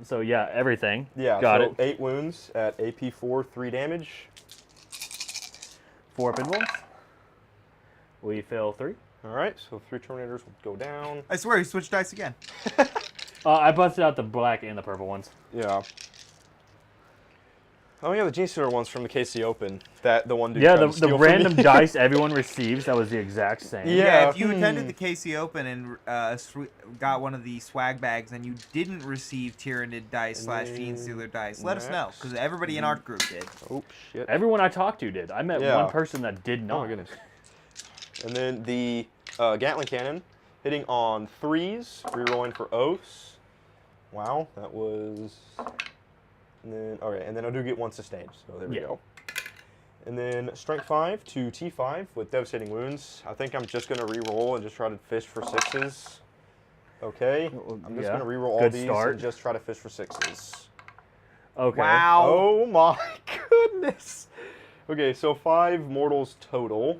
[SPEAKER 3] So, yeah, everything.
[SPEAKER 2] Yeah,
[SPEAKER 3] Got
[SPEAKER 2] so
[SPEAKER 3] it.
[SPEAKER 2] 8 wounds at AP4, 3 damage.
[SPEAKER 3] 4 up wounds. We fail 3.
[SPEAKER 2] All right, so 3 Terminators will go down.
[SPEAKER 1] I swear, he switched dice again.
[SPEAKER 3] I busted out the black and the purple ones.
[SPEAKER 2] Yeah. Oh yeah, the Gene Stealer one's from the KC Open. The one dude
[SPEAKER 3] Yeah,
[SPEAKER 2] tried to
[SPEAKER 3] the
[SPEAKER 2] steal from
[SPEAKER 3] random
[SPEAKER 2] me.
[SPEAKER 3] dice everyone receives, that was the exact same.
[SPEAKER 2] Yeah.
[SPEAKER 1] If you attended the KC Open and got one of the swag bags and you didn't receive Tyranid dice / Gene Stealer dice, let us know, because everybody in our group did.
[SPEAKER 2] Oh shit.
[SPEAKER 3] Everyone I talked to did. I met
[SPEAKER 2] Yeah.
[SPEAKER 3] one person that did not.
[SPEAKER 2] Oh my goodness. And then the Gatling Cannon, hitting on 3s, rerolling for oaths. Wow, that was... And then, okay, and then I do get 1 sustained, so there we go. And then Strength 5 to T5 with Devastating Wounds. I think I'm just going to re-roll and just try to fish for 6s. Okay, I'm just going to re-roll all
[SPEAKER 3] Good
[SPEAKER 2] these
[SPEAKER 3] start.
[SPEAKER 2] and just try to fish for 6s.
[SPEAKER 3] Okay.
[SPEAKER 1] Wow.
[SPEAKER 2] Oh my goodness. Okay, so 5 mortals total.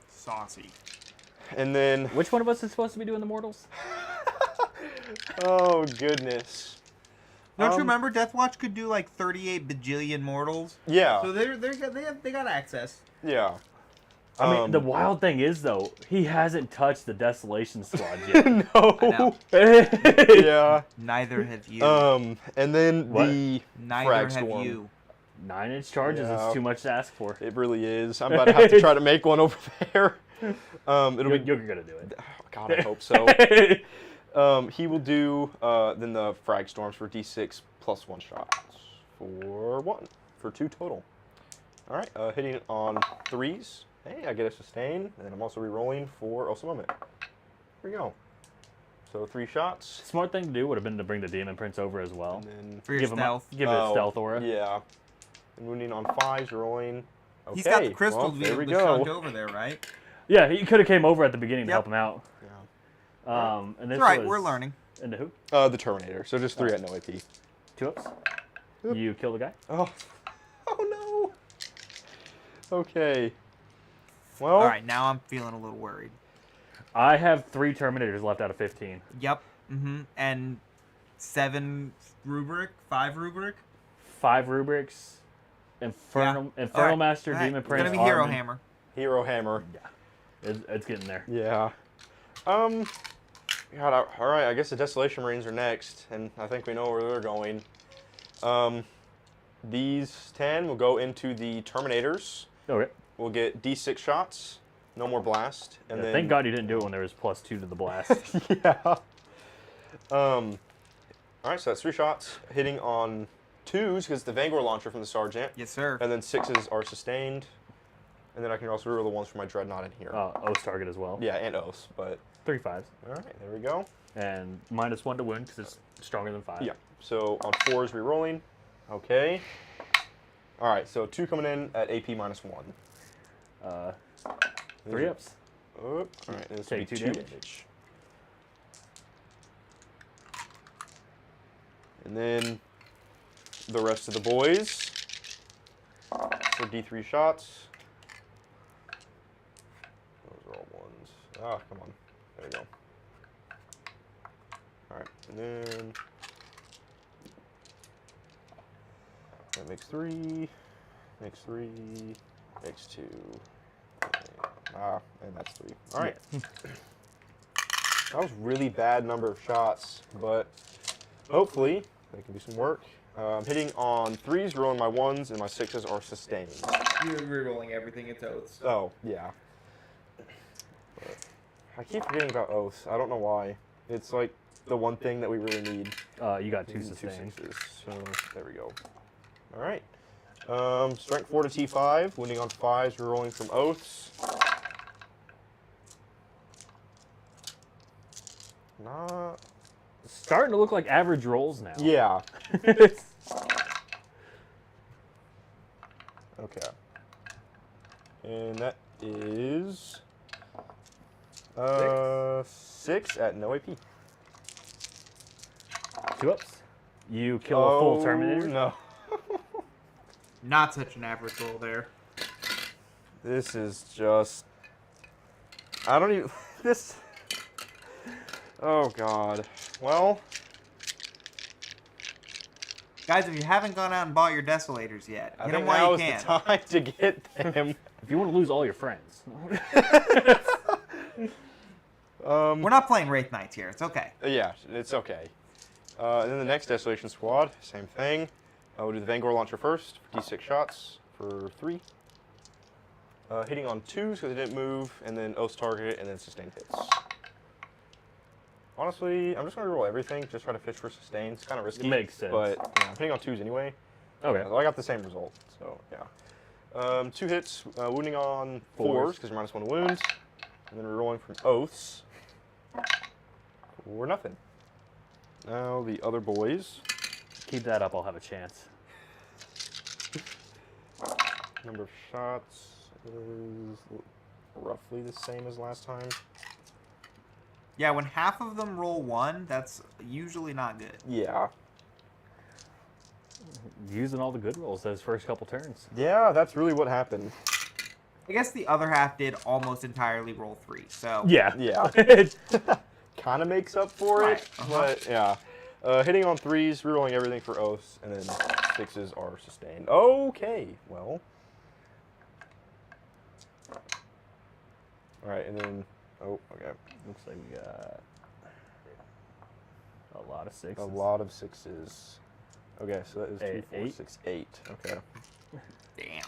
[SPEAKER 1] Saucy.
[SPEAKER 2] And then,
[SPEAKER 3] Which one of us is supposed to be doing the mortals?
[SPEAKER 2] oh goodness.
[SPEAKER 1] Don't you remember Deathwatch could do like 38 bajillion mortals?
[SPEAKER 2] Yeah,
[SPEAKER 1] So they got access.
[SPEAKER 2] yeah.
[SPEAKER 3] I mean, the wild thing is, though, he hasn't touched the Desolation Squad yet.
[SPEAKER 1] I
[SPEAKER 2] No.
[SPEAKER 1] know.
[SPEAKER 2] Yeah.
[SPEAKER 1] Neither have you.
[SPEAKER 2] And then
[SPEAKER 3] What?
[SPEAKER 2] the
[SPEAKER 1] Neither
[SPEAKER 2] frag
[SPEAKER 1] have
[SPEAKER 2] storm.
[SPEAKER 1] you.
[SPEAKER 3] 9-inch charges
[SPEAKER 2] Yeah.
[SPEAKER 3] is too much to ask for.
[SPEAKER 2] It really is. I'm about to have to try to make one over there. It'll
[SPEAKER 3] You're,
[SPEAKER 2] be.
[SPEAKER 3] you're gonna do it.
[SPEAKER 2] God, I hope so. He will do then the frag storms for D6 plus 1 shot for 1 for 2 total. All right, hitting on 3s. Hey, I get a sustain, and I'm also re-rolling for also moment. Here we go. So 3 shots.
[SPEAKER 3] Smart thing to do would have been to bring the Demon Prince over as well.
[SPEAKER 2] And then
[SPEAKER 1] For your
[SPEAKER 3] Give
[SPEAKER 1] stealth.
[SPEAKER 3] give it a stealth aura.
[SPEAKER 2] Yeah. And wounding on 5s, rolling. Okay.
[SPEAKER 1] He's got the crystal
[SPEAKER 2] well,
[SPEAKER 1] to be
[SPEAKER 2] there
[SPEAKER 1] able
[SPEAKER 2] we
[SPEAKER 1] to
[SPEAKER 2] go.
[SPEAKER 1] shunt over there, right?
[SPEAKER 3] Yeah, he could have came over at the beginning to
[SPEAKER 1] Yep.
[SPEAKER 3] help him out.
[SPEAKER 2] Yeah.
[SPEAKER 3] And this
[SPEAKER 1] It's all right,
[SPEAKER 3] was
[SPEAKER 1] we're learning.
[SPEAKER 3] Into who?
[SPEAKER 2] The Terminator. So just 3 at no AP.
[SPEAKER 3] 2 ups.
[SPEAKER 2] Yep.
[SPEAKER 3] You kill the guy.
[SPEAKER 2] Oh. Oh no. Okay. Well.
[SPEAKER 1] All right, now I'm feeling a little worried.
[SPEAKER 3] I have 3 Terminators left out of 15.
[SPEAKER 1] Yep. And 7 rubric, 5 rubric.
[SPEAKER 3] 5 rubrics. Infernal
[SPEAKER 1] All right.
[SPEAKER 3] Master,
[SPEAKER 1] All right,
[SPEAKER 3] Demon
[SPEAKER 1] it's
[SPEAKER 3] Prince,
[SPEAKER 1] gonna be Hero
[SPEAKER 3] Armin.
[SPEAKER 1] Hammer.
[SPEAKER 2] Hero Hammer.
[SPEAKER 3] Yeah, it's getting there.
[SPEAKER 2] Yeah. God, all right. I guess the Desolation Marines are next, and I think we know where they're going. These 10 will go into the Terminators.
[SPEAKER 3] Okay.
[SPEAKER 2] We'll get D6 shots, no more blast, and
[SPEAKER 3] Yeah,
[SPEAKER 2] then.
[SPEAKER 3] thank God you didn't do it when there was +2 to the blast.
[SPEAKER 2] Yeah. All right, so that's 3 shots hitting on 2s because the Vanguard launcher from the Sergeant,
[SPEAKER 1] Yes, sir.
[SPEAKER 2] and then 6s are sustained, and then I can also reroll the ones for my Dreadnought in here.
[SPEAKER 3] Oath target as well.
[SPEAKER 2] Yeah, and Oaths, but
[SPEAKER 3] 3 5s.
[SPEAKER 2] all right, there we go.
[SPEAKER 3] And -1 to wound because it's stronger than 5.
[SPEAKER 2] Yeah. So on 4s rerolling. Okay. All right, so 2 coming in at AP -1.
[SPEAKER 3] 3 ups.
[SPEAKER 2] Oh, all right, this will be
[SPEAKER 3] Take 2
[SPEAKER 2] 2
[SPEAKER 3] damage.
[SPEAKER 2] damage. And then the rest of the boys for D3 shots. Those are all 1s. Ah, come on. There we go. All right, and then that makes 3, makes 3, makes 2. And that's 3. All right. That was really bad number of shots, but hopefully they can do some work. I'm hitting on 3s, rolling my 1s, and my 6s are sustained.
[SPEAKER 1] You're rerolling everything. It's oaths.
[SPEAKER 2] Oh, yeah. But I keep forgetting about Oaths. I don't know why. It's like the one thing that we really need.
[SPEAKER 3] You got 2
[SPEAKER 2] Two
[SPEAKER 3] sustained.
[SPEAKER 2] 6s. So there we go. All right. Strength 4 to T5, wounding on 5s, rerolling from Oaths. Not.
[SPEAKER 3] It's starting to look like average rolls now.
[SPEAKER 2] Yeah. Okay. And that is 6 at no AP.
[SPEAKER 3] 2 ups. You kill a full Terminator.
[SPEAKER 2] No.
[SPEAKER 1] Not such an average roll there.
[SPEAKER 2] This is just. I don't even. This. Oh, God. Well.
[SPEAKER 1] Guys, if you haven't gone out and bought your Desolators yet,
[SPEAKER 2] I
[SPEAKER 1] get
[SPEAKER 2] think
[SPEAKER 1] them while
[SPEAKER 2] now
[SPEAKER 1] you
[SPEAKER 2] is
[SPEAKER 1] can.
[SPEAKER 2] the time to get them.
[SPEAKER 3] If you want to lose all your friends.
[SPEAKER 1] We're not playing Wraith Knights here. It's okay.
[SPEAKER 2] Yeah, it's okay. And then the next Desolation Squad, same thing. We'll do the Vanguard Launcher first, for D6 shots for 3. Hitting on 2s because it didn't move, and then Oath's target, and then sustained hits. Honestly, I'm just going to roll everything, just try to fish for sustain. It's kind of risky.
[SPEAKER 3] It makes sense.
[SPEAKER 2] But I'm hitting on 2s anyway.
[SPEAKER 3] Okay.
[SPEAKER 2] So I got the same result, so yeah. 2 hits, wounding on 4s because you're -1 to wounds. And then rerolling from Oaths for nothing. Now the other boys.
[SPEAKER 3] Keep that up, I'll have a chance.
[SPEAKER 2] Number of shots is roughly the same as last time.
[SPEAKER 1] Yeah, when half of them roll 1, that's usually not good.
[SPEAKER 2] Yeah.
[SPEAKER 3] Using all the good rolls those first couple turns.
[SPEAKER 2] Yeah, that's really what happened.
[SPEAKER 1] I guess the other half did almost entirely roll 3, so...
[SPEAKER 3] Yeah.
[SPEAKER 2] Yeah. Kind of makes up for
[SPEAKER 1] Right,
[SPEAKER 2] it, but yeah. Hitting on 3s, rerolling everything for Oaths, and then 6s are sustained. Okay, well. Alright, and then, oh, okay.
[SPEAKER 3] Looks like we got a lot of 6s.
[SPEAKER 2] A lot of 6s. Okay, so that is 2, 4,
[SPEAKER 3] 8.
[SPEAKER 2] 6, 8. Okay.
[SPEAKER 1] Damn.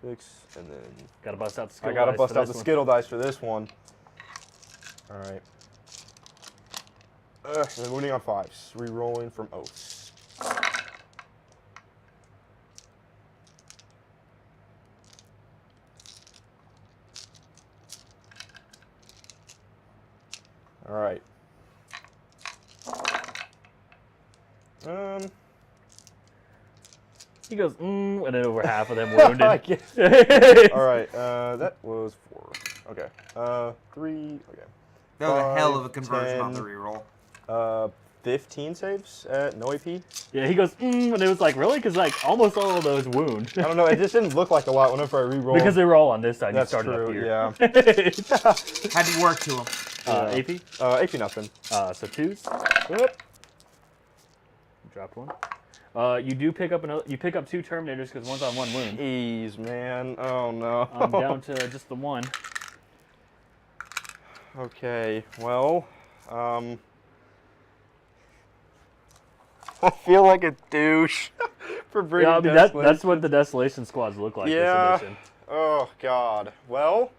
[SPEAKER 2] 6, and then...
[SPEAKER 3] Gotta bust out the Skittle
[SPEAKER 2] I gotta
[SPEAKER 3] dice
[SPEAKER 2] bust
[SPEAKER 3] for
[SPEAKER 2] out
[SPEAKER 3] this
[SPEAKER 2] the
[SPEAKER 3] one.
[SPEAKER 2] Skittle dice for this one. Alright. And then wounding on 5s. Rerolling from Oaths. Alright.
[SPEAKER 3] He goes, and then over half of them wounded.
[SPEAKER 2] Alright, that was 4. Okay. 3, okay.
[SPEAKER 1] That was a hell of a
[SPEAKER 2] 5,
[SPEAKER 1] conversion on the
[SPEAKER 2] 10,
[SPEAKER 1] reroll.
[SPEAKER 2] 15 saves at no AP.
[SPEAKER 3] Yeah, he goes, and it was like, really? Because like almost all of those wound.
[SPEAKER 2] I don't know, it just didn't look like a lot whenever I rerolled.
[SPEAKER 3] Because they were all on this side.
[SPEAKER 2] That's
[SPEAKER 3] you started
[SPEAKER 2] true,
[SPEAKER 3] up
[SPEAKER 2] yeah.
[SPEAKER 3] here.
[SPEAKER 1] How'd you work to him?
[SPEAKER 3] AP?
[SPEAKER 2] AP nothing.
[SPEAKER 3] So 2s.
[SPEAKER 2] Whoop.
[SPEAKER 3] Dropped 1. You do pick up another. You pick up 2 Terminators because one's on 1 wound.
[SPEAKER 2] Jeez, man. Oh, no.
[SPEAKER 3] I'm down to just the 1.
[SPEAKER 2] Okay, well, I feel like a douche for bringing
[SPEAKER 3] Yeah, I mean that's what the Desolation Squads look like
[SPEAKER 2] Yeah.
[SPEAKER 3] this edition.
[SPEAKER 2] Oh, God. Well,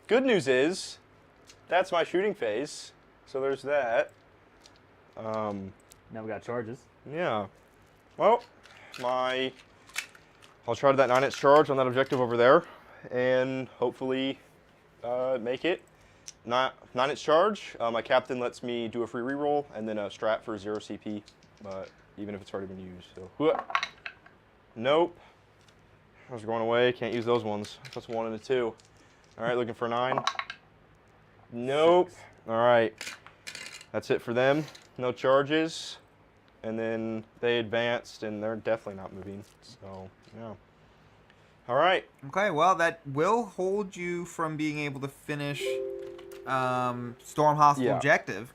[SPEAKER 2] good news is that's my shooting phase, so there's that.
[SPEAKER 3] Now we got charges.
[SPEAKER 2] Yeah. Well, I'll try that 9-inch charge on that objective over there, and hopefully make it. 9-inch charge. My captain lets me do a free reroll, and then a strat for 0 CP, but even if it's already been used. So, nope. Those are going away. Can't use those ones. That's 1 and a 2. All right, looking for 9. Nope.
[SPEAKER 3] 6.
[SPEAKER 2] All right. That's it for them. No charges. And then they advanced, and they're definitely not moving. So, yeah. All right.
[SPEAKER 1] Okay, well, that will hold you from being able to finish Storm Hostile
[SPEAKER 2] Yeah.
[SPEAKER 1] objective.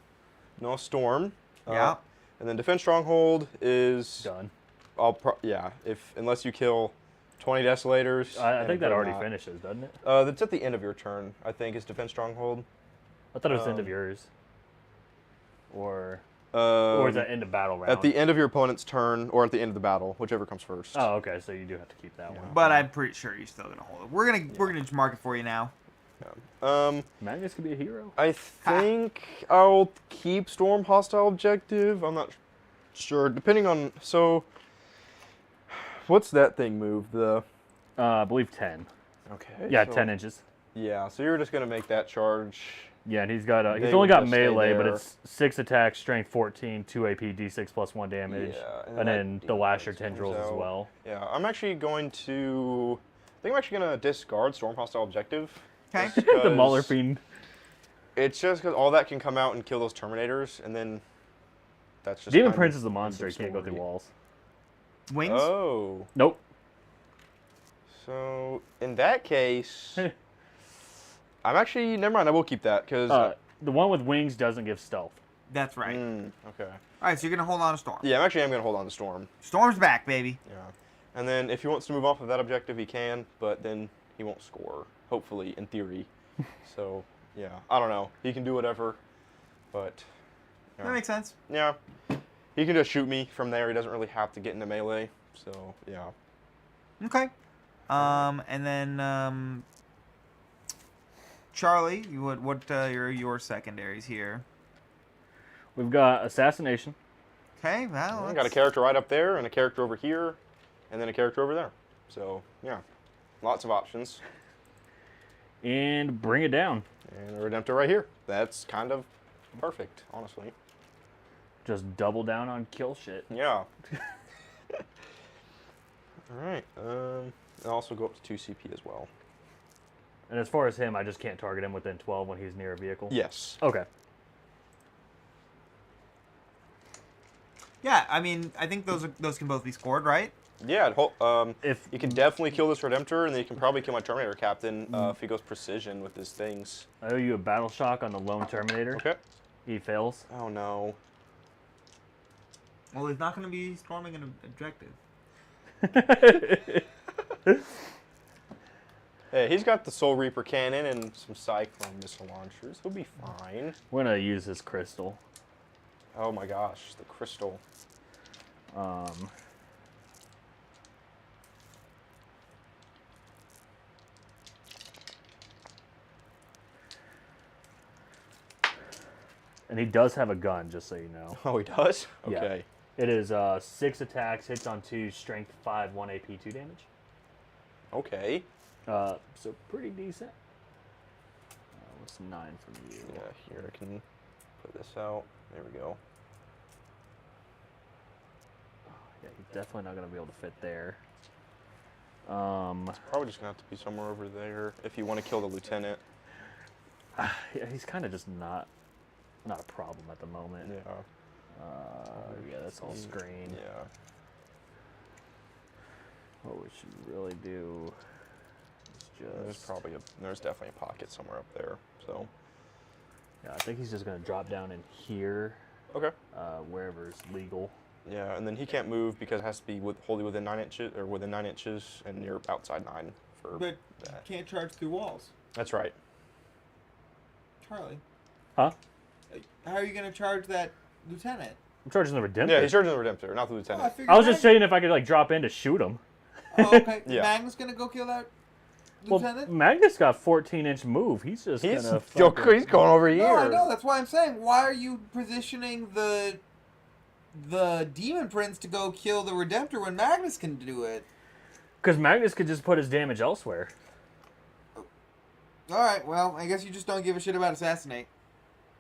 [SPEAKER 2] No storm.
[SPEAKER 1] Yeah.
[SPEAKER 2] And then defense stronghold is
[SPEAKER 3] Done.
[SPEAKER 2] Unless you kill 20 desolators.
[SPEAKER 3] I
[SPEAKER 2] and
[SPEAKER 3] think that
[SPEAKER 2] they're
[SPEAKER 3] already
[SPEAKER 2] not.
[SPEAKER 3] finishes, doesn't it?
[SPEAKER 2] That's at the end of your turn. I think is defense stronghold.
[SPEAKER 3] I thought it was the end of yours. Or is
[SPEAKER 2] Or
[SPEAKER 3] that end of battle round?
[SPEAKER 2] at the end of your opponent's turn, or at the end of the battle, whichever comes first.
[SPEAKER 3] Oh, okay. So you do have to keep that one.
[SPEAKER 1] But I'm pretty sure you're still gonna hold it. We're gonna just mark it for you now.
[SPEAKER 3] Magnus could be a hero.
[SPEAKER 2] I think I'll keep Storm Hostile Objective. I'm not sure. Depending on... So, what's that thing move?
[SPEAKER 3] I believe 10.
[SPEAKER 2] Okay.
[SPEAKER 3] Yeah,
[SPEAKER 2] so,
[SPEAKER 3] 10 inches.
[SPEAKER 2] Yeah, so you're just going to make that charge.
[SPEAKER 3] Yeah, and he's got
[SPEAKER 2] They
[SPEAKER 3] he's only
[SPEAKER 2] would
[SPEAKER 3] got
[SPEAKER 2] just stay
[SPEAKER 3] melee, but
[SPEAKER 2] there.
[SPEAKER 3] it's 6 attack, strength 14, 2 AP, D6 plus 1 damage,
[SPEAKER 2] Yeah,
[SPEAKER 3] and
[SPEAKER 2] that
[SPEAKER 3] then the
[SPEAKER 2] demon
[SPEAKER 3] lasher
[SPEAKER 2] prince comes
[SPEAKER 3] tendrils as
[SPEAKER 2] out.
[SPEAKER 3] well.
[SPEAKER 2] Yeah, I'm actually going to... I think I'm actually going to discard Storm Hostile Objective.
[SPEAKER 1] Okay.
[SPEAKER 2] just
[SPEAKER 3] The
[SPEAKER 2] 'cause
[SPEAKER 3] Mauler Fiend.
[SPEAKER 2] It's just because all that can come out and kill those Terminators, and then that's just...
[SPEAKER 3] Demon
[SPEAKER 2] kind
[SPEAKER 3] Prince
[SPEAKER 2] of
[SPEAKER 3] is a monster. He
[SPEAKER 2] the
[SPEAKER 3] can't go through
[SPEAKER 2] story.
[SPEAKER 3] walls.
[SPEAKER 1] Wings.
[SPEAKER 2] Oh.
[SPEAKER 3] Nope.
[SPEAKER 2] So, in that case... I'm actually... Never mind, I will keep that, because...
[SPEAKER 3] The one with wings doesn't give stealth.
[SPEAKER 1] That's right.
[SPEAKER 2] Okay.
[SPEAKER 1] All right, so you're gonna hold on to Storm.
[SPEAKER 2] Yeah, I'm going to hold on to Storm.
[SPEAKER 1] Storm's back, baby.
[SPEAKER 2] Yeah. And then if he wants to move off of that objective, he can, but then he won't score. Hopefully, in theory. So, yeah, I don't know. He can do whatever, but... Yeah.
[SPEAKER 1] That makes sense.
[SPEAKER 2] Yeah. He can just shoot me from there. He doesn't really have to get into melee. So, yeah.
[SPEAKER 1] Okay. And then Charlie, what are your secondaries here?
[SPEAKER 3] We've got assassination.
[SPEAKER 1] Okay, well,
[SPEAKER 2] I got a character right up there, and a character over here, and then a character over there. So, yeah. Lots of options.
[SPEAKER 3] And bring it down.
[SPEAKER 2] And a Redemptor right here. That's kind of perfect, honestly.
[SPEAKER 3] Just double down on kill shit.
[SPEAKER 2] Yeah. Alright. I'll also go up to 2 CP as well.
[SPEAKER 3] And as far as him, I just can't target him within 12 when he's near a vehicle?
[SPEAKER 2] Yes.
[SPEAKER 3] Okay.
[SPEAKER 1] Yeah, I mean, I think those can both be scored, right?
[SPEAKER 2] Yeah,
[SPEAKER 3] If
[SPEAKER 2] you can definitely kill this Redemptor, and then you can probably kill my Terminator captain if he goes precision with his things.
[SPEAKER 3] I owe you a battle shock on the lone Terminator.
[SPEAKER 2] Okay.
[SPEAKER 3] He fails.
[SPEAKER 2] Oh, no.
[SPEAKER 1] Well, he's not going to be storming an objective.
[SPEAKER 2] Hey, he's got the Soul Reaper cannon and some Cyclone missile launchers. He'll be fine.
[SPEAKER 3] We're going to use his crystal.
[SPEAKER 2] Oh, my gosh. The crystal.
[SPEAKER 3] And he does have a gun, just so you know.
[SPEAKER 2] Oh, he does?
[SPEAKER 3] Yeah.
[SPEAKER 2] Okay.
[SPEAKER 3] It is 6 attacks, hits on 2, strength 5, 1 AP, 2 damage.
[SPEAKER 2] Okay.
[SPEAKER 3] So pretty decent. What's 9 from you?
[SPEAKER 2] Yeah, here I can put this out. There we go.
[SPEAKER 3] Yeah, he's definitely not going to be able to fit there.
[SPEAKER 2] Probably just going to have to be somewhere over there if you want to kill the lieutenant.
[SPEAKER 3] Yeah, he's kind of just not a problem at the moment.
[SPEAKER 2] Yeah.
[SPEAKER 3] Yeah, that's all screen.
[SPEAKER 2] Yeah.
[SPEAKER 3] What we should really do is just...
[SPEAKER 2] There's definitely a pocket somewhere up there. So.
[SPEAKER 3] Yeah, I think he's just going to drop down in here.
[SPEAKER 2] Okay.
[SPEAKER 3] Wherever is legal.
[SPEAKER 2] Yeah, and then he can't move because it has to be wholly within 9 inches, or within 9 inches, and you're outside 9 for
[SPEAKER 1] But
[SPEAKER 2] that.
[SPEAKER 1] you can't charge through walls.
[SPEAKER 2] That's right.
[SPEAKER 1] Charlie.
[SPEAKER 3] Huh?
[SPEAKER 1] How are you going to charge that lieutenant?
[SPEAKER 3] I'm charging the Redemptor.
[SPEAKER 2] Yeah, he's charging the Redemptor, not the
[SPEAKER 1] Oh,
[SPEAKER 2] lieutenant.
[SPEAKER 3] I was just saying if I could like drop in to shoot him.
[SPEAKER 1] Oh, okay.
[SPEAKER 2] Yeah.
[SPEAKER 1] Magnus going to go kill that
[SPEAKER 3] Well,
[SPEAKER 1] lieutenant?
[SPEAKER 3] Magnus got 14-inch move. He's just
[SPEAKER 2] He's
[SPEAKER 3] gonna
[SPEAKER 2] he's going over here.
[SPEAKER 1] No, I know. That's why I'm saying. Why are you positioning the Demon Prince to go kill the Redemptor when Magnus can do it?
[SPEAKER 3] Because Magnus could just put his damage elsewhere.
[SPEAKER 1] All right. Well, I guess you just don't give a shit about assassinate.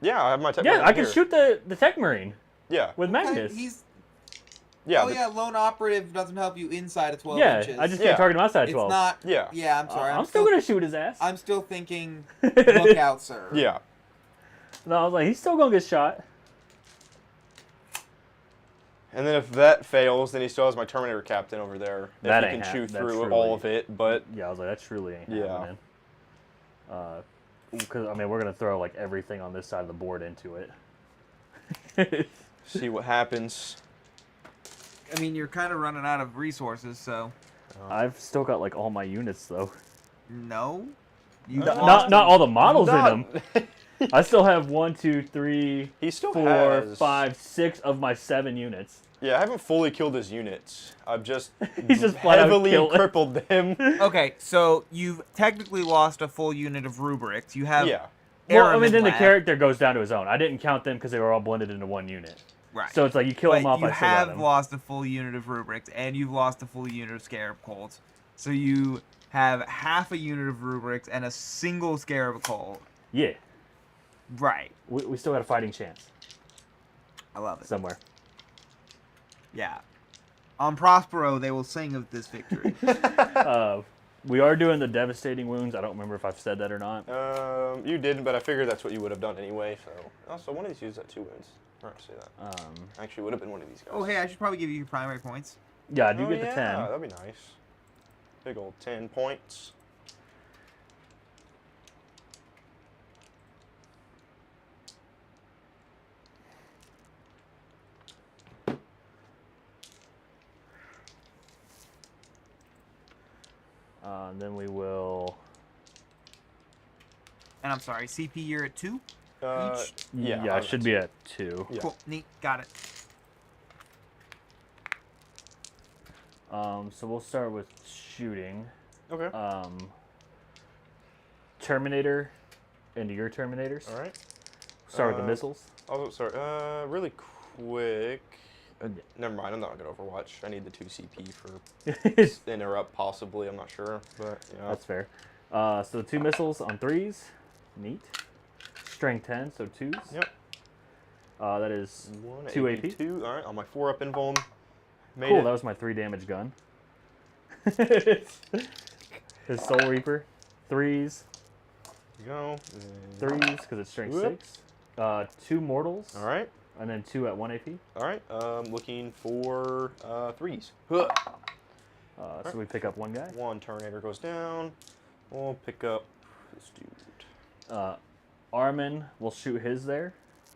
[SPEAKER 2] Yeah, I have my tech.
[SPEAKER 3] Yeah,
[SPEAKER 2] right
[SPEAKER 3] I can
[SPEAKER 2] here.
[SPEAKER 3] shoot the Tech Marine
[SPEAKER 2] Yeah.
[SPEAKER 3] with Magnus.
[SPEAKER 1] Okay, he's.
[SPEAKER 2] Yeah.
[SPEAKER 1] Oh yeah, lone operative doesn't help you inside of 12
[SPEAKER 3] yeah,
[SPEAKER 1] inches.
[SPEAKER 3] I just
[SPEAKER 2] Yeah.
[SPEAKER 3] can't target him outside
[SPEAKER 1] It's
[SPEAKER 3] 12.
[SPEAKER 1] not.
[SPEAKER 2] Yeah.
[SPEAKER 1] Yeah, I'm sorry.
[SPEAKER 3] I'm still gonna shoot his ass.
[SPEAKER 1] I'm still thinking. Look out, sir.
[SPEAKER 2] Yeah.
[SPEAKER 3] No, I was like, he's still gonna get shot.
[SPEAKER 2] And then if that fails, then he still has my Terminator captain over there.
[SPEAKER 3] That
[SPEAKER 2] if he
[SPEAKER 3] ain't
[SPEAKER 2] can chew
[SPEAKER 3] that's
[SPEAKER 2] through
[SPEAKER 3] truly-
[SPEAKER 2] all of it, but
[SPEAKER 3] Yeah, I was like, that truly ain't
[SPEAKER 2] Yeah.
[SPEAKER 3] happening. Because I mean, we're gonna throw like everything on this side of the board into it.
[SPEAKER 2] see what happens.
[SPEAKER 1] I mean, you're kind of running out of resources, so
[SPEAKER 3] I've still got like all my units though.
[SPEAKER 1] no. You
[SPEAKER 3] Not all the models in
[SPEAKER 2] Not-
[SPEAKER 3] them. I still have 1, 2, 3,
[SPEAKER 2] He still
[SPEAKER 3] 4,
[SPEAKER 2] has
[SPEAKER 3] 5, 6 of my 7 units.
[SPEAKER 2] Yeah, I haven't fully killed his units. I've just
[SPEAKER 3] He's just flat out
[SPEAKER 2] heavily
[SPEAKER 3] killed.
[SPEAKER 2] crippled them.
[SPEAKER 1] Okay, so you've technically lost a full unit of rubrics. You have
[SPEAKER 2] Yeah.
[SPEAKER 3] Well, I mean,
[SPEAKER 1] airmen
[SPEAKER 3] then the
[SPEAKER 1] left.
[SPEAKER 3] character goes down to his own. I didn't count them because they were all blended into one unit.
[SPEAKER 1] Right.
[SPEAKER 3] So it's like you kill him
[SPEAKER 1] But
[SPEAKER 3] off,
[SPEAKER 1] you
[SPEAKER 3] I still got
[SPEAKER 1] have
[SPEAKER 3] him.
[SPEAKER 1] lost a full unit of rubrics, and you've lost a full unit of scarab colts. So you have half a unit of rubrics and a single scarab colt.
[SPEAKER 3] Yeah,
[SPEAKER 1] Right.
[SPEAKER 3] we still got a fighting chance
[SPEAKER 1] I love it.
[SPEAKER 3] somewhere.
[SPEAKER 1] Yeah. On Prospero, they will sing of this victory.
[SPEAKER 3] We are doing the devastating wounds. I don't remember if I've said that or not.
[SPEAKER 2] You didn't, but I figured that's what you would have done anyway. So, also one of these used that 2 wounds. I don't say that. Actually, would have been one of these guys.
[SPEAKER 1] Oh, hey, I should probably give you your primary points.
[SPEAKER 3] Yeah, I do
[SPEAKER 2] Oh,
[SPEAKER 3] get
[SPEAKER 2] yeah,
[SPEAKER 3] the 10.
[SPEAKER 2] that'd be nice. Big old 10 points.
[SPEAKER 3] And then we will
[SPEAKER 1] And I'm sorry, CP you're at 2 each?
[SPEAKER 3] Yeah, it should be at 2.
[SPEAKER 2] Yeah.
[SPEAKER 1] Cool, neat, got it.
[SPEAKER 3] So we'll start with shooting.
[SPEAKER 2] Okay.
[SPEAKER 3] Terminator into your Terminators.
[SPEAKER 2] All right.
[SPEAKER 3] Start with the missiles.
[SPEAKER 2] Oh, sorry. Really quick. Never mind. I'm not gonna Overwatch. I need the 2 CP for interrupt, possibly. I'm not sure, but yeah.
[SPEAKER 3] That's fair. So the 2 missiles on 3s. Neat. Strength 10, so 2s.
[SPEAKER 2] Yep.
[SPEAKER 3] That is
[SPEAKER 2] 1
[SPEAKER 3] 2 AP.
[SPEAKER 2] 2. All right. On my 4-up invuln.
[SPEAKER 3] Cool. That was my 3 damage gun. His Soul Reaper. 3s.
[SPEAKER 2] Go.
[SPEAKER 3] 3s because it's strength 6. 2 mortals.
[SPEAKER 2] All right.
[SPEAKER 3] And then 2 at 1 AP.
[SPEAKER 2] All right. Looking for 3s.
[SPEAKER 3] So we pick up 1 guy.
[SPEAKER 2] 1 Terminator goes down. We'll pick up this dude.
[SPEAKER 3] Armin will shoot his there.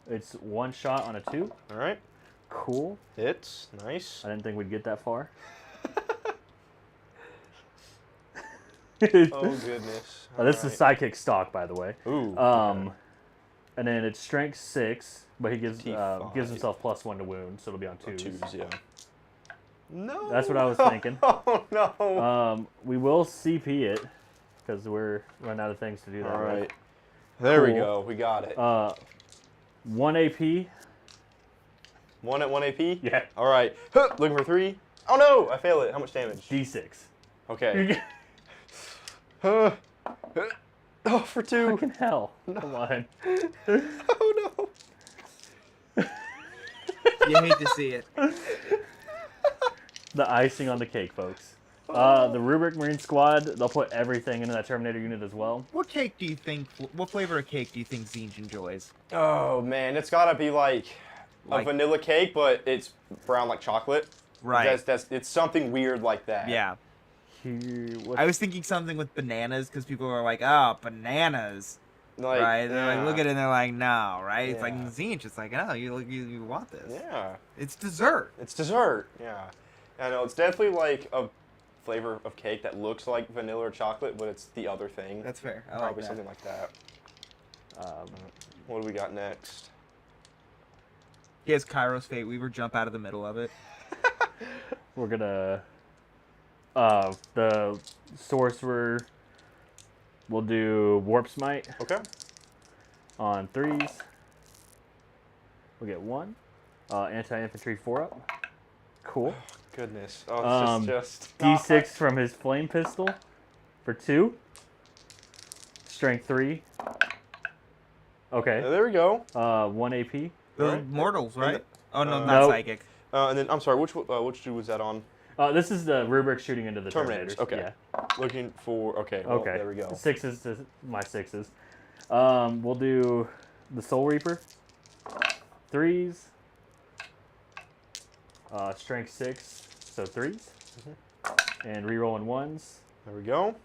[SPEAKER 3] It's 1 shot on a 2.
[SPEAKER 2] All right.
[SPEAKER 3] Cool.
[SPEAKER 2] Hits. Nice.
[SPEAKER 3] I didn't think we'd get that far.
[SPEAKER 2] Oh goodness.
[SPEAKER 3] This is psychic stock, by the way.
[SPEAKER 2] Ooh.
[SPEAKER 3] And then it's strength 6, but he gives
[SPEAKER 2] T5.
[SPEAKER 3] gives himself +1 to wound, so it'll be on 2s.
[SPEAKER 2] 2s, yeah. No.
[SPEAKER 3] That's what I was thinking.
[SPEAKER 2] Oh no.
[SPEAKER 3] We will CP it because we're running out of things to do that.
[SPEAKER 2] All right.
[SPEAKER 3] With.
[SPEAKER 2] There we
[SPEAKER 3] Cool.
[SPEAKER 2] go. We got it.
[SPEAKER 3] 1 AP.
[SPEAKER 2] 1 at 1 AP?
[SPEAKER 3] Yeah.
[SPEAKER 2] All right. Looking for 3. Oh no! I fail it. How much damage?
[SPEAKER 3] D6.
[SPEAKER 2] Okay. Oh, for 2.
[SPEAKER 3] Fucking hell. Come on.
[SPEAKER 2] Oh no.
[SPEAKER 1] You hate to see it.
[SPEAKER 3] The icing on the cake, folks. The Rubric Marine Squad, they'll put everything into that Terminator unit as well.
[SPEAKER 1] What cake do you think? What flavor of cake do you think Zinj enjoys?
[SPEAKER 2] Oh man, it's gotta be like a vanilla cake, but it's brown like chocolate.
[SPEAKER 1] Right.
[SPEAKER 2] It's something weird like that.
[SPEAKER 1] Yeah.
[SPEAKER 3] Here,
[SPEAKER 1] I was thinking something with bananas because people are like, oh, bananas.
[SPEAKER 2] Like,
[SPEAKER 1] Right? They're like,
[SPEAKER 2] yeah.
[SPEAKER 1] look at it and they're like, no, right? It's like
[SPEAKER 2] Yeah.
[SPEAKER 1] Zinj. It's like, oh, you want this.
[SPEAKER 2] Yeah.
[SPEAKER 1] It's dessert.
[SPEAKER 2] It's dessert. Yeah. I know. It's definitely like a flavor of cake that looks like vanilla or chocolate, but it's the other thing.
[SPEAKER 1] That's fair. I like
[SPEAKER 2] Probably
[SPEAKER 1] that.
[SPEAKER 2] something like that. What do we got next?
[SPEAKER 1] He has Kairos Fate Weaver jump out of the middle of it.
[SPEAKER 3] we're gonna the sorcerer will do Warp Smite
[SPEAKER 2] Okay.
[SPEAKER 3] on 3s. We'll get 1. Anti-infantry 4-up. Cool.
[SPEAKER 2] Goodness. Oh, this is just
[SPEAKER 3] D6 from his flame pistol for 2. Strength 3. Okay.
[SPEAKER 2] There we go.
[SPEAKER 3] 1 AP.
[SPEAKER 1] The
[SPEAKER 2] Alright.
[SPEAKER 1] mortals, right? Oh, no, not
[SPEAKER 3] Nope.
[SPEAKER 1] psychic.
[SPEAKER 2] And then I'm sorry. Which dude was that on?
[SPEAKER 3] This is the rubric shooting into the
[SPEAKER 2] Terminators.
[SPEAKER 3] Terminators.
[SPEAKER 2] Okay.
[SPEAKER 3] Yeah.
[SPEAKER 2] Looking for. Okay. Well,
[SPEAKER 3] Okay.
[SPEAKER 2] There we go.
[SPEAKER 3] 6s to my 6s. We'll do the Soul Reaper. 3s. Strength 6, so 3s. And rerolling 1s.
[SPEAKER 2] There we go.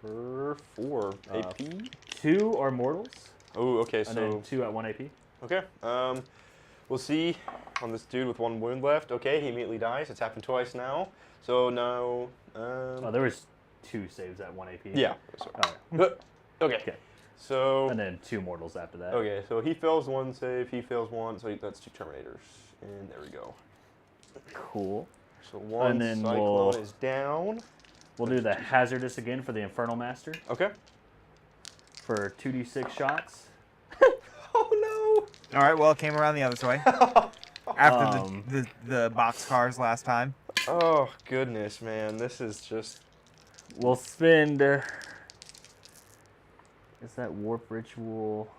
[SPEAKER 2] For 4 AP.
[SPEAKER 3] 2 are mortals.
[SPEAKER 2] Oh, okay.
[SPEAKER 3] And then
[SPEAKER 2] So
[SPEAKER 3] 2 at 1 AP.
[SPEAKER 2] okay. We'll see on this dude with 1 wound left. Okay, he immediately dies. It's happened twice now. So now.
[SPEAKER 3] There was 2 saves at 1 AP.
[SPEAKER 2] Yeah.
[SPEAKER 3] Alright.
[SPEAKER 2] Okay. So.
[SPEAKER 3] And then 2 mortals after that.
[SPEAKER 2] Okay, so he fails 1 save. He fails 1. So that's 2 Terminators. And there we go.
[SPEAKER 3] Cool.
[SPEAKER 2] So 1
[SPEAKER 3] And then
[SPEAKER 2] Cyclone is down.
[SPEAKER 3] We'll do the Hazardous again for the Infernal Master
[SPEAKER 2] Okay.
[SPEAKER 3] for 2d6 shots.
[SPEAKER 2] Oh
[SPEAKER 1] All right, well, it came around the other way. After the box cars last time.
[SPEAKER 2] no. Oh goodness, man, this is just.
[SPEAKER 3] We'll spend. Is that Warp Ritual?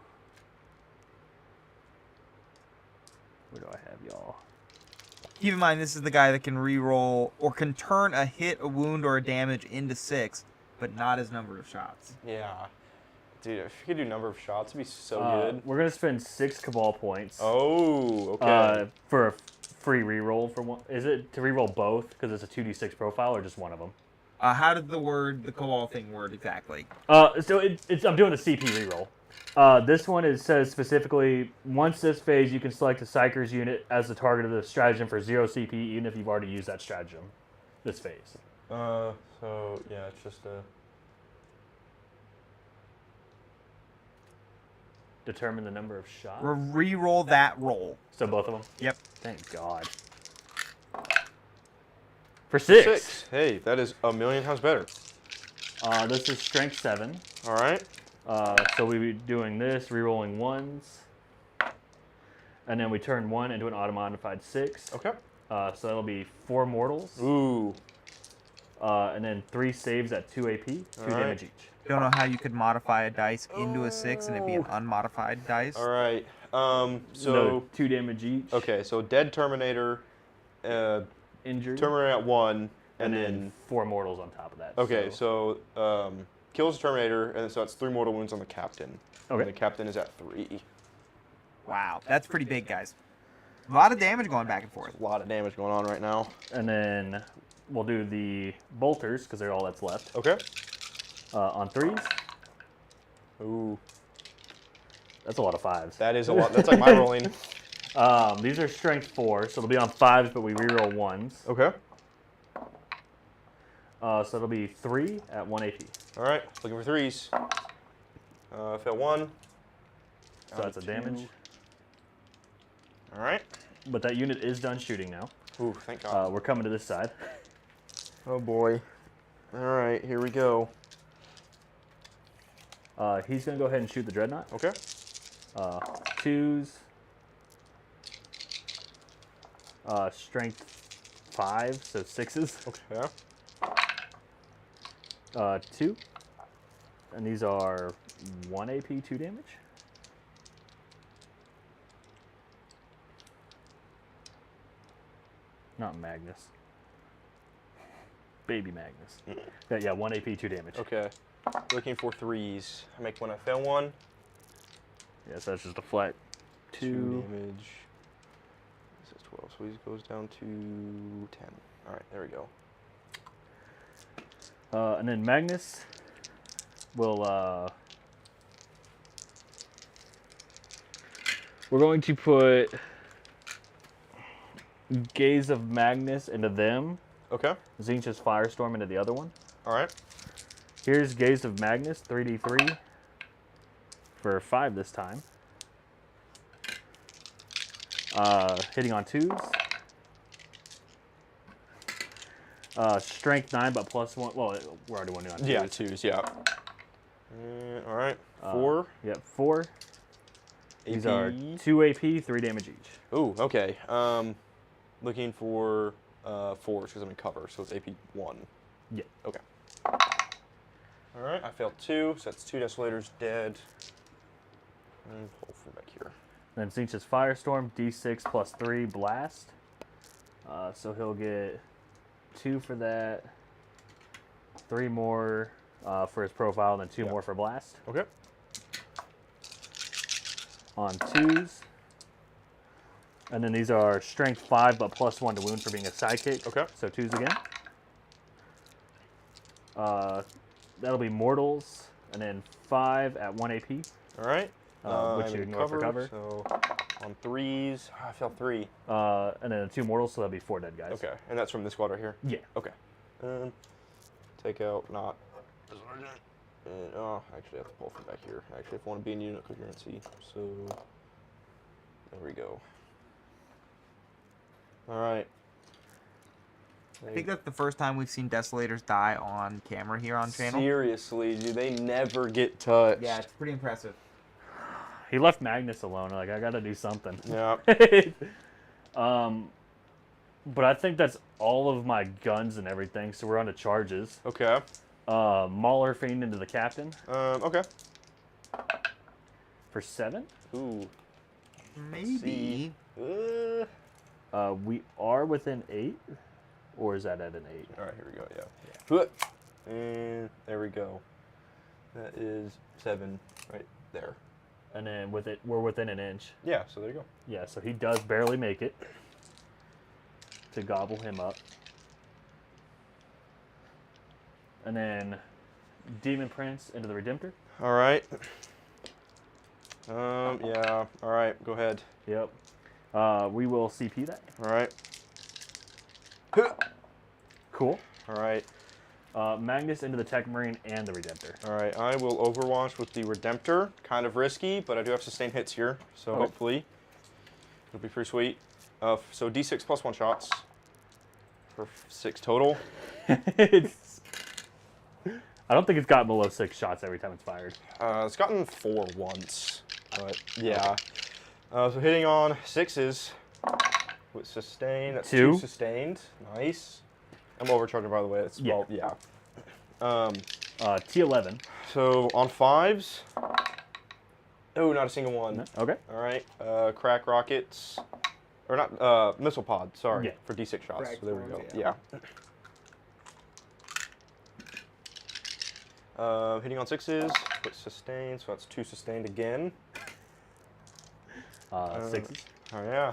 [SPEAKER 3] Where do I have y'all?
[SPEAKER 1] Keep in mind, this is the guy that can re-roll or can turn a hit, a wound, or a damage into 6, but not his number of shots.
[SPEAKER 2] Yeah. Dude, if you could do number of shots, it'd be so good.
[SPEAKER 3] We're gonna spend 6 Cabal points.
[SPEAKER 2] Oh, okay.
[SPEAKER 3] For a free reroll for one. Is it to reroll both because it's a 2d6 profile or just one of them?
[SPEAKER 1] How did the Cabal thing word exactly?
[SPEAKER 3] So I'm doing the CP reroll. This one says specifically, once this phase, you can select a Psyker's unit as the target of the stratagem for 0 CP, even if you've already used that stratagem this phase.
[SPEAKER 2] So yeah, it's just a.
[SPEAKER 3] determine the number of shots.
[SPEAKER 1] Re-roll that roll.
[SPEAKER 3] So both of them?
[SPEAKER 1] Yep.
[SPEAKER 3] Thank God. For 6.
[SPEAKER 2] 6. Hey, that is a million times better.
[SPEAKER 3] This is strength 7.
[SPEAKER 2] All right.
[SPEAKER 3] So we'll be doing this, re-rolling 1s. And then we turn 1 into an auto-modified 6.
[SPEAKER 2] Okay.
[SPEAKER 3] So that'll be 4 mortals.
[SPEAKER 2] Ooh.
[SPEAKER 3] And then 3 saves at 2 AP, 2 damage each.
[SPEAKER 1] Don't know how you could modify a dice into a 6 and it'd be an unmodified dice.
[SPEAKER 2] All right.
[SPEAKER 3] So
[SPEAKER 2] So
[SPEAKER 3] 2 damage each.
[SPEAKER 2] okay. So dead Terminator,
[SPEAKER 3] Injured.
[SPEAKER 2] Terminator at 1,
[SPEAKER 3] and then 4 mortals on top of that.
[SPEAKER 2] okay. So kills the Terminator, and so that's 3 mortal wounds on the captain.
[SPEAKER 3] Okay.
[SPEAKER 2] And the captain is at 3.
[SPEAKER 1] Wow, that's pretty big, guys. A lot of damage going back and forth.
[SPEAKER 2] A lot of damage going on right now.
[SPEAKER 3] And then we'll do the bolters, because they're all that's left.
[SPEAKER 2] Okay.
[SPEAKER 3] On 3s.
[SPEAKER 2] Ooh.
[SPEAKER 3] That's a lot of 5s.
[SPEAKER 2] That is a lot. That's like my rolling.
[SPEAKER 3] These are strength 4, so they'll be on 5s, but we reroll 1s.
[SPEAKER 2] Okay.
[SPEAKER 3] So it'll be 3 at 1 AP.
[SPEAKER 2] All right. Looking for 3s. Fail 1.
[SPEAKER 3] So that's a damage.
[SPEAKER 2] All right.
[SPEAKER 3] But that unit is done shooting now.
[SPEAKER 2] Ooh, thank God.
[SPEAKER 3] We're coming to this side.
[SPEAKER 2] Oh boy. All right, here we go.
[SPEAKER 3] He's going to go ahead and shoot the Dreadnought.
[SPEAKER 2] Okay.
[SPEAKER 3] 2s. Strength 5, so 6s.
[SPEAKER 2] Okay.
[SPEAKER 3] 2. And these are 1 AP, 2 damage. Not Magnus. Baby Magnus. Yeah, 1 AP, 2 damage.
[SPEAKER 2] Okay. Looking for 3s. I make one. I fail 1.
[SPEAKER 3] Yeah, so that's just a flat 2.
[SPEAKER 2] damage. This is 12, so he goes down to 10. All right, there we go.
[SPEAKER 3] And then Magnus will, we're going to put Gaze of Magnus into them.
[SPEAKER 2] Okay.
[SPEAKER 3] Zinch's Firestorm into the other one.
[SPEAKER 2] All right.
[SPEAKER 3] Here's Gaze of Magnus, 3d3 for 5 this time. Hitting on 2s. Strength 9, but plus 1. Well, we're already winning on 2s.
[SPEAKER 2] Yeah, 2s, yeah. All right. 4.
[SPEAKER 3] Yep, 4.
[SPEAKER 2] AP.
[SPEAKER 3] These are 2 AP, 3 damage each.
[SPEAKER 2] Ooh, okay. Looking for 4s because I'm in cover, so it's AP 1.
[SPEAKER 3] Yeah.
[SPEAKER 2] Okay. All right, I failed 2, so that's 2 Desolators dead. And pull from back here.
[SPEAKER 3] Then Zinch's Firestorm, D6 plus 3 blast. So he'll get 2 for that, 3 more for his profile, and then 2 more for blast.
[SPEAKER 2] Okay.
[SPEAKER 3] On 2s. And then these are strength 5, but plus 1 to wound for being a sidekick.
[SPEAKER 2] Okay.
[SPEAKER 3] So 2s again. That'll be mortals, and then 5 at 1 AP.
[SPEAKER 2] All right.
[SPEAKER 3] Which
[SPEAKER 2] I'm
[SPEAKER 3] you
[SPEAKER 2] in
[SPEAKER 3] ignore for cover.
[SPEAKER 2] So on 3s, I failed 3.
[SPEAKER 3] And then 2 mortals, so that'll be 4 dead guys.
[SPEAKER 2] Okay, and that's from this squad right here?
[SPEAKER 3] Yeah.
[SPEAKER 2] Okay. Take out, not. And, oh, actually, I have to pull from back here. Actually, if I want to be in unit coherency, so there we go. All right.
[SPEAKER 1] I think that's the first time we've seen Desolators die on camera here on channel.
[SPEAKER 2] Seriously, do they never get touched?
[SPEAKER 1] Yeah, it's pretty impressive.
[SPEAKER 3] He left Magnus alone. Like, I gotta do something.
[SPEAKER 2] Yeah.
[SPEAKER 3] But I think that's all of my guns and everything. So we're on to charges.
[SPEAKER 2] Okay.
[SPEAKER 3] Mauler Fiend into the captain
[SPEAKER 2] Okay.
[SPEAKER 3] for 7.
[SPEAKER 2] Ooh.
[SPEAKER 1] Maybe.
[SPEAKER 3] We are within 8, or is that at an 8?
[SPEAKER 2] All right, here we go. Yeah. And there we go. That is 7 right there.
[SPEAKER 3] And then with it, we're within an inch.
[SPEAKER 2] Yeah. So there you go.
[SPEAKER 3] Yeah, so he does barely make it to gobble him up. And then Demon Prince into the Redemptor.
[SPEAKER 2] All right. Yeah. All right. Go ahead.
[SPEAKER 3] Yep. We will CP that.
[SPEAKER 2] All right.
[SPEAKER 3] Cool.
[SPEAKER 2] All right.
[SPEAKER 3] Magnus into the Tech Marine and the Redemptor.
[SPEAKER 2] All right, I will Overwatch with the Redemptor. Kind of risky, but I do have sustained hits here, so hopefully it'll be pretty sweet. So D6 plus 1 shots for 6 total.
[SPEAKER 3] I don't think it's gotten below 6 shots every time it's fired.
[SPEAKER 2] It's gotten 4 once, but yeah. So hitting on 6s with sustain. That's 2 sustained. Nice. I'm overcharging, by the way. It's, well, yeah.
[SPEAKER 3] T11.
[SPEAKER 2] So on 5s. Oh, not a single one.
[SPEAKER 3] No? Okay.
[SPEAKER 2] All right. Crack rockets. Or not, missile pod, sorry,
[SPEAKER 3] Yeah.
[SPEAKER 2] for D6 shots.
[SPEAKER 1] Crack
[SPEAKER 2] So there we go.
[SPEAKER 1] forms,
[SPEAKER 2] Yeah. Hitting on 6s with sustain, so that's 2 sustained again.
[SPEAKER 3] 6s.
[SPEAKER 2] Oh, yeah.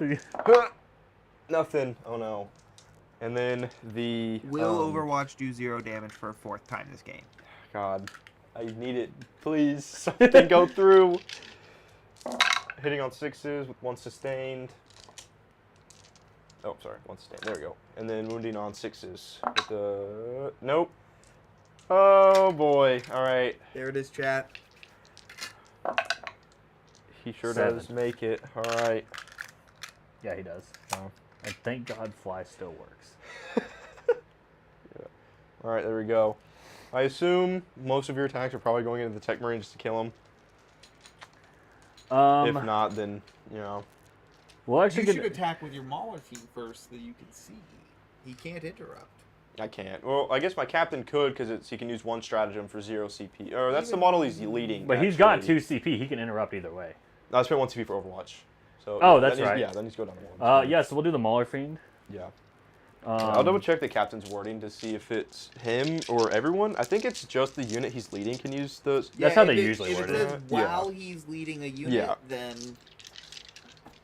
[SPEAKER 2] Nothing. Oh, no. And then the...
[SPEAKER 1] Will Overwatch do 0 damage for a 4th time this game?
[SPEAKER 2] God. I need it. Please. Something go through. Hitting on 6s with 1 sustained. Oh, sorry. 1 sustained. There we go. And then wounding on 6s with the... Nope. Oh, boy. All right.
[SPEAKER 1] There it is, chat.
[SPEAKER 2] He sure
[SPEAKER 3] 7.
[SPEAKER 2] does make it. All right.
[SPEAKER 3] Yeah, he does. And thank God Fly still works.
[SPEAKER 2] Yeah. All right, there we go. I assume most of your attacks are probably going into the Tech Marine just to kill him. If not, then, you know.
[SPEAKER 3] Well, actually,
[SPEAKER 1] You should attack with your Mauler team first so that you can see. He can't interrupt.
[SPEAKER 2] I can't. Well, I guess my captain could because he can use 1 stratagem for 0 CP. Or that's the model he's leading.
[SPEAKER 3] But he's got 2 CP. He can interrupt either way.
[SPEAKER 2] No, I spent 1 CP for Overwatch. So
[SPEAKER 3] oh, that's right.
[SPEAKER 2] Yeah, that needs to go down to 1.
[SPEAKER 3] Yeah, so we'll do the Mauler Fiend.
[SPEAKER 2] Yeah. I'll double check the captain's wording to see if it's him or everyone. I think it's just the unit he's leading can use those.
[SPEAKER 3] Yeah, that's how they usually word
[SPEAKER 1] it. If it
[SPEAKER 3] it.
[SPEAKER 1] says while he's leading a unit, then...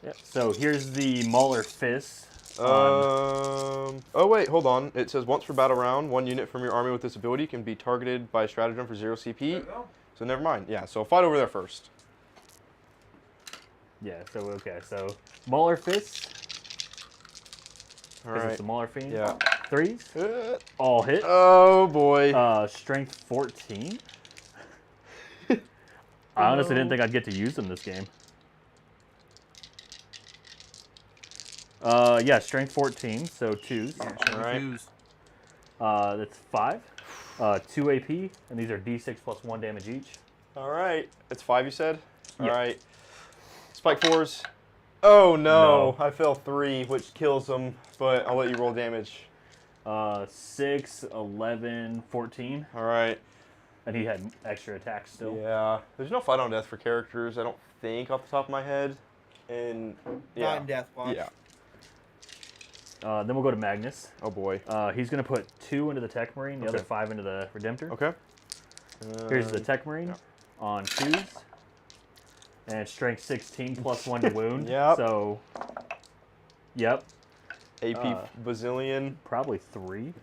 [SPEAKER 3] Yeah. So here's the Mauler Fist.
[SPEAKER 2] Oh wait, hold on. It says once per battle round, 1 unit from your army with this ability can be targeted by a stratagem for 0 CP. So never mind. Yeah, so fight over there first.
[SPEAKER 3] Yeah, so okay, so Mauler Fist.
[SPEAKER 2] All
[SPEAKER 3] This
[SPEAKER 2] right.
[SPEAKER 3] is the Mauler Fiend.
[SPEAKER 2] Yeah.
[SPEAKER 3] 3s. All hit.
[SPEAKER 2] Oh boy.
[SPEAKER 3] Strength 14. I honestly didn't think I'd get to use them this game. Yeah, strength 14, so 2s.
[SPEAKER 1] Yeah,
[SPEAKER 2] All right.
[SPEAKER 3] That's 5. 2 AP, and these are D6 plus 1 damage each.
[SPEAKER 2] All right. It's 5 you said? All
[SPEAKER 3] Yeah.
[SPEAKER 2] right. Spike 4s. Oh no.
[SPEAKER 3] No.
[SPEAKER 2] I fell 3, which kills him, but I'll let you roll damage.
[SPEAKER 3] 6, 11, 14.
[SPEAKER 2] All right.
[SPEAKER 3] And he had extra attacks still.
[SPEAKER 2] Yeah. There's no fight on death for characters, I don't think, off the top of my head. And yeah.
[SPEAKER 1] Not in Deathwatch.
[SPEAKER 2] Yeah.
[SPEAKER 3] Then we'll go to Magnus.
[SPEAKER 2] Oh boy.
[SPEAKER 3] He's going to put 2 into the Tech Marine, the other 5 into the Redemptor.
[SPEAKER 2] Okay.
[SPEAKER 3] Here's the Tech Marine on 2s. And strength 16 plus 1 to wound.
[SPEAKER 2] Yep.
[SPEAKER 3] So, yep.
[SPEAKER 2] AP bazillion.
[SPEAKER 3] Probably 3.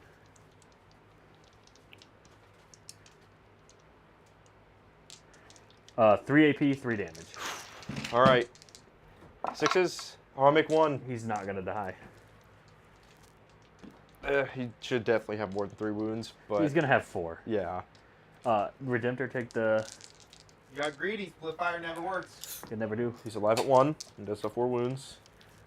[SPEAKER 3] Three AP, 3 damage.
[SPEAKER 2] All right. 6s. Oh, I'll make 1.
[SPEAKER 3] He's not going to die.
[SPEAKER 2] He should definitely have more than 3 wounds, but
[SPEAKER 3] He's going to have 4.
[SPEAKER 2] yeah.
[SPEAKER 3] Redemptor, take the...
[SPEAKER 1] You got greedy. Split fire never works.
[SPEAKER 3] Can never do.
[SPEAKER 2] He's alive at 1 and does have 4 wounds.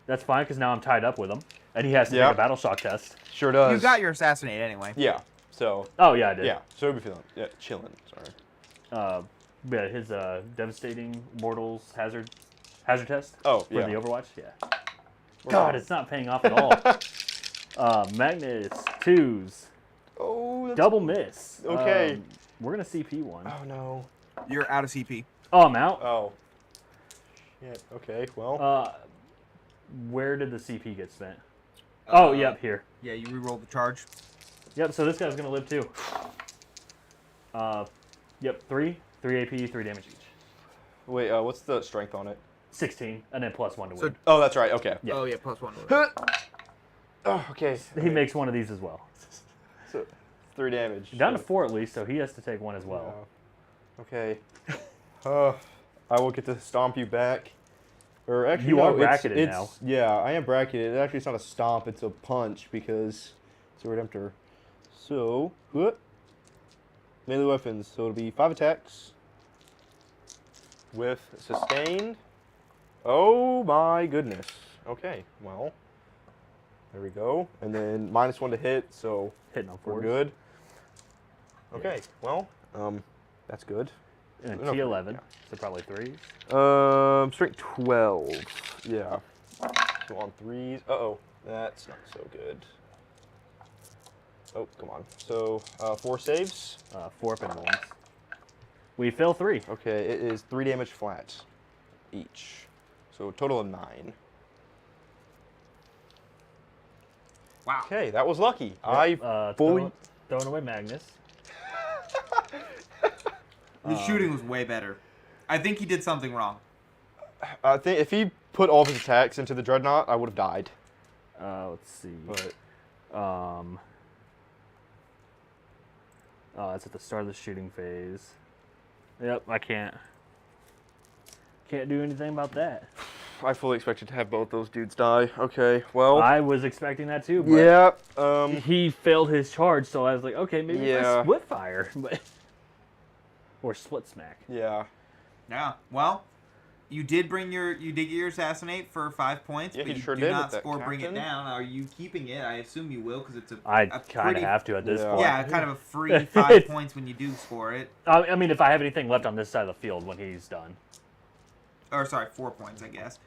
[SPEAKER 3] That's fine, because now I'm tied up with him. And he has to take a battle shock test.
[SPEAKER 2] Sure does.
[SPEAKER 1] You got your assassinate anyway.
[SPEAKER 2] Yeah. So.
[SPEAKER 3] Oh, yeah, I did.
[SPEAKER 2] Yeah. So we'll be feeling. Yeah. Chilling. Sorry.
[SPEAKER 3] Yeah, his devastating mortals hazard test.
[SPEAKER 2] Oh,
[SPEAKER 3] for
[SPEAKER 2] yeah.
[SPEAKER 3] the Overwatch. Yeah.
[SPEAKER 2] We're
[SPEAKER 3] God,
[SPEAKER 2] fine.
[SPEAKER 3] it's not paying off at all. Magnus 2s.
[SPEAKER 2] Oh. That's...
[SPEAKER 3] Double miss.
[SPEAKER 2] Okay.
[SPEAKER 3] We're gonna CP 1.
[SPEAKER 2] Oh no.
[SPEAKER 1] You're out of CP.
[SPEAKER 3] Oh, I'm out.
[SPEAKER 2] Oh. Shit. Okay. Well.
[SPEAKER 3] Where did the CP get spent? Oh, yep, here.
[SPEAKER 1] Yeah, you re-roll the charge.
[SPEAKER 3] Yep. So this guy's gonna live too. Yep. 3 AP, 3 damage each.
[SPEAKER 2] Wait. What's the strength on it?
[SPEAKER 3] 16, and then plus 1 to
[SPEAKER 1] So-
[SPEAKER 3] win.
[SPEAKER 2] Oh, that's right. Okay.
[SPEAKER 3] Yeah.
[SPEAKER 1] Oh, yeah, +1.
[SPEAKER 2] Oh, okay.
[SPEAKER 3] He makes 1 of these as well.
[SPEAKER 2] So, 3 damage.
[SPEAKER 3] Down to 4 at least, so he has to take 1 as well.
[SPEAKER 2] Yeah. Okay. I will get to stomp you back. Or actually,
[SPEAKER 3] You are
[SPEAKER 2] no,
[SPEAKER 3] bracketed now.
[SPEAKER 2] Yeah, I am bracketed. Actually, it's not a stomp; it's a punch because it's a Redemptor. So, Melee weapons. So it'll be 5 attacks with sustain. Oh my goodness. Okay, well, there we go. And then -1 to hit, so
[SPEAKER 3] Hitting on
[SPEAKER 2] we're
[SPEAKER 3] 4s.
[SPEAKER 2] good. Okay, well, that's good.
[SPEAKER 3] And
[SPEAKER 2] No,
[SPEAKER 3] T11,
[SPEAKER 2] yeah.
[SPEAKER 3] so probably 3s.
[SPEAKER 2] Strength 12. Yeah. So on 3s. Uh-oh, that's not so good. Oh, come on. So 4 saves.
[SPEAKER 3] 4 up and 1s. We fail 3.
[SPEAKER 2] Okay, it is 3 damage flat each. So a total of 9.
[SPEAKER 1] Wow.
[SPEAKER 2] Okay, that was lucky.
[SPEAKER 3] Yep.
[SPEAKER 2] I fully.
[SPEAKER 3] Throwing away Magnus.
[SPEAKER 1] The shooting was way better. I think he did something wrong.
[SPEAKER 2] I think if he put all of his attacks into the Dreadnought, I would have died.
[SPEAKER 3] Let's see.
[SPEAKER 2] But
[SPEAKER 3] It's at the start of the shooting phase. Yep, I can't do anything about that.
[SPEAKER 2] I fully expected to have both those dudes die. Okay, well.
[SPEAKER 3] I was expecting that too, but
[SPEAKER 2] Yeah.
[SPEAKER 3] he failed his charge, so I was like, okay, maybe if I
[SPEAKER 2] Yeah.
[SPEAKER 3] split fire, but or split smack.
[SPEAKER 2] Yeah.
[SPEAKER 1] Yeah. Well, you did get your assassinate for 5 points,
[SPEAKER 2] Yeah,
[SPEAKER 1] but
[SPEAKER 2] he
[SPEAKER 1] you
[SPEAKER 2] sure
[SPEAKER 1] do
[SPEAKER 2] did
[SPEAKER 1] not
[SPEAKER 2] with that
[SPEAKER 1] score bring it
[SPEAKER 2] captain.
[SPEAKER 1] down. Are you keeping it? I assume you will because it's
[SPEAKER 3] I
[SPEAKER 1] a
[SPEAKER 3] kind of
[SPEAKER 1] pretty,
[SPEAKER 3] have to at this
[SPEAKER 2] Yeah.
[SPEAKER 3] point.
[SPEAKER 1] yeah, kind of a free 5 points when you do score it.
[SPEAKER 3] I mean, if I have anything left on this side of the field when he's done.
[SPEAKER 1] Or sorry, 4 points, I guess.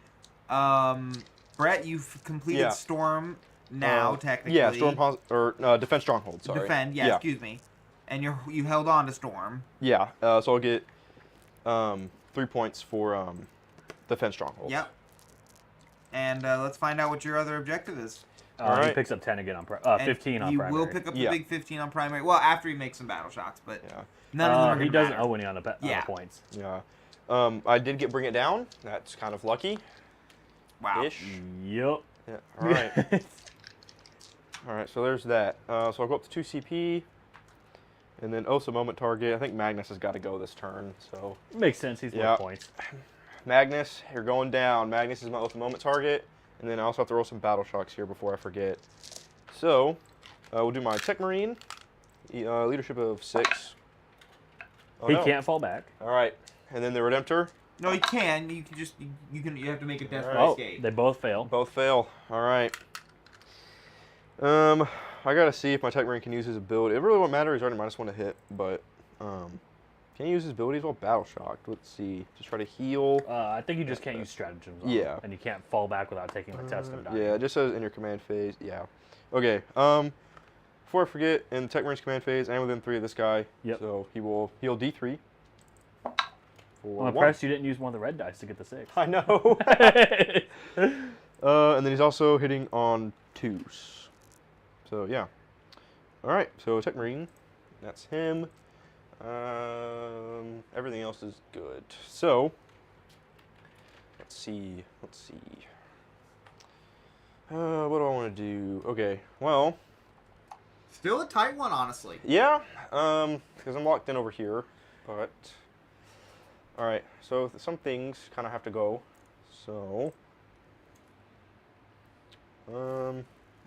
[SPEAKER 1] Brett, you've completed
[SPEAKER 2] Yeah.
[SPEAKER 1] Storm now, technically.
[SPEAKER 2] Yeah, Defense Stronghold, sorry.
[SPEAKER 1] Defend, yeah, excuse me. And you held on to Storm.
[SPEAKER 2] Yeah, so I'll get 3 points for Defense Stronghold.
[SPEAKER 1] Yep. And let's find out what your other objective is.
[SPEAKER 3] He
[SPEAKER 2] Alright.
[SPEAKER 3] picks up 10 again on 15 on
[SPEAKER 1] he
[SPEAKER 3] primary.
[SPEAKER 1] will pick up the
[SPEAKER 2] Yeah.
[SPEAKER 1] big 15 on primary. Well, after he makes some battle shots, but
[SPEAKER 2] Yeah.
[SPEAKER 1] none of them are
[SPEAKER 3] He
[SPEAKER 1] gonna
[SPEAKER 3] doesn't
[SPEAKER 1] matter.
[SPEAKER 3] owe any on the
[SPEAKER 1] Yeah.
[SPEAKER 3] points.
[SPEAKER 2] Yeah. I did get Bring It Down. That's kind of lucky.
[SPEAKER 1] Wow.
[SPEAKER 2] Ish.
[SPEAKER 3] Yep.
[SPEAKER 2] Yeah. All right. All right. So there's that. So I'll go up to 2 CP, and then Osa moment target. I think Magnus has got to go this turn. So
[SPEAKER 3] Makes sense. He's
[SPEAKER 2] Yeah.
[SPEAKER 3] more points.
[SPEAKER 2] Magnus, you're going down. Magnus is my Osa moment target, and then I also have to roll some battle shocks here before I forget. So we'll do my Tech Marine, leadership of 6. Oh,
[SPEAKER 3] He
[SPEAKER 2] no.
[SPEAKER 3] can't fall back.
[SPEAKER 2] All right. And then the Redemptor.
[SPEAKER 1] No, you can. You can just you have to make a death by
[SPEAKER 3] Oh,
[SPEAKER 1] escape.
[SPEAKER 3] they both fail.
[SPEAKER 2] Both fail. All right. I gotta see if my Tech Marine can use his ability. It really won't matter. He's already -1 to hit, but can he use his abilities while battle shocked? Let's see. Just try to heal.
[SPEAKER 3] I think you just can't use stratagems. On
[SPEAKER 2] Yeah.
[SPEAKER 3] him, and you can't fall back without taking the test of dying.
[SPEAKER 2] Yeah, it just says in your command phase. Yeah. Okay. Before I forget, in the Tech Marine's command phase, and within 3 of this guy.
[SPEAKER 3] Yep.
[SPEAKER 2] So he will heal D3. For
[SPEAKER 3] I'm impressed you didn't use one of the red dice to get the 6.
[SPEAKER 2] I know. And then he's also hitting on 2s. So yeah. All right. So Tech Marine, that's him. Everything else is good. So let's see. What do I want to do? Okay. Well.
[SPEAKER 1] Still a tight one, honestly.
[SPEAKER 2] Yeah. Because I'm locked in over here, but. All right. So some things kind of have to go. So.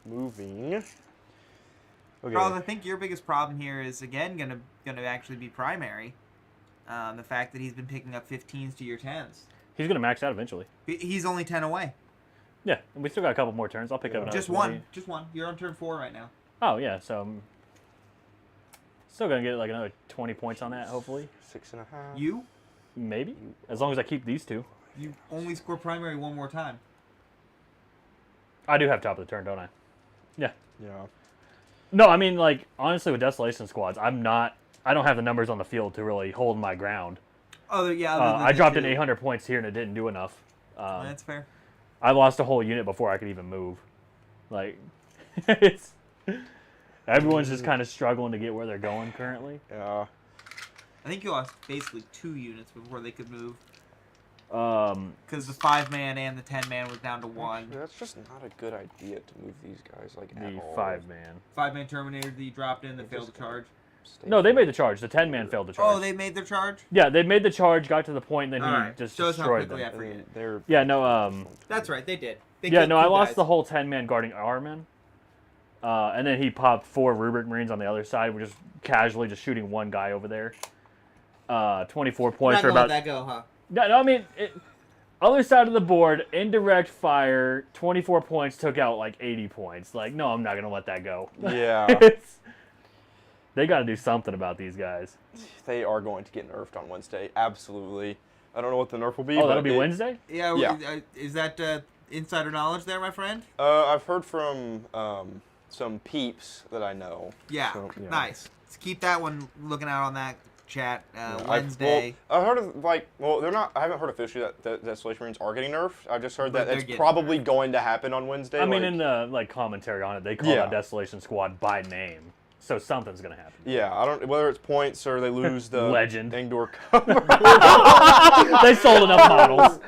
[SPEAKER 2] Moving. Okay.
[SPEAKER 1] Charles, I think your biggest problem here is again gonna actually be primary. The fact that he's been picking up 15s to your 10s.
[SPEAKER 3] He's going to max out eventually.
[SPEAKER 1] He's only 10 away.
[SPEAKER 3] Yeah, and we still got a couple more turns. I'll pick up another
[SPEAKER 1] Just
[SPEAKER 3] 20.
[SPEAKER 1] one. Just one. You're on turn 4 right now.
[SPEAKER 3] Oh, yeah, so I'm still going to get like another 20 points on that, hopefully.
[SPEAKER 2] 6.5.
[SPEAKER 1] You
[SPEAKER 3] Maybe. As long as I keep these 2.
[SPEAKER 1] you only score primary one more time.
[SPEAKER 3] I do have top of the turn, don't I? Yeah.
[SPEAKER 2] Yeah.
[SPEAKER 3] No, I mean, like, honestly, with Desolation Squads, I don't have the numbers on the field to really hold my ground.
[SPEAKER 1] Oh, yeah.
[SPEAKER 3] I dropped in 800 points here and it didn't do enough.
[SPEAKER 1] That's fair.
[SPEAKER 3] I lost a whole unit before I could even move. Like, everyone's just kind of struggling to get where they're going currently.
[SPEAKER 2] Yeah.
[SPEAKER 1] I think you lost basically 2 units before they could move.
[SPEAKER 3] Um,
[SPEAKER 1] Because the 5-man and the 10-man was down to 1.
[SPEAKER 2] Actually, that's just not a good idea to move these guys like at
[SPEAKER 3] the
[SPEAKER 2] all.
[SPEAKER 3] 5-man.
[SPEAKER 1] 5-man Terminator that you dropped in that failed to charge.
[SPEAKER 2] Stay
[SPEAKER 3] No, they
[SPEAKER 2] here.
[SPEAKER 3] made the charge. The 10-man failed the charge.
[SPEAKER 1] Oh, they made their charge?
[SPEAKER 3] Yeah, they made the charge, got to the point, and then he
[SPEAKER 1] Alright,
[SPEAKER 3] just
[SPEAKER 1] shows how
[SPEAKER 3] destroyed
[SPEAKER 1] quickly
[SPEAKER 3] them.
[SPEAKER 1] I forget.
[SPEAKER 2] They're
[SPEAKER 3] Yeah, no,
[SPEAKER 1] That's right, they did. They
[SPEAKER 3] yeah,
[SPEAKER 1] killed
[SPEAKER 3] no, I
[SPEAKER 1] 2
[SPEAKER 3] lost
[SPEAKER 1] guys.
[SPEAKER 3] the whole 10-man guarding Armin. And then he popped 4 Rubric Marines on the other side. We're just casually just shooting one guy over there. 24 points for about...
[SPEAKER 1] Let that go, huh?
[SPEAKER 3] No, I mean, other side of the board, indirect fire, 24 points, took out like 80 points. Like, no, I'm not going to let that go.
[SPEAKER 2] Yeah.
[SPEAKER 3] They got to do something about these guys.
[SPEAKER 2] They are going to get nerfed on Wednesday. Absolutely. I don't know what the nerf will be.
[SPEAKER 3] Oh, that'll be Wednesday?
[SPEAKER 1] Yeah. Is that insider knowledge there, my friend?
[SPEAKER 2] I've heard from some peeps that I know.
[SPEAKER 1] Yeah.
[SPEAKER 2] So, yeah.
[SPEAKER 1] Nice. Let's keep that one looking out on that chat
[SPEAKER 2] Yeah,
[SPEAKER 1] Wednesday.
[SPEAKER 2] I've heard of they're not. I haven't heard officially that Desolation Marines are getting nerfed. I've just heard that
[SPEAKER 1] But
[SPEAKER 2] it's
[SPEAKER 1] they're
[SPEAKER 2] probably
[SPEAKER 1] getting nerfed.
[SPEAKER 2] going to happen on Wednesday.
[SPEAKER 3] I mean, in the commentary on it, they call
[SPEAKER 2] Yeah.
[SPEAKER 3] out Desolation Squad by name. So something's going to happen.
[SPEAKER 2] Yeah, I don't whether it's points or they lose the
[SPEAKER 3] Legend.
[SPEAKER 2] Angdor cover.
[SPEAKER 3] They sold enough models.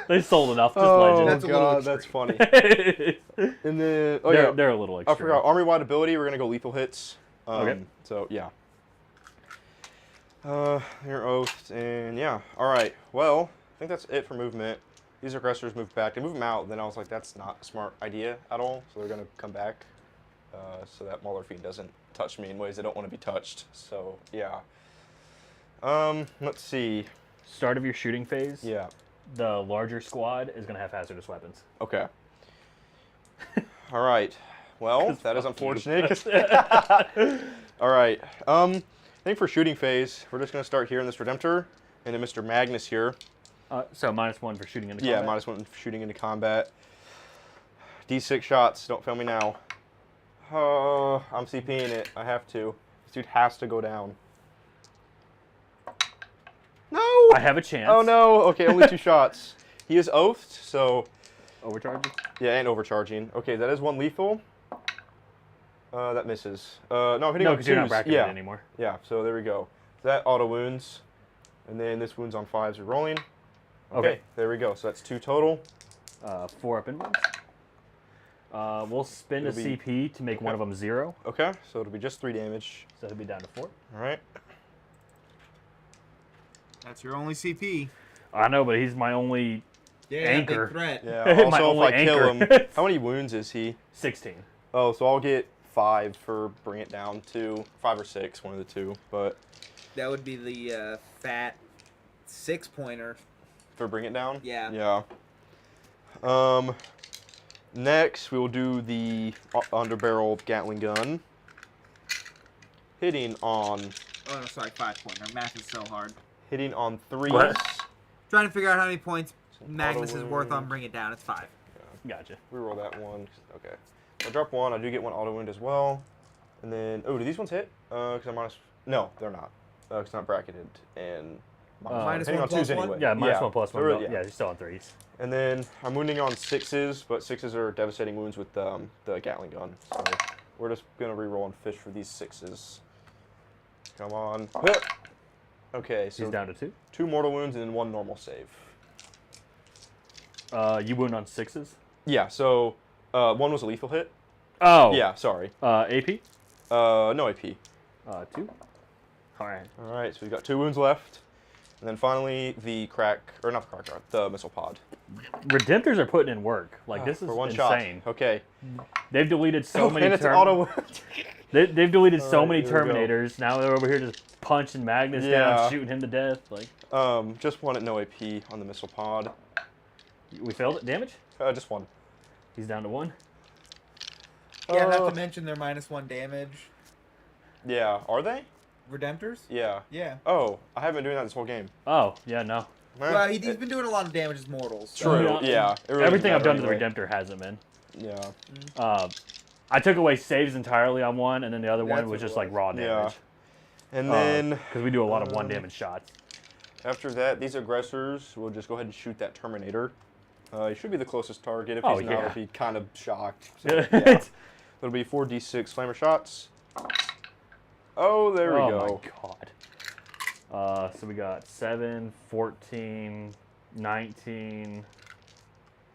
[SPEAKER 3] They sold enough. Just Legend.
[SPEAKER 1] That's a little
[SPEAKER 2] that's funny.
[SPEAKER 3] they're,
[SPEAKER 2] And then yeah,
[SPEAKER 3] they're a little
[SPEAKER 2] I
[SPEAKER 3] extreme.
[SPEAKER 2] forgot army-wide ability. We're gonna go lethal hits.
[SPEAKER 3] Okay.
[SPEAKER 2] So yeah. You're oathed, and yeah. All right. Well, I think that's it for movement. These aggressors moved back. They moved them out. Then I was like, that's not a smart idea at all. So they're gonna come back, so that Mauler Fiend doesn't touch me in ways they don't want to be touched. So yeah. Let's see.
[SPEAKER 3] Start of your shooting phase.
[SPEAKER 2] Yeah.
[SPEAKER 3] The larger squad is going to have hazardous weapons.
[SPEAKER 2] Okay. All right. Well, that is
[SPEAKER 3] fuck you.
[SPEAKER 2] unfortunate. All right. I think for shooting phase, we're just going to start here in this Redemptor, and then Mr. Magnus here.
[SPEAKER 3] So -1 for shooting into
[SPEAKER 2] Yeah,
[SPEAKER 3] combat.
[SPEAKER 2] -1 for shooting into combat. D6 shots. Don't fail me now. Oh, I'm CPing it. I have to. This dude has to go down. No!
[SPEAKER 3] I have a chance.
[SPEAKER 2] Oh, no. Okay, only 2 shots. He is oathed, so...
[SPEAKER 3] Overcharges?
[SPEAKER 2] Yeah, and overcharging. Okay, that is 1 lethal. That misses. No, I'm hitting
[SPEAKER 3] No,
[SPEAKER 2] on
[SPEAKER 3] because you're not
[SPEAKER 2] 2s.
[SPEAKER 3] bracketed
[SPEAKER 2] Yeah,
[SPEAKER 3] anymore.
[SPEAKER 2] yeah, so there we go. That auto wounds. And then this wounds on 5s are rolling.
[SPEAKER 3] Okay.
[SPEAKER 2] There we go. So that's 2 total.
[SPEAKER 3] 4 up inwards. We'll spend
[SPEAKER 2] It'll
[SPEAKER 3] a
[SPEAKER 2] be-
[SPEAKER 3] CP to make one of them 0.
[SPEAKER 2] Okay, so it'll be just 3 damage.
[SPEAKER 3] So he'll be down to 4.
[SPEAKER 2] All right.
[SPEAKER 1] That's your only CP.
[SPEAKER 3] I know, but he's my only
[SPEAKER 1] Yeah,
[SPEAKER 3] Anchor.
[SPEAKER 1] big threat.
[SPEAKER 2] Yeah,
[SPEAKER 3] My
[SPEAKER 2] also if I
[SPEAKER 3] only
[SPEAKER 2] kill
[SPEAKER 3] anchor.
[SPEAKER 2] him... How many wounds is he?
[SPEAKER 3] 16.
[SPEAKER 2] Oh, so I'll get 5 for bring it down to 5 or 6, one of the 2. But
[SPEAKER 1] That would be the fat 6-pointer.
[SPEAKER 2] for bring it down?
[SPEAKER 1] Yeah.
[SPEAKER 2] Yeah. Next, we will do the underbarrel Gatling gun. Hitting on...
[SPEAKER 1] Oh, no, sorry, 5-pointer. Math is so hard.
[SPEAKER 2] Hitting on 3s.
[SPEAKER 3] What?
[SPEAKER 1] Trying to figure out how many points
[SPEAKER 2] Some
[SPEAKER 1] Magnus
[SPEAKER 2] auto
[SPEAKER 1] is worth on
[SPEAKER 2] wound.
[SPEAKER 1] Bring It Down. It's 5.
[SPEAKER 3] Gotcha.
[SPEAKER 2] We roll that one. Okay. I drop 1. I do get 1 auto wound as well. And then... Oh, do these ones hit? Because I'm minus... No, they're not. Because it's not bracketed. And...
[SPEAKER 1] Minus
[SPEAKER 2] hitting
[SPEAKER 1] 1
[SPEAKER 2] on
[SPEAKER 1] plus
[SPEAKER 2] 2s
[SPEAKER 1] 1?
[SPEAKER 2] anyway.
[SPEAKER 3] Yeah, -1 plus 1.
[SPEAKER 2] They're-
[SPEAKER 3] Yeah, you're still on 3s.
[SPEAKER 2] And then I'm wounding on 6s, but 6s are devastating wounds with the Gatling gun. So we're just going to reroll and fish for these 6s. Come on. Okay, so
[SPEAKER 3] He's down to 2.
[SPEAKER 2] 2 mortal wounds and then 1 normal save.
[SPEAKER 3] You wound on 6s?
[SPEAKER 2] Yeah, so 1 was a lethal hit.
[SPEAKER 3] Oh.
[SPEAKER 2] Yeah, sorry.
[SPEAKER 3] AP?
[SPEAKER 2] No AP.
[SPEAKER 3] 2. Alright.
[SPEAKER 2] All right, so we've got 2 wounds left. And then finally the the missile pod.
[SPEAKER 3] Redemptors are putting in work. Like, this is
[SPEAKER 2] for 1
[SPEAKER 3] insane.
[SPEAKER 2] shot. Okay.
[SPEAKER 3] They've deleted so many
[SPEAKER 2] and it's an auto wound.
[SPEAKER 3] They've deleted so
[SPEAKER 2] Alright,
[SPEAKER 3] many
[SPEAKER 2] here we go.
[SPEAKER 3] Terminators. Now they're over here just punching Magnus
[SPEAKER 2] Yeah.
[SPEAKER 3] down, shooting him to death. Like,
[SPEAKER 2] Just 1 at no AP on the missile pod.
[SPEAKER 3] we failed it. Damage?
[SPEAKER 2] Just 1.
[SPEAKER 3] He's down to 1.
[SPEAKER 1] Yeah, not to mention their -1 damage.
[SPEAKER 2] Yeah, are they?
[SPEAKER 1] Redemptors?
[SPEAKER 2] Yeah.
[SPEAKER 1] Yeah.
[SPEAKER 2] Oh, I haven't been doing that this whole game.
[SPEAKER 3] Oh, yeah, no.
[SPEAKER 2] Eh,
[SPEAKER 1] Well, he's been doing a lot of damage as mortals.
[SPEAKER 2] True.
[SPEAKER 3] Yeah.
[SPEAKER 2] Yeah. It really
[SPEAKER 3] Everything I've
[SPEAKER 2] doesn't
[SPEAKER 3] done to the
[SPEAKER 2] matter
[SPEAKER 3] Redemptor hasn't been.
[SPEAKER 2] anyway.
[SPEAKER 3] I took away saves entirely on one, and then the other
[SPEAKER 1] That's
[SPEAKER 3] one
[SPEAKER 1] what
[SPEAKER 3] was
[SPEAKER 1] it
[SPEAKER 3] just
[SPEAKER 1] was.
[SPEAKER 3] like raw
[SPEAKER 2] Yeah.
[SPEAKER 3] damage.
[SPEAKER 2] And then
[SPEAKER 3] Because we do a lot of 1 damage shots.
[SPEAKER 2] after that, these aggressors will just go ahead and shoot that Terminator. He should be the closest target. If
[SPEAKER 3] Oh,
[SPEAKER 2] he's not,
[SPEAKER 3] yeah.
[SPEAKER 2] I'll be kind of shocked. So, yeah. It'll be 4d6 flamer shots. Oh, there we go.
[SPEAKER 3] Oh my god. So we got 7, 14, 19,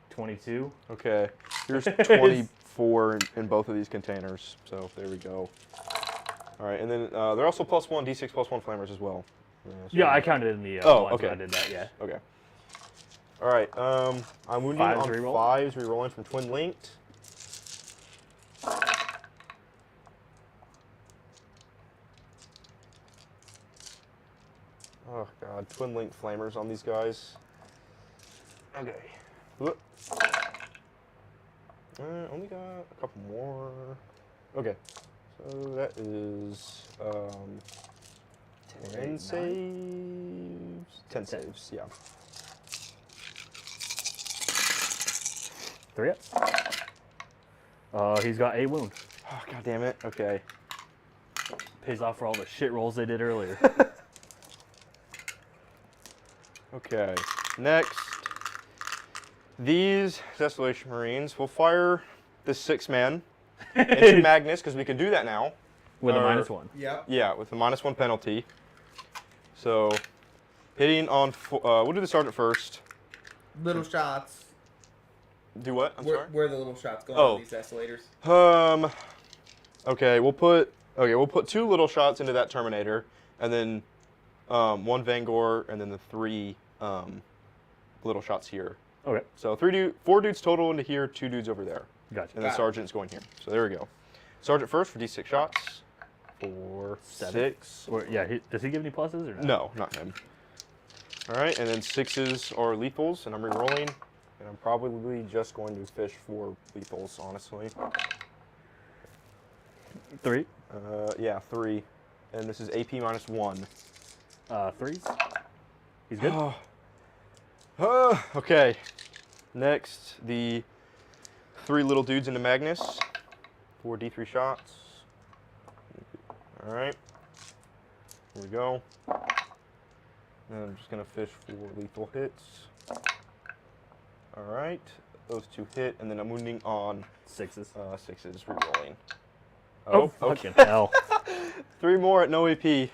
[SPEAKER 3] 22.
[SPEAKER 2] Okay. Here's 24 in both of these containers. So there we go. All right, and then they're also +1 d6 +1 flamers as well. So
[SPEAKER 3] Yeah, I counted in the
[SPEAKER 2] Oh,
[SPEAKER 3] ones when
[SPEAKER 2] okay.
[SPEAKER 3] I did that, yeah.
[SPEAKER 2] Okay. All right. I'm wounding
[SPEAKER 3] Fives
[SPEAKER 2] on
[SPEAKER 3] reroll?
[SPEAKER 2] 5s, rerolling from twin linked. Oh god, twin link flamers on these guys. Okay. Whoop. Only got a couple more. Okay. So that is 10 saves. 10 saves, yeah.
[SPEAKER 3] 3 hits. He's got a wound.
[SPEAKER 2] Oh god damn it. Okay.
[SPEAKER 3] Pays off for all the shit rolls they did earlier.
[SPEAKER 2] Okay. Next, these Desolation Marines will fire the 6-man into Magnus, because we can do that now.
[SPEAKER 3] With a -1.
[SPEAKER 1] Yep.
[SPEAKER 2] Yeah, with a -1 penalty. So, hitting on... we'll do the sergeant first.
[SPEAKER 1] Little shots.
[SPEAKER 2] Do what? I'm sorry?
[SPEAKER 1] Where are the little shots going
[SPEAKER 2] Oh.
[SPEAKER 1] on these desolators?
[SPEAKER 2] Okay, we'll put 2 little shots into that Terminator, and then 1 Vangor, and then the 3 little shots here.
[SPEAKER 3] Okay.
[SPEAKER 2] So 4 dudes total into here, 2 dudes over there.
[SPEAKER 3] Gotcha.
[SPEAKER 2] And the sergeant's going here. So there we go. Sergeant first for D6 shots. 4,
[SPEAKER 3] 7.
[SPEAKER 2] 6.
[SPEAKER 3] Or, yeah, does he give any pluses or no?
[SPEAKER 2] No, not him. All right, and then 6s are lethals, and I'm re-rolling. And I'm probably just going to fish for lethals, honestly.
[SPEAKER 3] 3.
[SPEAKER 2] Yeah, 3. And this is AP -1.
[SPEAKER 3] 3s. He's good.
[SPEAKER 2] Okay. Next, the 3 little dudes into Magnus. 4 D3 shots. All right. Here we go. And I'm just going to fish for lethal hits. All right. Those 2 hit, and then I'm wounding on
[SPEAKER 3] 6s.
[SPEAKER 2] 6s, re-rolling.
[SPEAKER 3] Oh, fucking hell.
[SPEAKER 2] 3 more at no AP.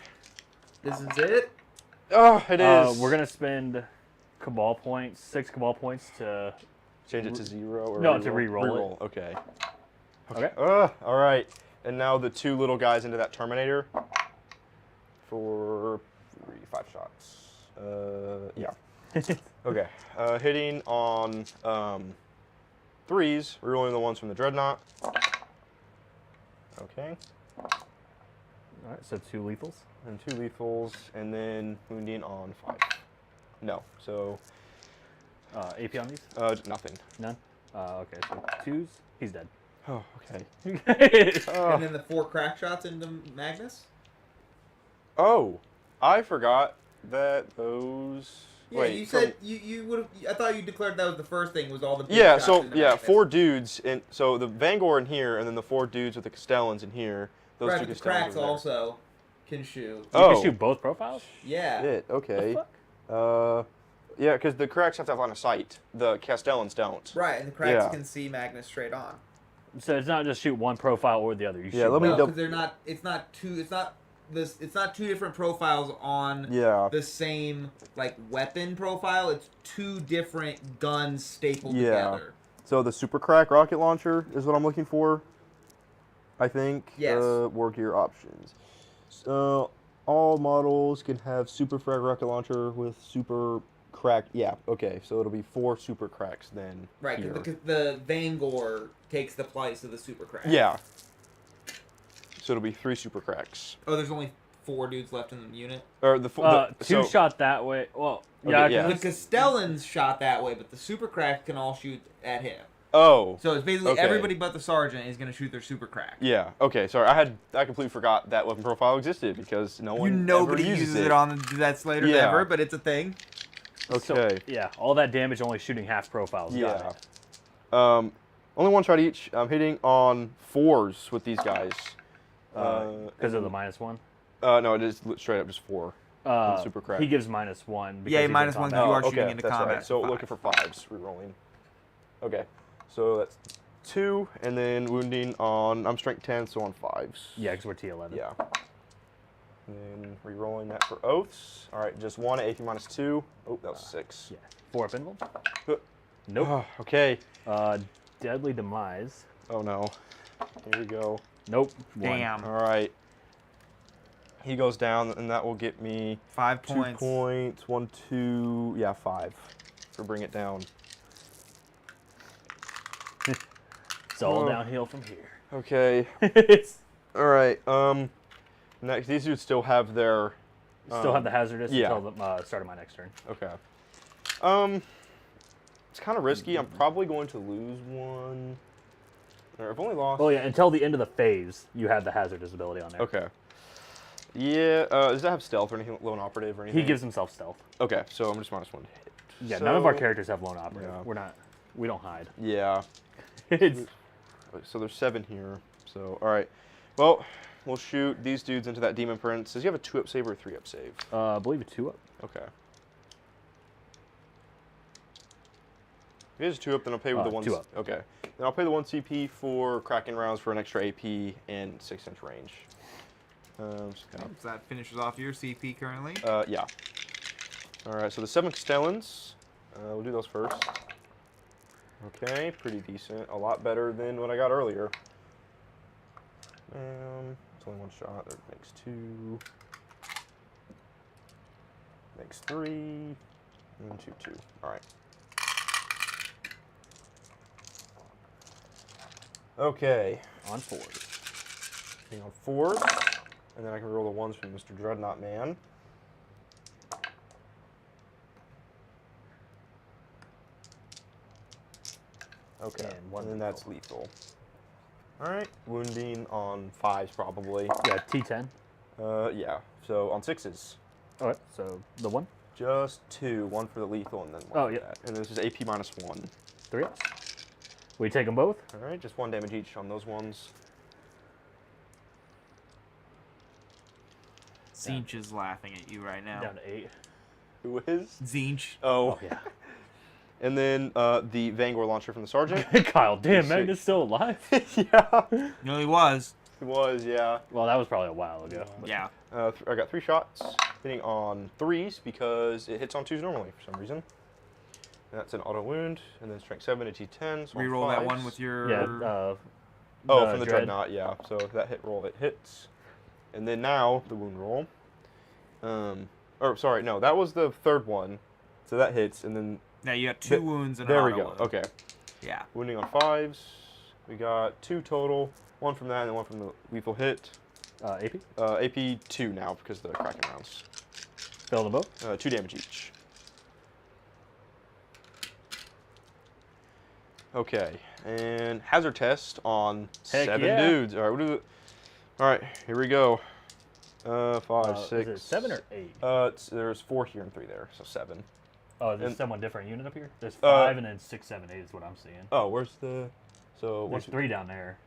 [SPEAKER 1] This is it?
[SPEAKER 2] Oh, it is.
[SPEAKER 3] We're going to spend Cabal points, 6 Cabal points to...
[SPEAKER 2] Change it to 0 or
[SPEAKER 3] No, to re-roll it.
[SPEAKER 2] Re-roll. Okay.
[SPEAKER 3] Okay.
[SPEAKER 2] All right. And now the 2 little guys into that Terminator for 5 shots. Yeah. Okay. Hitting on 3s, rerolling the ones from the Dreadnought. Okay.
[SPEAKER 3] All right, so 2 lethals.
[SPEAKER 2] And 2 lethals, and then wounding on 5. No. So
[SPEAKER 3] AP on these?
[SPEAKER 2] nothing.
[SPEAKER 3] None? Okay, so 2s. He's dead.
[SPEAKER 2] Oh, okay.
[SPEAKER 1] And then the 4 crack shots into Magnus?
[SPEAKER 2] Oh, I forgot that those.
[SPEAKER 1] Yeah,
[SPEAKER 2] wait,
[SPEAKER 1] you said you would have. I thought you declared that was the first thing. Was all the big
[SPEAKER 2] Yeah,
[SPEAKER 1] shots
[SPEAKER 2] so
[SPEAKER 1] into
[SPEAKER 2] yeah,
[SPEAKER 1] Magnus.
[SPEAKER 2] 4 dudes, and so the Vangor in here, and then the 4 dudes with the Castellans in here. Those
[SPEAKER 1] Right,
[SPEAKER 2] 2
[SPEAKER 1] but the
[SPEAKER 2] Castellans
[SPEAKER 1] cracks
[SPEAKER 2] over there.
[SPEAKER 1] also can shoot.
[SPEAKER 3] You
[SPEAKER 2] Oh,
[SPEAKER 3] can shoot both profiles?
[SPEAKER 1] Yeah.
[SPEAKER 2] shit. Okay.
[SPEAKER 3] The fuck?
[SPEAKER 2] Yeah, because the cracks have to have line of sight. The Castellans don't.
[SPEAKER 1] Right, and the cracks
[SPEAKER 2] Yeah.
[SPEAKER 1] can see Magnus straight on.
[SPEAKER 3] So it's not just shoot one profile or the other. You
[SPEAKER 2] Yeah,
[SPEAKER 3] shoot
[SPEAKER 2] let me
[SPEAKER 3] both.
[SPEAKER 1] No, because they're not. It's not two. It's not this. It's not 2 different profiles on
[SPEAKER 2] Yeah.
[SPEAKER 1] the same like weapon profile. It's 2 different guns stapled
[SPEAKER 2] Yeah.
[SPEAKER 1] together.
[SPEAKER 2] So the Super Crack rocket launcher is what I'm looking for. I think.
[SPEAKER 1] Yes.
[SPEAKER 2] War gear options. So all models can have Super Frag rocket launcher with Super Crack. Yeah. Okay. So it'll be 4 Super Cracks then.
[SPEAKER 1] Right,
[SPEAKER 2] here.
[SPEAKER 1] because the Vangor takes the place of the super crack.
[SPEAKER 2] Yeah. So it'll be 3 Super Cracks.
[SPEAKER 1] Oh, there's only 4 dudes left in the unit.
[SPEAKER 2] Or the
[SPEAKER 3] 2
[SPEAKER 2] so,
[SPEAKER 3] shot that way. Well,
[SPEAKER 2] Okay,
[SPEAKER 3] yeah.
[SPEAKER 2] yeah.
[SPEAKER 1] The Castellans shot that way, but the super crack can all shoot at him.
[SPEAKER 2] Oh.
[SPEAKER 1] So it's basically
[SPEAKER 2] Okay.
[SPEAKER 1] everybody but the sergeant is going to shoot their super crack.
[SPEAKER 2] Yeah. Okay. Sorry, I completely forgot that weapon profile existed because no one
[SPEAKER 1] Nobody
[SPEAKER 2] ever
[SPEAKER 1] uses it on the Deathslaters
[SPEAKER 2] Yeah.
[SPEAKER 1] ever, but it's a thing.
[SPEAKER 2] Okay.
[SPEAKER 3] So, yeah, all that damage only shooting half profiles. Got
[SPEAKER 2] Yeah.
[SPEAKER 3] it.
[SPEAKER 2] Only 1 shot each. I'm hitting on 4s with these guys.
[SPEAKER 3] Because of the -1.
[SPEAKER 2] No, it is straight up just 4. Super crack.
[SPEAKER 3] He gives -1. because
[SPEAKER 1] Yeah,
[SPEAKER 3] he's in
[SPEAKER 1] -1
[SPEAKER 3] combat.
[SPEAKER 1] because you are
[SPEAKER 2] okay,
[SPEAKER 1] shooting into
[SPEAKER 2] that's
[SPEAKER 1] combat.
[SPEAKER 2] right. So
[SPEAKER 1] for
[SPEAKER 2] looking
[SPEAKER 1] 5.
[SPEAKER 2] for 5s, rerolling. Okay. So that's 2, and then wounding on. I'm strength 10, so on 5s.
[SPEAKER 3] Yeah, because we're T11.
[SPEAKER 2] Yeah. And then rerolling that for oaths. All right, just 1 at AP -2. Oh, that was 6.
[SPEAKER 3] Yeah. 4 up invuln.
[SPEAKER 2] Uh,
[SPEAKER 3] Nope.
[SPEAKER 2] Okay.
[SPEAKER 3] Deadly demise.
[SPEAKER 2] Oh no. Here we go.
[SPEAKER 3] Nope. 1.
[SPEAKER 1] Damn.
[SPEAKER 2] All right. He goes down, and that will get me
[SPEAKER 1] 5
[SPEAKER 2] 2
[SPEAKER 1] points.
[SPEAKER 2] points. 1, 2, yeah, 5 for bring it down.
[SPEAKER 3] It's all
[SPEAKER 2] Oh.
[SPEAKER 3] downhill from here.
[SPEAKER 2] Okay. All right. Next, these dudes still have their
[SPEAKER 3] Still have the hazardous
[SPEAKER 2] yeah.
[SPEAKER 3] until the start of my next turn.
[SPEAKER 2] Okay. It's kind of risky. I'm probably going to lose one. I've only lost.
[SPEAKER 3] Well, yeah, until the end of the phase, you have the hazardous ability on there.
[SPEAKER 2] Okay. Yeah. Does that have stealth or anything? Lone operative or anything?
[SPEAKER 3] He gives himself stealth.
[SPEAKER 2] Okay, so I'm just -1 to hit.
[SPEAKER 3] Yeah,
[SPEAKER 2] so,
[SPEAKER 3] none of our characters have lone operative.
[SPEAKER 2] Yeah.
[SPEAKER 3] We don't hide.
[SPEAKER 2] Yeah.
[SPEAKER 3] It's
[SPEAKER 2] So there's 7 here. So all right. Well, we'll shoot these dudes into that demon prince. Does he have a 2-up save or a 3-up save?
[SPEAKER 3] I believe a 2-up.
[SPEAKER 2] Okay. If he has a 2-up, then I'll pay with the 1.
[SPEAKER 3] 2-up.
[SPEAKER 2] Okay. Then I'll pay the 1 CP for cracking rounds for an extra AP and 6-inch range.
[SPEAKER 1] So that finishes off your CP currently.
[SPEAKER 2] Yeah. All right. So the 7 Castellans. We'll do those first. Okay, pretty decent. A lot better than what I got earlier. It's only 1 shot. That makes 2. Makes 3. And 2, 2. All right. Okay.
[SPEAKER 3] On 4s.
[SPEAKER 2] Being on 4s. And then I can roll the 1s from Mr. Dreadnought Man. Okay, and then that's lethal. All right, wounding on 5s probably.
[SPEAKER 3] Yeah, T10.
[SPEAKER 2] Yeah, so on 6s.
[SPEAKER 3] All right, so the 1.
[SPEAKER 2] Just 2, 1 for the lethal and then 1 for
[SPEAKER 3] yeah.
[SPEAKER 2] that. And this is AP -1.
[SPEAKER 3] 3-ups. We take them both.
[SPEAKER 2] All right, just 1 damage each on those ones.
[SPEAKER 1] Zinch is laughing at you right now.
[SPEAKER 3] Down to 8.
[SPEAKER 2] Who is?
[SPEAKER 1] Zinch.
[SPEAKER 2] Oh.
[SPEAKER 3] Yeah.
[SPEAKER 2] And then the Vanguard launcher from the Sergeant.
[SPEAKER 3] Kyle, damn,
[SPEAKER 2] He's
[SPEAKER 3] Magnus still alive?
[SPEAKER 2] Yeah.
[SPEAKER 1] No, he was.
[SPEAKER 2] He was, yeah.
[SPEAKER 3] Well, that was probably a while ago. but-
[SPEAKER 1] Yeah.
[SPEAKER 2] I got 3 shots, hitting on 3s because it hits on 2s normally for some reason. And that's an auto wound, and then strength 7 to T10. So
[SPEAKER 1] Reroll that
[SPEAKER 2] 5s.
[SPEAKER 1] one with your.
[SPEAKER 3] Yeah.
[SPEAKER 2] From the
[SPEAKER 3] Dread.
[SPEAKER 2] Dreadnought, yeah. So that hit roll, it hits. And then now the wound roll. Or sorry, no, that was the 3rd one. So that hits, and then
[SPEAKER 1] Now you got 2 wounds and
[SPEAKER 2] there
[SPEAKER 1] an
[SPEAKER 2] we
[SPEAKER 1] auto
[SPEAKER 2] go.
[SPEAKER 1] wound.
[SPEAKER 2] Okay,
[SPEAKER 1] Yeah.
[SPEAKER 2] wounding on 5s. We got 2 total. 1 from that, and 1 from the lethal hit.
[SPEAKER 3] AP.
[SPEAKER 2] AP 2 now because of the cracking rounds.
[SPEAKER 3] Fail them both.
[SPEAKER 2] 2 damage each. Okay, and hazard test on
[SPEAKER 3] Heck
[SPEAKER 2] 7
[SPEAKER 3] yeah.
[SPEAKER 2] dudes. All right, we'll do it. All right, here we go. 5, 6.
[SPEAKER 3] Is it 7 or 8?
[SPEAKER 2] There's 4 here and 3 there, so 7.
[SPEAKER 3] Oh, there's
[SPEAKER 2] and-
[SPEAKER 3] someone different unit up here? There's 5 and then 6, 7, 8 is what I'm seeing.
[SPEAKER 2] Oh, where's the? So
[SPEAKER 3] There's 3 down there.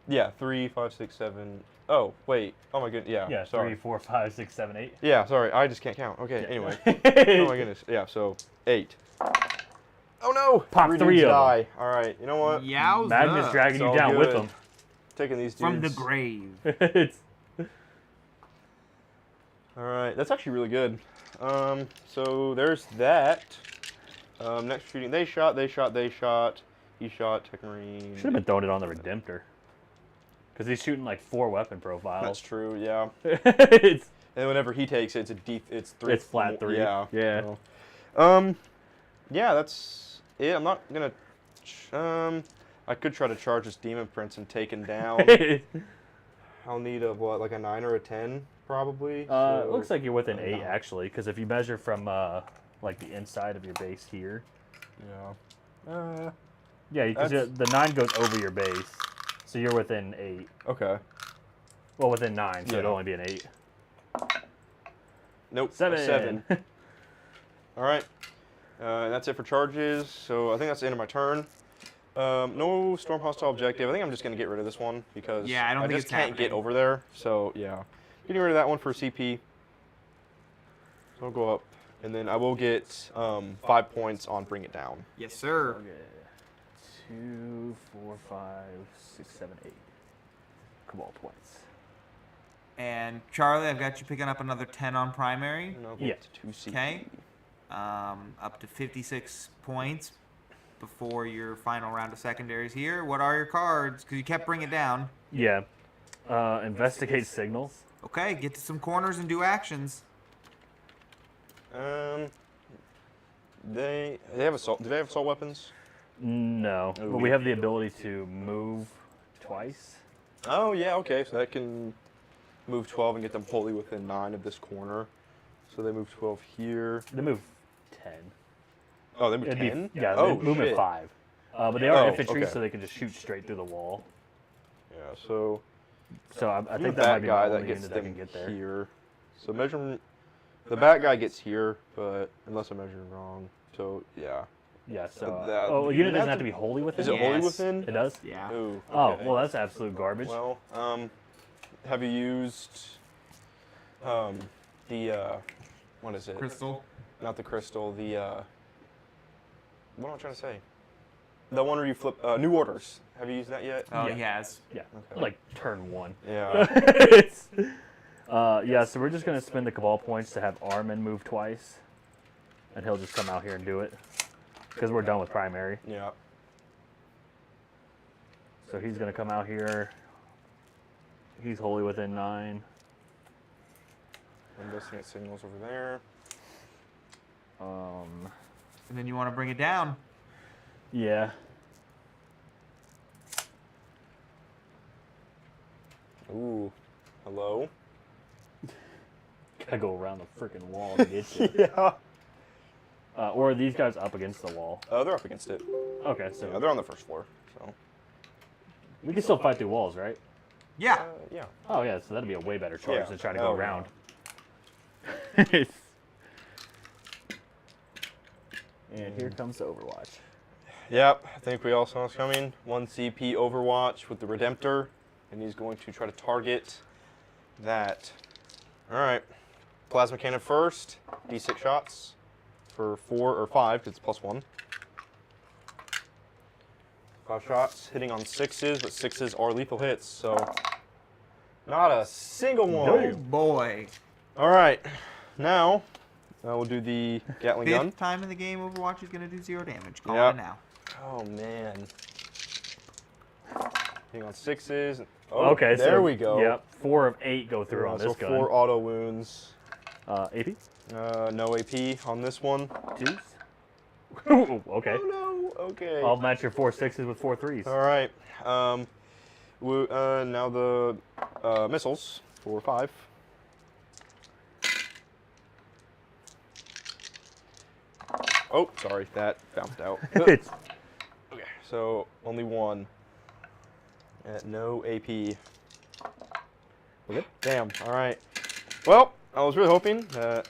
[SPEAKER 2] Yeah, 3, 5, 6, 7. Oh, wait. Oh my goodness. Yeah.
[SPEAKER 3] Yeah,
[SPEAKER 2] Sorry.
[SPEAKER 3] 3, 4, 5, 6, 7, 8.
[SPEAKER 2] Yeah. Sorry. I just can't count. Okay.
[SPEAKER 3] Yeah.
[SPEAKER 2] Anyway. Oh my goodness. Yeah. So 8. Oh no!
[SPEAKER 3] Pop
[SPEAKER 2] 3
[SPEAKER 3] 3
[SPEAKER 2] dudes
[SPEAKER 3] of them.
[SPEAKER 2] die. All right. You know what?
[SPEAKER 1] Yowza.
[SPEAKER 3] Magnus dragging
[SPEAKER 2] It's
[SPEAKER 3] you
[SPEAKER 2] all
[SPEAKER 3] down with
[SPEAKER 2] good.
[SPEAKER 3] them.
[SPEAKER 2] Taking these dudes
[SPEAKER 1] From the grave.
[SPEAKER 3] It's
[SPEAKER 2] All right. That's actually really good. So there's that. Next shooting. They shot. He shot. Techmarine.
[SPEAKER 3] should have been throwing it on the Redemptor. Because he's shooting like 4 weapon
[SPEAKER 2] That's
[SPEAKER 3] profiles.
[SPEAKER 2] true. Yeah.
[SPEAKER 3] it's
[SPEAKER 2] And whenever he takes it, it's a deep. It's 3.
[SPEAKER 3] It's flat 3.
[SPEAKER 2] Yeah.
[SPEAKER 3] Yeah.
[SPEAKER 2] So, yeah, that's it. I'm not gonna. I could try to charge this Demon Prince and take him down. I'll need a what, like a 9 or a 10, probably.
[SPEAKER 3] It
[SPEAKER 2] So-
[SPEAKER 3] looks like you're within 8
[SPEAKER 2] 9.
[SPEAKER 3] actually, because if you measure from like the inside of your base here,
[SPEAKER 2] Yeah.
[SPEAKER 3] yeah, because
[SPEAKER 2] That's-
[SPEAKER 3] the 9 goes over your base, so you're within 8.
[SPEAKER 2] Okay.
[SPEAKER 3] Well, within 9, so it'd
[SPEAKER 2] Yeah.
[SPEAKER 3] only be an 8.
[SPEAKER 2] Nope. a
[SPEAKER 3] 7.
[SPEAKER 2] 7. All right. And that's it for charges. So I think that's the end of my turn. No storm hostile objective. I think I'm just gonna get rid of this one because
[SPEAKER 1] Yeah, I don't think
[SPEAKER 2] just
[SPEAKER 1] it's
[SPEAKER 2] can't
[SPEAKER 1] happening.
[SPEAKER 2] get over there. So yeah, getting rid of that one for CP. So I'll go up, and then I will get 5 points on bring it down.
[SPEAKER 1] Yes, sir.
[SPEAKER 3] Okay. 2, 4, 5, 6, 7, 8. Cabal points.
[SPEAKER 1] And Charlie, I've got you picking up another 10 on primary.
[SPEAKER 2] And I'll
[SPEAKER 3] Yeah.
[SPEAKER 2] get 2 CP.
[SPEAKER 1] Okay. Up to 56 points before your final round of secondaries here. What are your cards? Because you kept bringing it down.
[SPEAKER 3] Yeah. Investigate signals.
[SPEAKER 1] Okay, get to some corners and do actions.
[SPEAKER 2] They have assault. Do they have assault weapons?
[SPEAKER 3] No,
[SPEAKER 2] Oh,
[SPEAKER 3] but we have the ability to move twice.
[SPEAKER 2] Oh yeah. Okay. So that can move 12 and get them wholly within 9 of this corner. So they move 12 here.
[SPEAKER 3] They move 10.
[SPEAKER 2] Oh, they move
[SPEAKER 3] It'd
[SPEAKER 2] 10?
[SPEAKER 3] Be, yeah,
[SPEAKER 2] oh,
[SPEAKER 3] they move
[SPEAKER 2] shit.
[SPEAKER 3] at 5. But they are
[SPEAKER 2] Oh,
[SPEAKER 3] infantry,
[SPEAKER 2] okay.
[SPEAKER 3] so they can just shoot straight through the wall.
[SPEAKER 2] Yeah, so
[SPEAKER 3] So I
[SPEAKER 2] I'm
[SPEAKER 3] think
[SPEAKER 2] the
[SPEAKER 3] that might
[SPEAKER 2] bat
[SPEAKER 3] be
[SPEAKER 2] guy
[SPEAKER 3] my
[SPEAKER 2] that
[SPEAKER 3] only
[SPEAKER 2] gets
[SPEAKER 3] unit that
[SPEAKER 2] them
[SPEAKER 3] can get there.
[SPEAKER 2] here. So measuring, the bat guy gets here, but unless I'm measuring wrong. So yeah.
[SPEAKER 3] Yeah, so
[SPEAKER 2] that-
[SPEAKER 3] a
[SPEAKER 2] you
[SPEAKER 3] unit doesn't
[SPEAKER 2] have
[SPEAKER 3] have
[SPEAKER 2] to-
[SPEAKER 3] to be wholly within.
[SPEAKER 2] Is it wholly
[SPEAKER 1] Yes.
[SPEAKER 2] within?
[SPEAKER 3] It does.
[SPEAKER 1] Yeah.
[SPEAKER 2] Ooh,
[SPEAKER 3] Oh
[SPEAKER 2] okay.
[SPEAKER 3] well, that's absolute garbage.
[SPEAKER 2] Well, have you used the what is it?
[SPEAKER 1] Crystal.
[SPEAKER 2] Not the crystal. The what am I trying to say? The one where you flip New Orders. Have you used that yet?
[SPEAKER 1] Oh,
[SPEAKER 3] Yeah.
[SPEAKER 1] he has.
[SPEAKER 3] Yeah,
[SPEAKER 2] Okay.
[SPEAKER 3] like turn 1.
[SPEAKER 2] Yeah.
[SPEAKER 3] It's- yeah, so we're just gonna spend the Cabal points to have Armin move twice, and he'll just come out here and do it because we're done with primary.
[SPEAKER 2] Yeah.
[SPEAKER 3] So he's gonna come out here. He's wholly within 9.
[SPEAKER 2] Investigate signals over there.
[SPEAKER 1] And then you want to bring it down.
[SPEAKER 3] Yeah.
[SPEAKER 2] Ooh. Hello.
[SPEAKER 3] Gotta go around the freaking wall to get you.
[SPEAKER 2] Yeah.
[SPEAKER 3] Or are these guys up against the wall?
[SPEAKER 2] They're up against it.
[SPEAKER 3] Okay, so
[SPEAKER 2] Yeah, they're on the first floor. So.
[SPEAKER 3] we can still fight through walls, right?
[SPEAKER 1] Yeah.
[SPEAKER 2] Yeah.
[SPEAKER 3] Oh yeah, so that'd be a way better charge
[SPEAKER 2] Yeah.
[SPEAKER 3] than trying to go
[SPEAKER 2] Oh,
[SPEAKER 3] around. And here comes the Overwatch.
[SPEAKER 2] Yep, I think we all saw this coming. 1 CP Overwatch with the Redemptor, and he's going to try to target that. All right, plasma cannon first. D6 shots for 4 or 5 because it's +1. 5 shots hitting on 6s, but 6s are lethal hits, so not a single one.
[SPEAKER 1] Oh boy.
[SPEAKER 2] All right, now we'll do the Gatling gun.
[SPEAKER 1] Fifth time in the game, Overwatch is going to do 0 damage. Call
[SPEAKER 2] Yep.
[SPEAKER 1] it now.
[SPEAKER 2] Oh man. Hitting on 6s. Oh,
[SPEAKER 3] Okay,
[SPEAKER 2] there
[SPEAKER 3] so
[SPEAKER 2] we go.
[SPEAKER 3] Yep, 4 of 8 go through on
[SPEAKER 2] so
[SPEAKER 3] this gun.
[SPEAKER 2] 4 auto wounds.
[SPEAKER 3] AP?
[SPEAKER 2] No AP on this one.
[SPEAKER 3] 2s? Ooh, okay.
[SPEAKER 2] Oh no. Okay.
[SPEAKER 3] I'll match your 4 6s with 4 3s.
[SPEAKER 2] All right. Now the missiles for 5. Oh, sorry, that bounced out.
[SPEAKER 3] It's
[SPEAKER 2] Okay, so only 1. No AP.
[SPEAKER 3] Okay.
[SPEAKER 2] Damn. All right. Well, I was really hoping that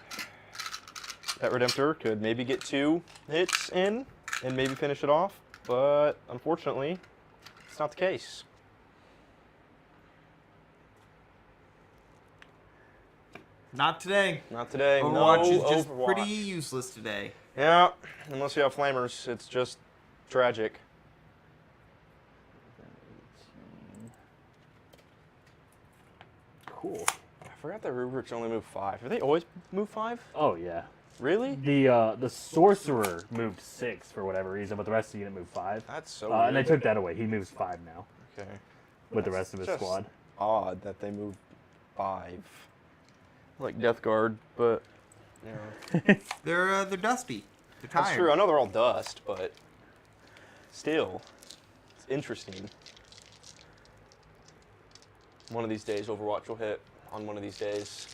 [SPEAKER 2] Redemptor could maybe get 2 hits in and maybe finish it off, but unfortunately, it's not the case.
[SPEAKER 1] Not today.
[SPEAKER 2] Not today.
[SPEAKER 1] Overwatch
[SPEAKER 2] no
[SPEAKER 1] is just
[SPEAKER 2] Overwatch.
[SPEAKER 1] pretty useless today.
[SPEAKER 2] Yeah, unless you have flamers, it's just tragic.
[SPEAKER 3] cool.
[SPEAKER 2] I forgot that rubrics only move 5. Have they always moved 5?
[SPEAKER 3] Oh yeah.
[SPEAKER 2] Really?
[SPEAKER 3] The sorcerer moved 6 for whatever reason, but the rest of the unit moved 5.
[SPEAKER 2] That's so
[SPEAKER 3] And they
[SPEAKER 2] weird.
[SPEAKER 3] took that away. He moves 5 now
[SPEAKER 2] Okay.
[SPEAKER 3] with the
[SPEAKER 2] That's
[SPEAKER 3] rest of his
[SPEAKER 2] just
[SPEAKER 3] squad.
[SPEAKER 2] Odd that they move 5. Like Death Guard, but yeah.
[SPEAKER 1] They're dusty. They're tired.
[SPEAKER 2] That's true. I know they're all dust, but still, it's interesting. One of these days, Overwatch will hit. On one of these days.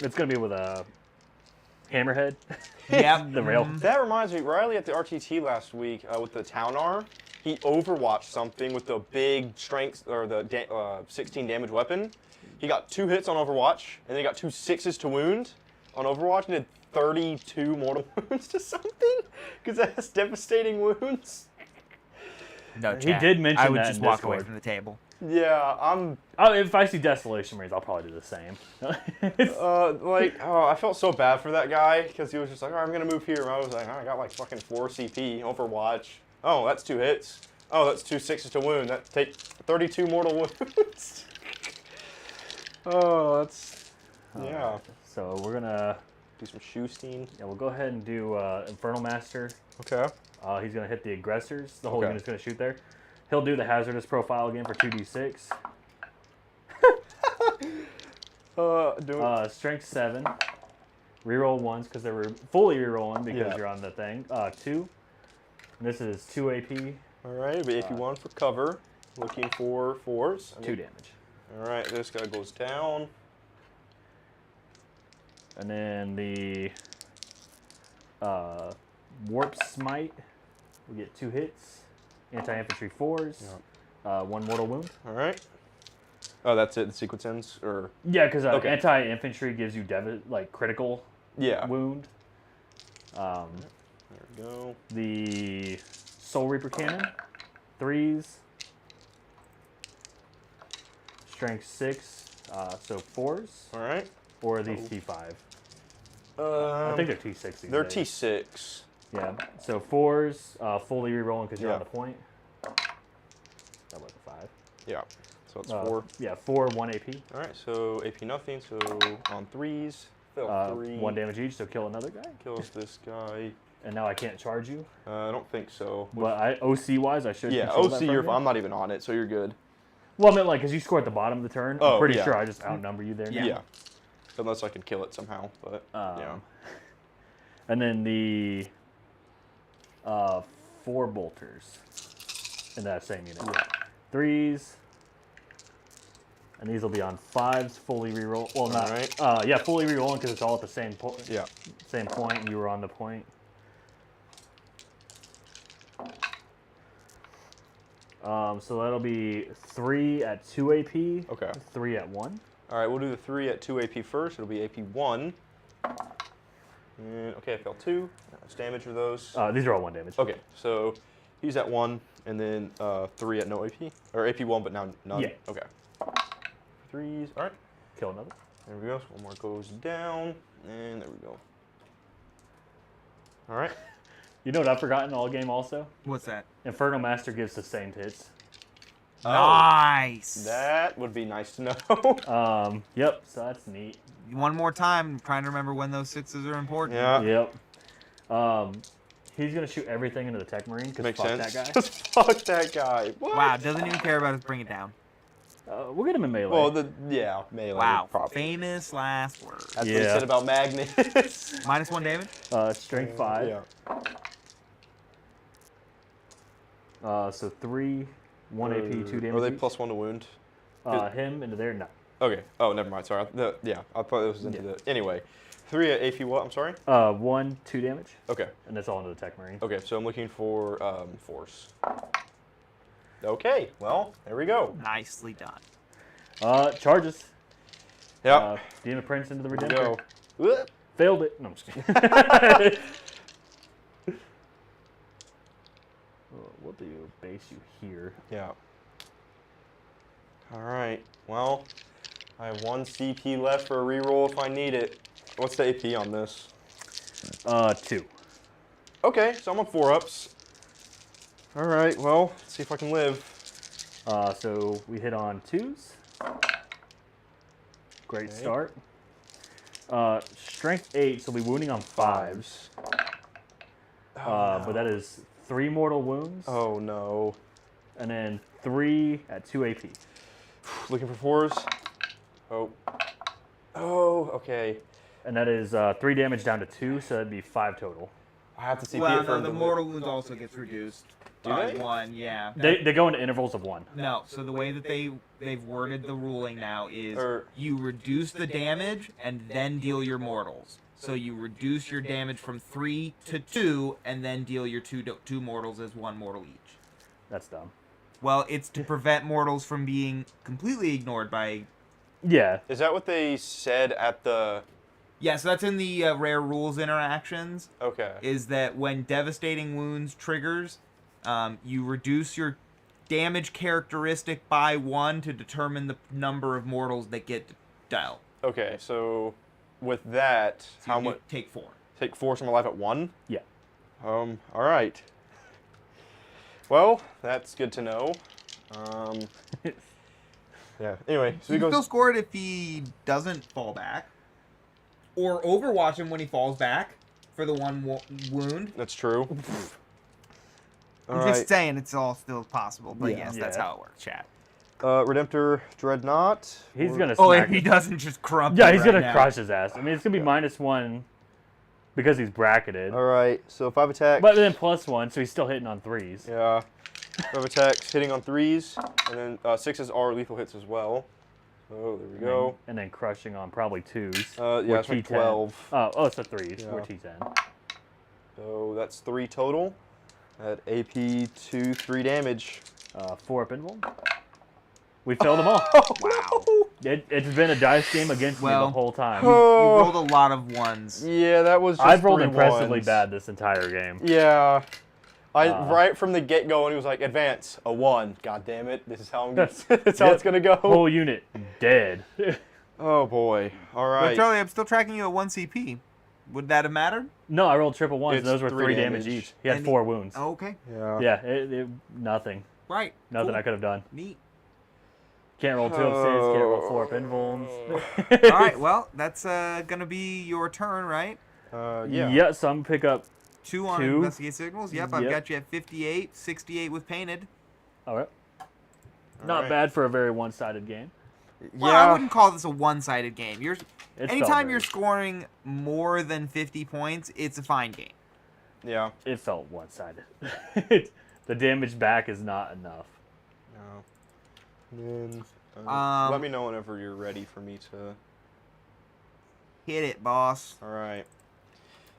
[SPEAKER 3] It's gonna be with a hammerhead.
[SPEAKER 1] Yeah.
[SPEAKER 3] The rail.
[SPEAKER 2] That reminds me, Riley at the RTT last week with the Town R, he overwatched something with the big strength or the 16 damage weapon. He got 2 hits on Overwatch, and then he got 2 6s to wound on Overwatch, and did 32 mortal wounds to something because it has devastating wounds.
[SPEAKER 1] No,
[SPEAKER 3] He
[SPEAKER 1] chat.
[SPEAKER 3] did mention
[SPEAKER 1] I would
[SPEAKER 3] that
[SPEAKER 1] just
[SPEAKER 3] in
[SPEAKER 1] walk away
[SPEAKER 3] Discord.
[SPEAKER 1] from the table.
[SPEAKER 2] Yeah, I'm
[SPEAKER 3] Oh, if I see Desolation Marines, I'll probably do the same.
[SPEAKER 2] I felt so bad for that guy because he was just like, oh, I'm gonna move here. And I was like, oh, I got like fucking 4 CP Overwatch. Oh, that's 2 hits. Oh, that's 2 6s to wound. That take 32 mortal wounds. Oh, that's yeah.
[SPEAKER 3] So we're gonna
[SPEAKER 2] Do some Shoestein.
[SPEAKER 3] we'll go ahead and do Infernal Master.
[SPEAKER 2] Okay.
[SPEAKER 3] He's gonna hit the aggressors. The whole
[SPEAKER 2] Okay.
[SPEAKER 3] unit's gonna shoot there. He'll do the hazardous profile again for 2d6. Strength 7. Reroll 1s because they were fully rerolling because
[SPEAKER 2] Yeah.
[SPEAKER 3] you're on the thing. 2. And this is 2 AP,
[SPEAKER 2] All right, but if you want for cover, looking for 4s.
[SPEAKER 3] 2 damage.
[SPEAKER 2] All right, this guy goes down.
[SPEAKER 3] And then the Warp Smite, we get 2 hits. Anti-infantry 4s, 1 mortal wound.
[SPEAKER 2] All right. Oh, that's it. The sequence ends, or
[SPEAKER 3] Yeah, because
[SPEAKER 2] Okay.
[SPEAKER 3] anti-infantry gives you critical
[SPEAKER 2] yeah.
[SPEAKER 3] wound.
[SPEAKER 2] There we go.
[SPEAKER 3] The Soul Reaper Cannon, 3s. Strength 6, so 4s.
[SPEAKER 2] All right.
[SPEAKER 3] Or are these T5? I think they're T6. these
[SPEAKER 2] They're
[SPEAKER 3] days.
[SPEAKER 2] T6.
[SPEAKER 3] Yeah, so 4s, fully rerolling because you're
[SPEAKER 2] Yeah.
[SPEAKER 3] on the point. That was a 5.
[SPEAKER 2] Yeah. So it's 4.
[SPEAKER 3] Yeah, 4, 1 AP.
[SPEAKER 2] All right. So AP nothing. So on 3s. Fail 3.
[SPEAKER 3] 1 damage each, so kill another guy.
[SPEAKER 2] Kills this guy.
[SPEAKER 3] And now I can't charge you.
[SPEAKER 2] I don't think so.
[SPEAKER 3] But OC wise, I should.
[SPEAKER 2] Yeah,
[SPEAKER 3] control that
[SPEAKER 2] OC,
[SPEAKER 3] from you.
[SPEAKER 2] I'm not even on it, so you're good.
[SPEAKER 3] Well, I meant like because you score at the bottom of the turn.
[SPEAKER 2] Oh,
[SPEAKER 3] I'm pretty
[SPEAKER 2] yeah.
[SPEAKER 3] sure I just outnumber you there. Now.
[SPEAKER 2] Yeah. Unless I can kill it somehow, but yeah.
[SPEAKER 3] And then the 4 bolters in that same unit.
[SPEAKER 2] Yeah.
[SPEAKER 3] 3s. And these will be on 5s, fully reroll. Well, not.
[SPEAKER 2] Alright.
[SPEAKER 3] Yeah, fully rerolling because it's all at the same point.
[SPEAKER 2] Yeah.
[SPEAKER 3] Same point. You were on the point. So that'll be 3 at 2 AP.
[SPEAKER 2] Okay.
[SPEAKER 3] 3 at 1.
[SPEAKER 2] All right, we'll do the 3 at 2 AP first. It'll be AP 1. And, okay, I fell 2. That's damage for those.
[SPEAKER 3] These are all 1 damage.
[SPEAKER 2] Okay, so he's at 1, and then 3 at no AP. Or AP 1, but now none.
[SPEAKER 3] Yeah.
[SPEAKER 2] Okay. 3s. All right.
[SPEAKER 3] Kill another.
[SPEAKER 2] There we go. So 1 more goes down, and there we go. All right.
[SPEAKER 3] You know what I've forgotten all game also?
[SPEAKER 1] What's that?
[SPEAKER 3] Inferno Master gives sustained hits.
[SPEAKER 1] Nice.
[SPEAKER 2] That would be nice to know.
[SPEAKER 3] Yep, so that's neat.
[SPEAKER 1] One more time, I'm trying to remember when those 6s are important.
[SPEAKER 2] Yeah.
[SPEAKER 3] Yep. He's going to shoot everything into the Tech Marine because
[SPEAKER 2] Makes
[SPEAKER 3] fuck
[SPEAKER 2] sense.
[SPEAKER 3] that guy.
[SPEAKER 2] Just fuck that guy. What?
[SPEAKER 1] Wow, doesn't even care about us. Bring it down.
[SPEAKER 3] We'll get him in melee.
[SPEAKER 2] Well, yeah, melee.
[SPEAKER 1] Wow,
[SPEAKER 2] Probably.
[SPEAKER 1] Famous last word.
[SPEAKER 2] That's what he
[SPEAKER 3] Yeah.
[SPEAKER 2] said about Magnus.
[SPEAKER 1] -1 damage.
[SPEAKER 3] Strength 5.
[SPEAKER 2] Yeah.
[SPEAKER 3] So 3, 1 AP, 2 damage.
[SPEAKER 2] Are they
[SPEAKER 3] each.
[SPEAKER 2] +1 to wound?
[SPEAKER 3] Him into there? No.
[SPEAKER 2] Okay. Oh, never mind. Sorry. Yeah, I thought this was into the. Anyway, 3 at AP what? I'm sorry?
[SPEAKER 3] 1, 2 damage.
[SPEAKER 2] Okay.
[SPEAKER 3] And that's all into the Tech Marine.
[SPEAKER 2] Okay, so I'm looking for force. Okay, well, there we go.
[SPEAKER 1] Nicely done.
[SPEAKER 3] Charges.
[SPEAKER 2] Yeah.
[SPEAKER 3] Demon Prince into the
[SPEAKER 2] There we
[SPEAKER 3] Redemptor.
[SPEAKER 2] go. Whoop.
[SPEAKER 3] Failed it. No, I'm just kidding. We'll do base you here.
[SPEAKER 2] Yeah. All right. Well, I have 1 CP left for a reroll if I need it. What's the AP on this?
[SPEAKER 3] 2.
[SPEAKER 2] Okay, so I'm on 4-ups. All right. Well, let's see if I can live.
[SPEAKER 3] So we hit on 2s. Great
[SPEAKER 2] Okay.
[SPEAKER 3] start. Strength 8, so we'll be wounding on 5s. But that is 3 mortal wounds.
[SPEAKER 2] Oh no.
[SPEAKER 3] And then 3 at 2 AP.
[SPEAKER 2] Looking for 4s. Oh. Oh, okay.
[SPEAKER 3] And that is 3 damage down to 2, so that'd be 5 total.
[SPEAKER 2] I have to CP
[SPEAKER 1] Well,
[SPEAKER 2] it for
[SPEAKER 1] no,
[SPEAKER 2] him
[SPEAKER 1] the
[SPEAKER 2] to
[SPEAKER 1] mortal wounds also gets reduced.
[SPEAKER 2] Do
[SPEAKER 1] by
[SPEAKER 2] they?
[SPEAKER 1] 1, yeah.
[SPEAKER 3] They go into intervals of 1.
[SPEAKER 1] No, so the way that they've worded the ruling now is
[SPEAKER 2] Or-
[SPEAKER 1] you reduce the damage and then deal your mortals. So you reduce your damage from 3 to 2 and then deal your two mortals as 1 mortal each.
[SPEAKER 3] That's dumb.
[SPEAKER 1] Well, it's to prevent mortals from being completely ignored by...
[SPEAKER 3] Yeah.
[SPEAKER 2] Is that what they said at the...
[SPEAKER 1] Yeah, so that's in the rare rules interactions,
[SPEAKER 2] Okay.
[SPEAKER 1] is that when devastating wounds triggers, you reduce your damage characteristic by 1 to determine the number of mortals that get dealt.
[SPEAKER 2] Okay, so with that,
[SPEAKER 1] So
[SPEAKER 2] how
[SPEAKER 1] you
[SPEAKER 2] much...
[SPEAKER 1] take 4.
[SPEAKER 2] Take 4 from my life at 1?
[SPEAKER 3] Yeah.
[SPEAKER 2] All right. Well, that's good to know. Yeah, anyway, so
[SPEAKER 1] You
[SPEAKER 2] he goes...
[SPEAKER 1] still score it if he doesn't fall back. Or overwatch him when he falls back for the 1 wound.
[SPEAKER 2] That's true. All
[SPEAKER 1] I'm
[SPEAKER 2] right.
[SPEAKER 1] just saying it's all still possible, but
[SPEAKER 3] Yeah.
[SPEAKER 1] yes, that's
[SPEAKER 3] Yeah.
[SPEAKER 1] how it works, chat.
[SPEAKER 2] Redemptor Dreadnought.
[SPEAKER 3] He's
[SPEAKER 2] Or-
[SPEAKER 3] going to
[SPEAKER 1] Oh,
[SPEAKER 3] smack
[SPEAKER 1] if he
[SPEAKER 3] him.
[SPEAKER 1] doesn't just crump
[SPEAKER 3] Yeah,
[SPEAKER 1] you
[SPEAKER 3] he's
[SPEAKER 1] right
[SPEAKER 3] going to
[SPEAKER 1] now.
[SPEAKER 3] crush his ass. I mean, it's going to be -1 because he's bracketed.
[SPEAKER 2] All right, so 5 attacks.
[SPEAKER 3] But then +1, so he's still hitting on 3s.
[SPEAKER 2] Yeah. 5 attacks, hitting on 3s, and then 6s are lethal hits as well. Oh, there we go.
[SPEAKER 3] And then crushing on probably 2s.
[SPEAKER 2] Yeah,
[SPEAKER 3] We're
[SPEAKER 2] it's like
[SPEAKER 3] T10.
[SPEAKER 2] 12.
[SPEAKER 3] Oh, it's a 3s.
[SPEAKER 2] Yeah.
[SPEAKER 3] We're T10.
[SPEAKER 2] So that's 3 total. At AP 2, 3 damage.
[SPEAKER 3] 4 up invul. We failed them all.
[SPEAKER 1] Wow.
[SPEAKER 3] It's been a dice game against me the whole time.
[SPEAKER 1] You rolled a lot of ones.
[SPEAKER 2] Yeah, that was just
[SPEAKER 3] I've rolled
[SPEAKER 2] 3
[SPEAKER 3] impressively
[SPEAKER 2] ones.
[SPEAKER 3] bad this entire game.
[SPEAKER 2] Yeah. Right from the get-go, and he was like, advance, a 1. God damn it. This is how that's how it's going to go.
[SPEAKER 3] Whole unit dead.
[SPEAKER 2] Oh, boy. All
[SPEAKER 1] But
[SPEAKER 2] right.
[SPEAKER 1] Charlie, I'm still tracking you at 1 CP. Would that have mattered?
[SPEAKER 3] No, I rolled triple ones, and
[SPEAKER 2] It's
[SPEAKER 3] those were
[SPEAKER 2] 3
[SPEAKER 3] 3 damage
[SPEAKER 2] damage.
[SPEAKER 3] each. He had
[SPEAKER 1] And
[SPEAKER 3] 4 wounds.
[SPEAKER 1] Oh, okay.
[SPEAKER 2] Yeah.
[SPEAKER 3] Yeah, nothing.
[SPEAKER 1] Right.
[SPEAKER 3] Nothing
[SPEAKER 1] Cool.
[SPEAKER 3] I could have done.
[SPEAKER 1] Neat.
[SPEAKER 3] Can't roll 2 up 6, can't roll 4 up invulns.
[SPEAKER 1] All right, well, that's going to be your turn, right?
[SPEAKER 2] Yeah.
[SPEAKER 3] Yeah, so I'm going to pick up
[SPEAKER 1] 2 on
[SPEAKER 3] 2.
[SPEAKER 1] investigate signals. Yep, I've
[SPEAKER 3] Yep.
[SPEAKER 1] got you at 58, 68 with painted.
[SPEAKER 3] All right. Not
[SPEAKER 2] right.
[SPEAKER 3] bad for a very one-sided game.
[SPEAKER 1] Well, I wouldn't call this a one-sided game.
[SPEAKER 3] It felt
[SPEAKER 1] Anytime
[SPEAKER 3] very-
[SPEAKER 1] you're scoring more than 50 points, it's a fine game.
[SPEAKER 2] Yeah.
[SPEAKER 3] It felt one-sided. The damage back is not enough.
[SPEAKER 2] No. And then let me know whenever you're ready for me to.
[SPEAKER 1] Hit it, boss.
[SPEAKER 2] All right.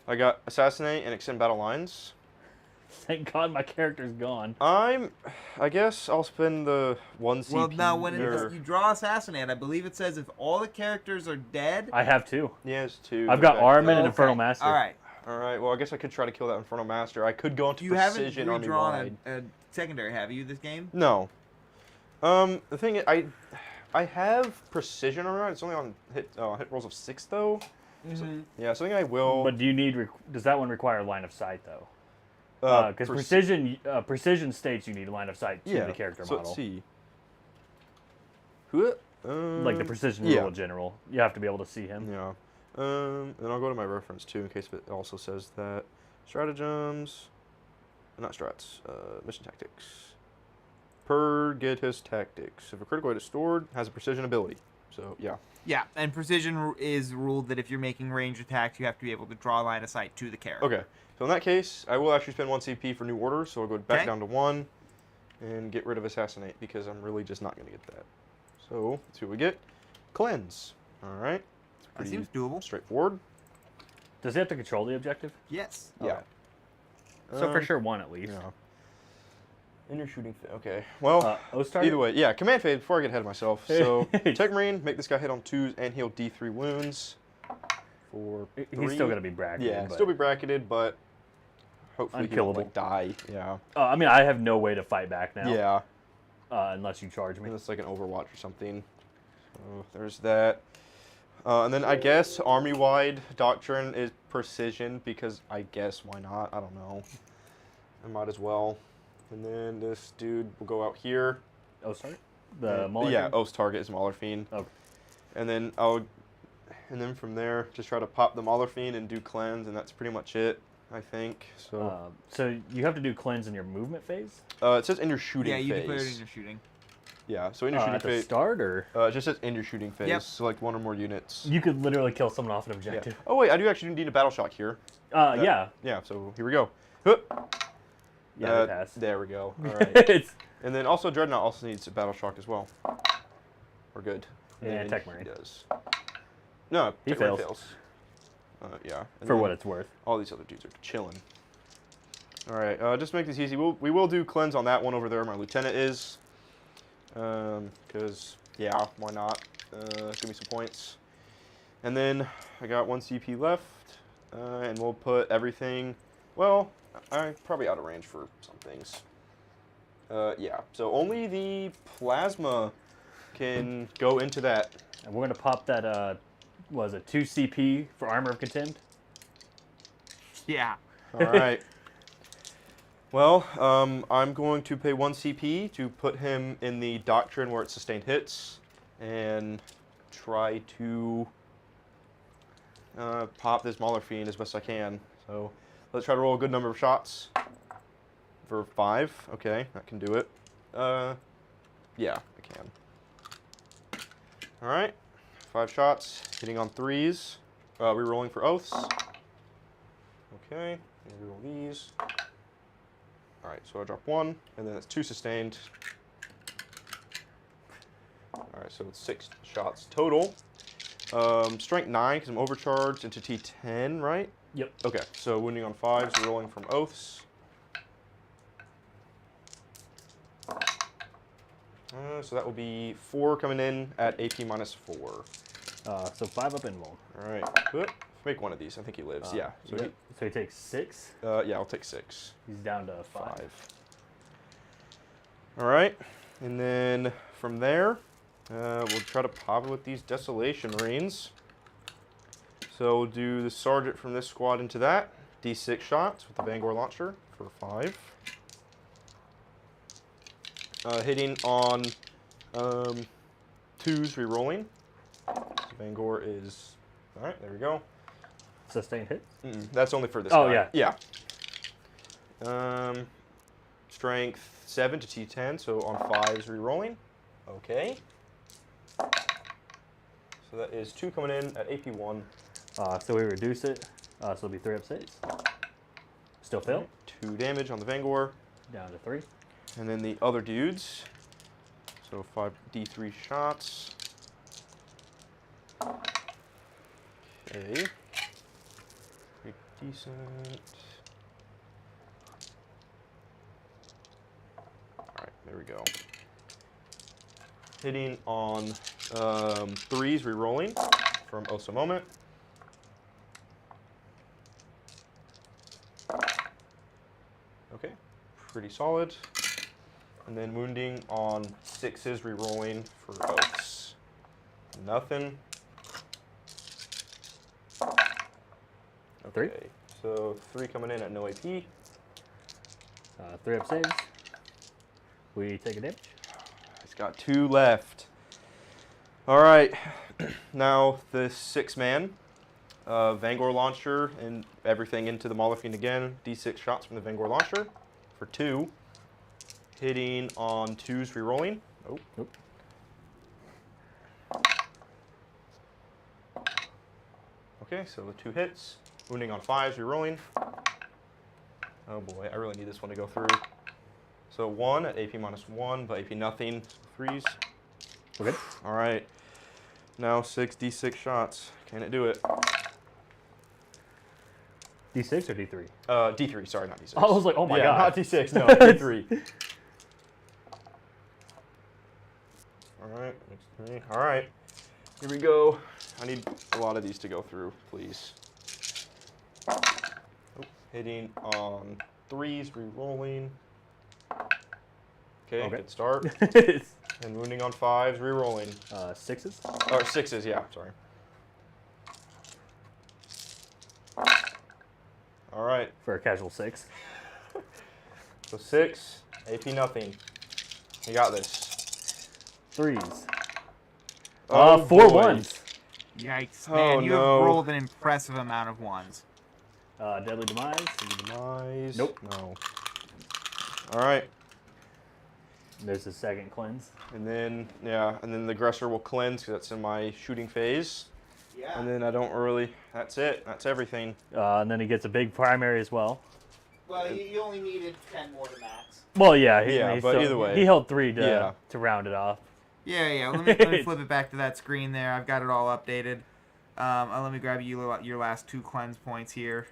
[SPEAKER 2] I got assassinate and extend battle lines.
[SPEAKER 3] Thank God my character's gone.
[SPEAKER 2] I guess I'll spend the 1 CP.
[SPEAKER 1] Well, now when
[SPEAKER 2] or-
[SPEAKER 1] you draw assassinate, I believe it says if all the characters are dead.
[SPEAKER 3] I have 2.
[SPEAKER 2] Yeah, it's 2.
[SPEAKER 3] I've got
[SPEAKER 2] okay.
[SPEAKER 3] Armament and
[SPEAKER 1] Okay.
[SPEAKER 3] Infernal Master.
[SPEAKER 1] All right.
[SPEAKER 2] All right. Well, I guess I could try to kill that Infernal Master. I could go into
[SPEAKER 1] You haven't
[SPEAKER 2] precision army
[SPEAKER 1] redrawn
[SPEAKER 2] wide.
[SPEAKER 1] a secondary, have you, this game?
[SPEAKER 2] No. The thing is, I have precision army wide. It's only on hit rolls of 6 though. So, yeah, so I think I will.
[SPEAKER 3] But do you need? Does that one require line of sight though? Because
[SPEAKER 2] preci-
[SPEAKER 3] precision states you need line of sight to
[SPEAKER 2] yeah.
[SPEAKER 3] the character
[SPEAKER 2] so
[SPEAKER 3] model.
[SPEAKER 2] Let's see.
[SPEAKER 3] Like the precision
[SPEAKER 2] yeah.
[SPEAKER 3] rule in general, you have to be able to see him.
[SPEAKER 2] Yeah. And I'll go to my reference too in case it also says that stratagems, not strats, mission tactics. Per get his tactics. If a critical hit is stored, has a precision ability. So yeah.
[SPEAKER 1] Yeah, and precision is ruled that if you're making range attacks, you have to be able to draw line of sight to the character.
[SPEAKER 2] Okay. So in that case, I will actually spend 1 CP for new order. So I'll go back
[SPEAKER 1] Okay.
[SPEAKER 2] down to 1 and get rid of assassinate because I'm really just not going to get that. So let's see what we get. Cleanse. All right. It's
[SPEAKER 1] That
[SPEAKER 2] pretty
[SPEAKER 1] seems doable.
[SPEAKER 2] straightforward.
[SPEAKER 3] Does he have to control the objective?
[SPEAKER 1] Yes.
[SPEAKER 2] Yeah.
[SPEAKER 3] Okay. So for sure 1 at least.
[SPEAKER 2] Yeah. Inner shooting. Okay. Well,
[SPEAKER 3] O-Star?
[SPEAKER 2] either way, yeah. Command phase before I get ahead of myself. So Tech Marine, make this guy hit on 2s and heal D3 wounds. For 3.
[SPEAKER 3] He's still gonna be bracketed.
[SPEAKER 2] Yeah,
[SPEAKER 3] but...
[SPEAKER 2] still be bracketed, but hopefully he won't
[SPEAKER 3] Unkillable.
[SPEAKER 2] like die. Yeah.
[SPEAKER 3] I mean, I have no way to fight back now.
[SPEAKER 2] Yeah.
[SPEAKER 3] Unless you charge me.
[SPEAKER 2] It's like an Overwatch or something. So there's that. And then I guess army-wide doctrine is precision because I guess why not? I don't know. I might as well. And then this dude will go out here.
[SPEAKER 3] O-Star? The Mauler
[SPEAKER 2] Yeah,
[SPEAKER 3] thing?
[SPEAKER 2] Oath's target is Mauler Fiend.
[SPEAKER 3] Okay.
[SPEAKER 2] And then from there, just try to pop the Mauler Fiend and do cleanse, and that's pretty much it, I think. So
[SPEAKER 3] So you have to do cleanse in your movement phase?
[SPEAKER 2] it says in your shooting
[SPEAKER 1] Yeah, you
[SPEAKER 2] phase.
[SPEAKER 1] declared in your shooting.
[SPEAKER 2] Yeah, so in your shooting
[SPEAKER 3] At the
[SPEAKER 2] phase.
[SPEAKER 3] start, or?
[SPEAKER 2] It just says in your shooting phase.
[SPEAKER 1] Yep.
[SPEAKER 2] Select 1 or more units.
[SPEAKER 3] You could literally kill someone off an
[SPEAKER 2] Yeah.
[SPEAKER 3] objective.
[SPEAKER 2] Oh wait, I do actually need a battle shock here.
[SPEAKER 3] Yeah.
[SPEAKER 2] Yeah, so here we go. Hup.
[SPEAKER 3] Yeah, they pass.
[SPEAKER 2] There we go. All right.
[SPEAKER 3] It's
[SPEAKER 2] And then also Dreadnought also needs a battle shock as well. We're good.
[SPEAKER 3] Yeah,
[SPEAKER 2] then
[SPEAKER 3] Tech
[SPEAKER 2] he
[SPEAKER 3] Marine.
[SPEAKER 2] does. No,
[SPEAKER 3] He
[SPEAKER 2] Tech Marine
[SPEAKER 3] fails.
[SPEAKER 2] Yeah. And
[SPEAKER 3] for
[SPEAKER 2] then
[SPEAKER 3] what it's worth.
[SPEAKER 2] all these other dudes are chilling. All right, just to make this easy, we will do cleanse on that one over there. My lieutenant is, because yeah, why not? Give me some points. And then I got 1 CP left, and we'll put everything. Well, I'm probably out of range for some things. Yeah, so only the plasma can go into that.
[SPEAKER 3] And we're gonna pop that. Was it 2 CP for Armor of Contempt?
[SPEAKER 1] Yeah.
[SPEAKER 2] All right. Well, I'm going to pay 1 CP to put him in the doctrine where it's sustained hits, and try to pop this Mauler Fiend as best I can. So let's try to roll a good number of shots. For 5, okay, that can do it. Yeah, I can. All right, 5 shots, hitting on 3s. Rerolling for oaths. Okay, reroll these. All right, so I drop 1, and then it's 2 sustained. All right, so it's 6 shots total. Strength 9 because I'm overcharged into T10, right?
[SPEAKER 3] Yep.
[SPEAKER 2] Okay, so wounding on 5s, rolling from oaths. So that will be 4 coming in at AP -4.
[SPEAKER 3] So 5 up invuln.
[SPEAKER 2] All right, make one of these. I think he lives. Yeah. So
[SPEAKER 3] Yep. So he takes 6.
[SPEAKER 2] yeah, I'll take 6.
[SPEAKER 3] He's down to 5.
[SPEAKER 2] All right, and then from there, we'll try to populate these Desolation Marines. So we'll do the Sergeant from this squad into that. D6 shots with the Vanguard launcher for 5. Hitting on 2s, re-rolling. So Vanguard is, all right, there we go.
[SPEAKER 3] Sustained hits?
[SPEAKER 2] That's only for this
[SPEAKER 3] Oh,
[SPEAKER 2] guy.
[SPEAKER 3] yeah.
[SPEAKER 2] Yeah. Strength 7 to T10, so on 5s, re-rolling. Okay. So that is 2 coming in at AP1.
[SPEAKER 3] So we reduce it. So it'll be 3 up saves. Still fail.
[SPEAKER 2] 2 damage on the Vanguard.
[SPEAKER 3] Down to 3.
[SPEAKER 2] And then the other dudes. So 5 D3 shots. Okay. Pretty decent. Alright, there we go. Hitting on 3s, re-rolling from Osa Moment. Okay, pretty solid. And then wounding on 6s, re-rolling for oaths. Nothing.
[SPEAKER 3] 3.
[SPEAKER 2] Okay, so 3 coming in at no AP.
[SPEAKER 3] 3 up saves. We take a damage.
[SPEAKER 2] He's got 2 left. All right, now the 6-man Vanguard launcher and everything into the Mauler Fiend again. D6 shots from the Vanguard launcher for 2. Hitting on 2s, re-rolling. Oh.
[SPEAKER 3] Nope.
[SPEAKER 2] Okay, so with 2 hits. Wounding on 5s, re-rolling. Oh boy, I really need this one to go through. So 1 at AP -1, but AP nothing. 3s.
[SPEAKER 3] Okay.
[SPEAKER 2] All right. Now 6 D6 shots. Can it do it?
[SPEAKER 3] D6 or D3?
[SPEAKER 2] D3, sorry, not D6.
[SPEAKER 3] I was like, oh my god.
[SPEAKER 2] Not D6, no, D3. All right, next 3. All right, here we go. I need a lot of these to go through, please. Oh, hitting on 3s, re-rolling. Okay, good start. And wounding on 5s, re-rolling.
[SPEAKER 3] 6s?
[SPEAKER 2] Or 6s, yeah, sorry. All right.
[SPEAKER 3] For a casual 6.
[SPEAKER 2] So 6, AP nothing. You got this.
[SPEAKER 3] 3s.
[SPEAKER 2] Oh,
[SPEAKER 3] 4
[SPEAKER 2] boy.
[SPEAKER 3] 1s.
[SPEAKER 1] Yikes,
[SPEAKER 2] Oh,
[SPEAKER 1] man! You
[SPEAKER 2] no.
[SPEAKER 1] have rolled an impressive amount of 1s.
[SPEAKER 3] Deadly Demise.
[SPEAKER 2] Demise.
[SPEAKER 3] Nope.
[SPEAKER 2] No. All right.
[SPEAKER 3] There's the second cleanse.
[SPEAKER 2] And then, yeah, and then the aggressor will cleanse because that's in my shooting phase.
[SPEAKER 1] Yeah.
[SPEAKER 2] And then I don't really, that's it. That's everything.
[SPEAKER 3] And then he gets a big primary as well.
[SPEAKER 1] Well, you only needed 10 more to max.
[SPEAKER 3] Well, yeah.
[SPEAKER 2] Yeah, but either way.
[SPEAKER 3] He held 3 to round it off.
[SPEAKER 1] Yeah. Let me flip it back to that screen there. I've got it all updated. Let me grab you your last 2 cleanse points here.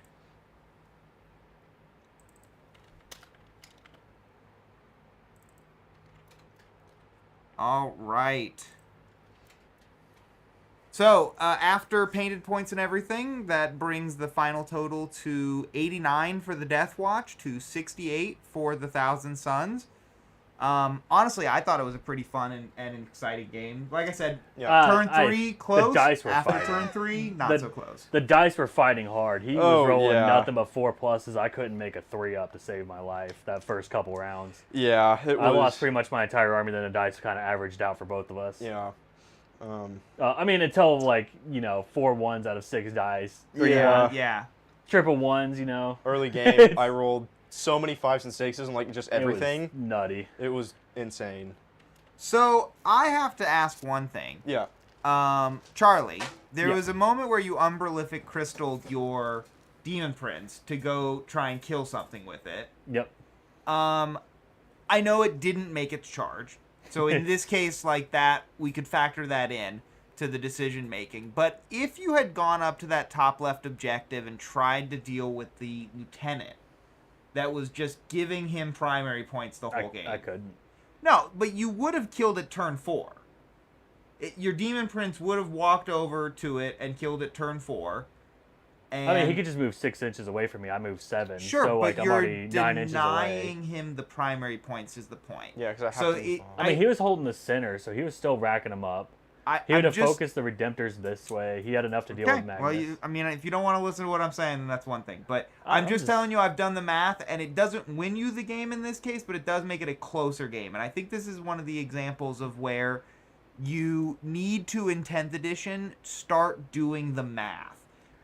[SPEAKER 1] All right. So, after painted points and everything, that brings the final total to 89 for the Deathwatch, to 68 for the Thousand Suns. Honestly, I thought it was a pretty fun and exciting game. Like I said, turn 3, close.
[SPEAKER 3] The dice were
[SPEAKER 1] After
[SPEAKER 3] fighting.
[SPEAKER 1] turn 3, not so close.
[SPEAKER 3] The dice were fighting hard. He was
[SPEAKER 2] Oh,
[SPEAKER 3] rolling
[SPEAKER 2] yeah.
[SPEAKER 3] nothing but 4 pluses. I couldn't make a 3 up to save my life that first couple rounds.
[SPEAKER 2] Yeah, it was.
[SPEAKER 3] I lost pretty much my entire army, then the dice kind of averaged out for both of us.
[SPEAKER 2] Yeah.
[SPEAKER 3] I mean, until, 4 1s out of 6 dice. 3
[SPEAKER 2] Yeah.
[SPEAKER 3] ones,
[SPEAKER 1] Yeah.
[SPEAKER 3] triple 1s,
[SPEAKER 2] Early game, I rolled so many 5s and 6s and, just everything.
[SPEAKER 3] It was nutty.
[SPEAKER 2] It was insane.
[SPEAKER 1] So, I have to ask one thing.
[SPEAKER 2] Yeah.
[SPEAKER 1] Charlie, there
[SPEAKER 3] Yeah.
[SPEAKER 1] was a moment where you umberlific crystalled your Demon Prince to go try and kill something with it.
[SPEAKER 3] Yep.
[SPEAKER 1] I know it didn't make its charge. So in this case like that, we could factor that in to the decision making. But if you had gone up to that top left objective and tried to deal with the lieutenant, that was just giving him primary points the whole game.
[SPEAKER 3] I couldn't.
[SPEAKER 1] No, but you would have killed it turn 4. Your Demon Prince would have walked over to it and killed it turn 4. And
[SPEAKER 3] I mean, he could just move 6 inches away from me. I moved 7.
[SPEAKER 1] Sure,
[SPEAKER 3] so, like,
[SPEAKER 1] but
[SPEAKER 3] I'm
[SPEAKER 1] you're
[SPEAKER 3] already 9 inches away.
[SPEAKER 1] denying him the primary points is the point.
[SPEAKER 2] Yeah, because I have
[SPEAKER 1] So
[SPEAKER 2] to.
[SPEAKER 3] I mean, he was holding the center, so he was still racking them up. He would have focused the Redemptors this way. He had enough to deal with Magnus.
[SPEAKER 1] Well, I mean, if you don't want to listen to what I'm saying, then that's one thing. But I'm just telling you, I've done the math, and it doesn't win you the game in this case, but it does make it a closer game. And I think this is one of the examples of where you need to, in 10th edition, start doing the math.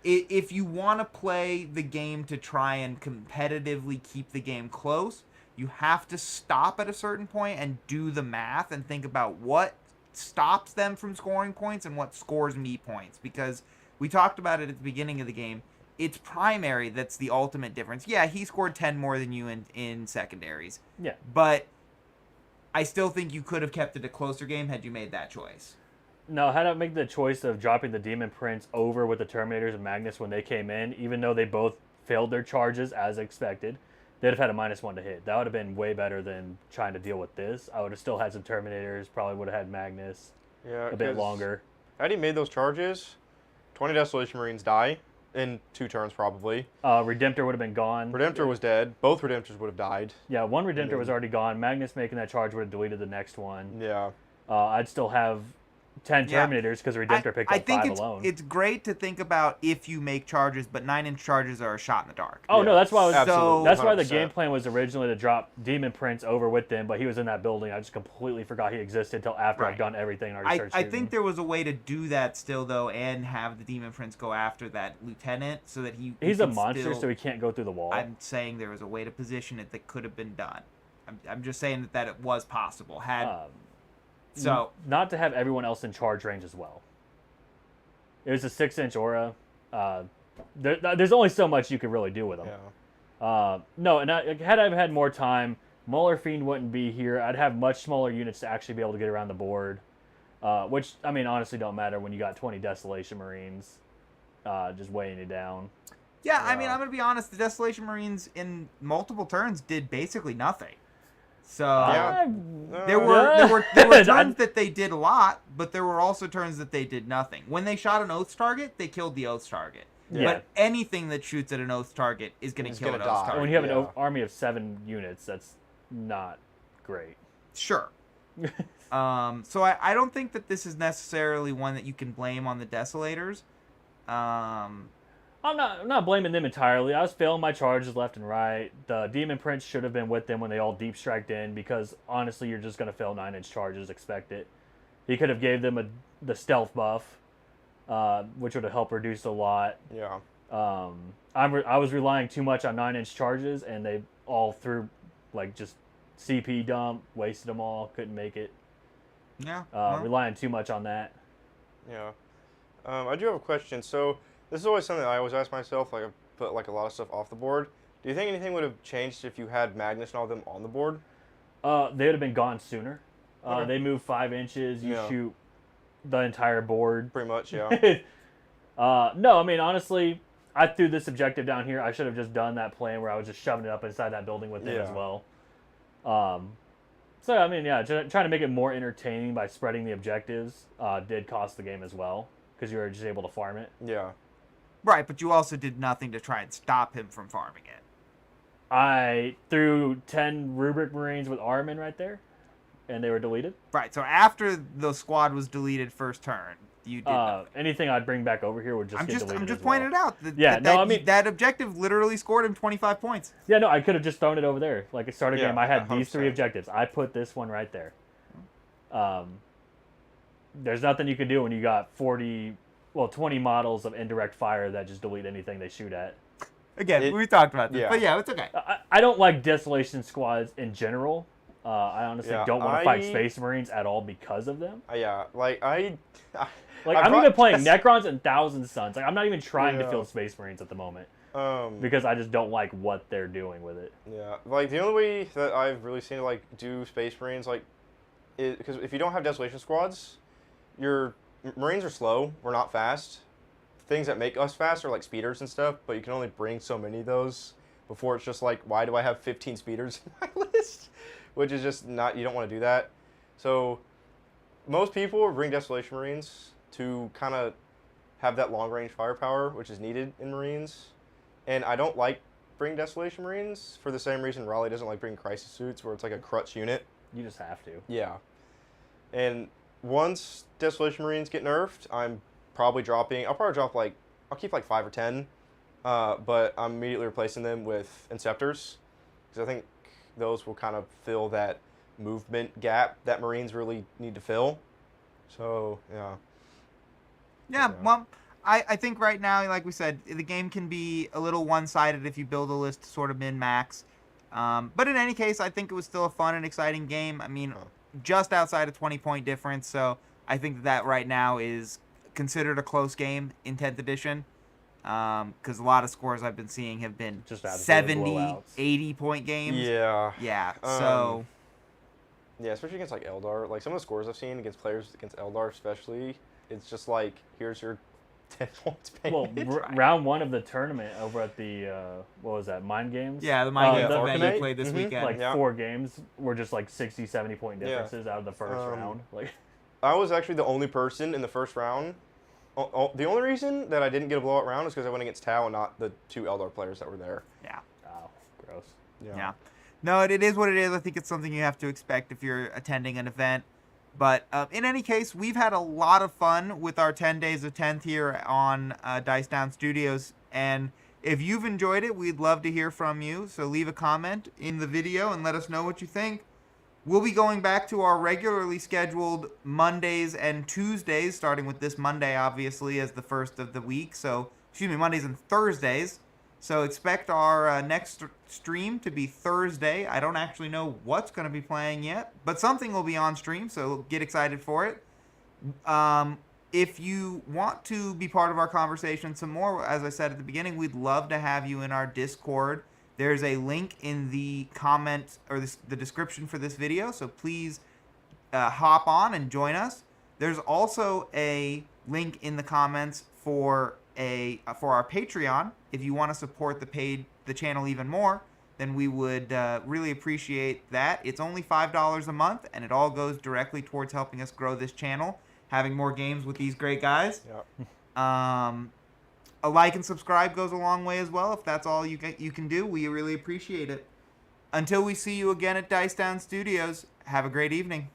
[SPEAKER 1] If you want to play the game to try and competitively keep the game close, you have to stop at a certain point and do the math and think about what stops them from scoring points and what scores me points, because we talked about it at the beginning of the game. It's primary that's the ultimate difference. Yeah, he scored 10 more than you in secondaries.
[SPEAKER 3] Yeah.
[SPEAKER 1] But I still think you could have kept it a closer game had you made that choice.
[SPEAKER 3] No, had I made the choice of dropping the Demon Prince over with the Terminators and Magnus when they came in, even though they both failed their charges as expected, they'd have had a -1 to hit. That would have been way better than trying to deal with this. I would have still had some Terminators, probably would have had Magnus a bit longer.
[SPEAKER 2] Had he made those charges, 20 Desolation Marines die in 2 turns probably.
[SPEAKER 3] Redemptor would have been gone.
[SPEAKER 2] Redemptor was dead. Both Redemptors would have died.
[SPEAKER 3] Yeah, one Redemptor was already gone. Magnus making that charge would have deleted the next one.
[SPEAKER 2] Yeah.
[SPEAKER 3] I'd still have 10 Terminators because Redemptor picked up 5 alone.
[SPEAKER 1] It's great to think about if you make charges, but 9-inch charges are a shot in the dark.
[SPEAKER 3] Oh, no, that's why I was,
[SPEAKER 2] Absolutely,
[SPEAKER 3] that's why the
[SPEAKER 2] 100%.
[SPEAKER 3] game plan was originally to drop Demon Prince over with them, but he was in that building. I just completely forgot he existed until after I'd done everything and already started
[SPEAKER 1] I
[SPEAKER 3] shooting.
[SPEAKER 1] think there was a way to do that still, though, and have the Demon Prince go after that lieutenant so that
[SPEAKER 3] he's a monster, so he can't go through the wall.
[SPEAKER 1] I'm saying there was a way to position it that could have been done. I'm just saying that it was possible. So
[SPEAKER 3] not to have everyone else in charge range as well. It was a 6-inch aura. There's only so much you could really do with them.
[SPEAKER 2] Yeah.
[SPEAKER 3] No, and had I had more time, Mauler Fiend wouldn't be here. I'd have much smaller units to actually be able to get around the board. Which, I mean, honestly don't matter when you got 20 Desolation Marines just weighing you down.
[SPEAKER 1] Yeah, I mean, I'm going to be honest. The Desolation Marines in multiple turns did basically nothing. So there were turns that they did a lot, but there were also turns that they did nothing. When they shot an Oath target, they killed the Oath target.
[SPEAKER 3] Yeah.
[SPEAKER 1] But anything that shoots at an Oath target is going to kill an Oath target.
[SPEAKER 3] When you have an army of 7 units, that's not great.
[SPEAKER 1] Sure. So I don't think that this is necessarily one that you can blame on the Desolators.
[SPEAKER 3] I'm not blaming them entirely. I was failing my charges left and right. The Demon Prince should have been with them when they all deep striked in, because honestly, you're just going to fail 9-inch charges. Expect it. He could have gave them the stealth buff, which would have helped reduce a lot.
[SPEAKER 2] Yeah.
[SPEAKER 3] I was relying too much on 9-inch charges, and they all threw like just CP dump, wasted them all, couldn't make it.
[SPEAKER 1] Yeah.
[SPEAKER 3] Relying too much on that.
[SPEAKER 2] Yeah. I do have a question. So this is always something that I always ask myself. Like, I put like a lot of stuff off the board. Do you think anything would have changed if you had Magnus and all of them on the board?
[SPEAKER 3] They would have been gone sooner.
[SPEAKER 2] Okay.
[SPEAKER 3] They move 5 inches. You shoot the entire board.
[SPEAKER 2] Pretty much, yeah.
[SPEAKER 3] No, I mean, honestly, I threw this objective down here. I should have just done that plan where I was just shoving it up inside that building with them as well. So, I mean, yeah, trying to make it more entertaining by spreading the objectives did cost the game as well, because you were just able to farm it.
[SPEAKER 2] Yeah.
[SPEAKER 1] Right, but you also did nothing to try and stop him from farming it.
[SPEAKER 3] I threw 10 Rubric Marines with Armin right there, and they were deleted.
[SPEAKER 1] Right, so after the squad was deleted first turn, you did nothing.
[SPEAKER 3] Anything I'd bring back over here would just get deleted.
[SPEAKER 1] I'm just
[SPEAKER 3] as well.
[SPEAKER 1] pointing it out.
[SPEAKER 3] I mean,
[SPEAKER 1] that objective literally scored him 25 points.
[SPEAKER 3] Yeah, no, I could have just thrown it over there. Like a starter game, I had
[SPEAKER 2] 100%.
[SPEAKER 3] these 3 objectives. I put this one right there. There's nothing you can do when you got 20 models of indirect fire that just delete anything they shoot at.
[SPEAKER 1] Again, we talked about this, but yeah, it's okay.
[SPEAKER 3] I don't like Desolation Squads in general. I honestly don't want to fight Space Marines at all because of them. I'm even playing Necrons and Thousand Suns. Like, I'm not even trying to field Space Marines at the moment. Because I just don't like what they're doing with it.
[SPEAKER 2] Yeah, like the only way that I've really seen to like do Space Marines like because if you don't have Desolation Squads, your Marines are slow. We're not fast. Things that make us fast are like speeders and stuff, but you can only bring so many of those before it's just like, why do I have 15 speeders in my list? Which is just not, you don't want to do that. So most people bring Desolation Marines to kind of have that long-range firepower, which is needed in Marines. And I don't like bringing Desolation Marines for the same reason Raleigh doesn't like bringing Crisis Suits, where it's like a crutch unit.
[SPEAKER 3] You just have to.
[SPEAKER 2] Yeah. And once Desolation Marines get nerfed, I'll probably drop like, I'll keep like 5 or 10, but I'm immediately replacing them with Inceptors, because I think those will kind of fill that movement gap that Marines really need to fill. So, yeah.
[SPEAKER 1] Yeah, well, I think right now, like we said, the game can be a little one-sided if you build a list to sort of min-max. But in any case, I think it was still a fun and exciting game. I mean, just outside a 20-point difference, so I think that right now is considered a close game in 10th edition. Because a lot of scores I've been seeing have been
[SPEAKER 3] Just
[SPEAKER 1] 70, 80-point games.
[SPEAKER 2] Yeah.
[SPEAKER 1] Yeah, so...
[SPEAKER 2] Yeah, especially against like Eldar. Like some of the scores I've seen against players against Eldar especially, it's just like, here's your 10 points paid.
[SPEAKER 3] Well, round 1 of the tournament over at the, what was that, Mind Games?
[SPEAKER 1] Yeah, the Mind Games
[SPEAKER 2] yeah,
[SPEAKER 1] event you played this weekend.
[SPEAKER 3] Like 4 games were just like 60, 70 point differences out of the first round. Like,
[SPEAKER 2] I was actually the only person in the first round. The only reason that I didn't get a blowout round is because I went against Tau and not the 2 Eldar players that were there.
[SPEAKER 1] Yeah.
[SPEAKER 3] oh, gross.
[SPEAKER 1] Yeah. No, it is what it is. I think it's something you have to expect if you're attending an event. But in any case, we've had a lot of fun with our 10 Days of 10th here on Dice Down Studios. And if you've enjoyed it, we'd love to hear from you. So leave a comment in the video and let us know what you think. We'll be going back to our regularly scheduled Mondays and Tuesdays, starting with this Monday, obviously, as the first of the week. So, Mondays and Thursdays. So expect our next stream to be Thursday. I don't actually know what's going to be playing yet, but something will be on stream, so get excited for it. If you want to be part of our conversation some more, as I said at the beginning, we'd love to have you in our Discord. There's a link in the comment or the description for this video, so please hop on and join us. There's also a link in the comments for our Patreon. If you want to support the channel even more, then we would really appreciate that. It's only $5 a month, and it all goes directly towards helping us grow this channel, having more games with these great guys.
[SPEAKER 2] Yeah.
[SPEAKER 1] A like and subscribe goes a long way as well. If that's all you can do, we really appreciate it. Until we see you again at Dice Down Studios, have a great evening.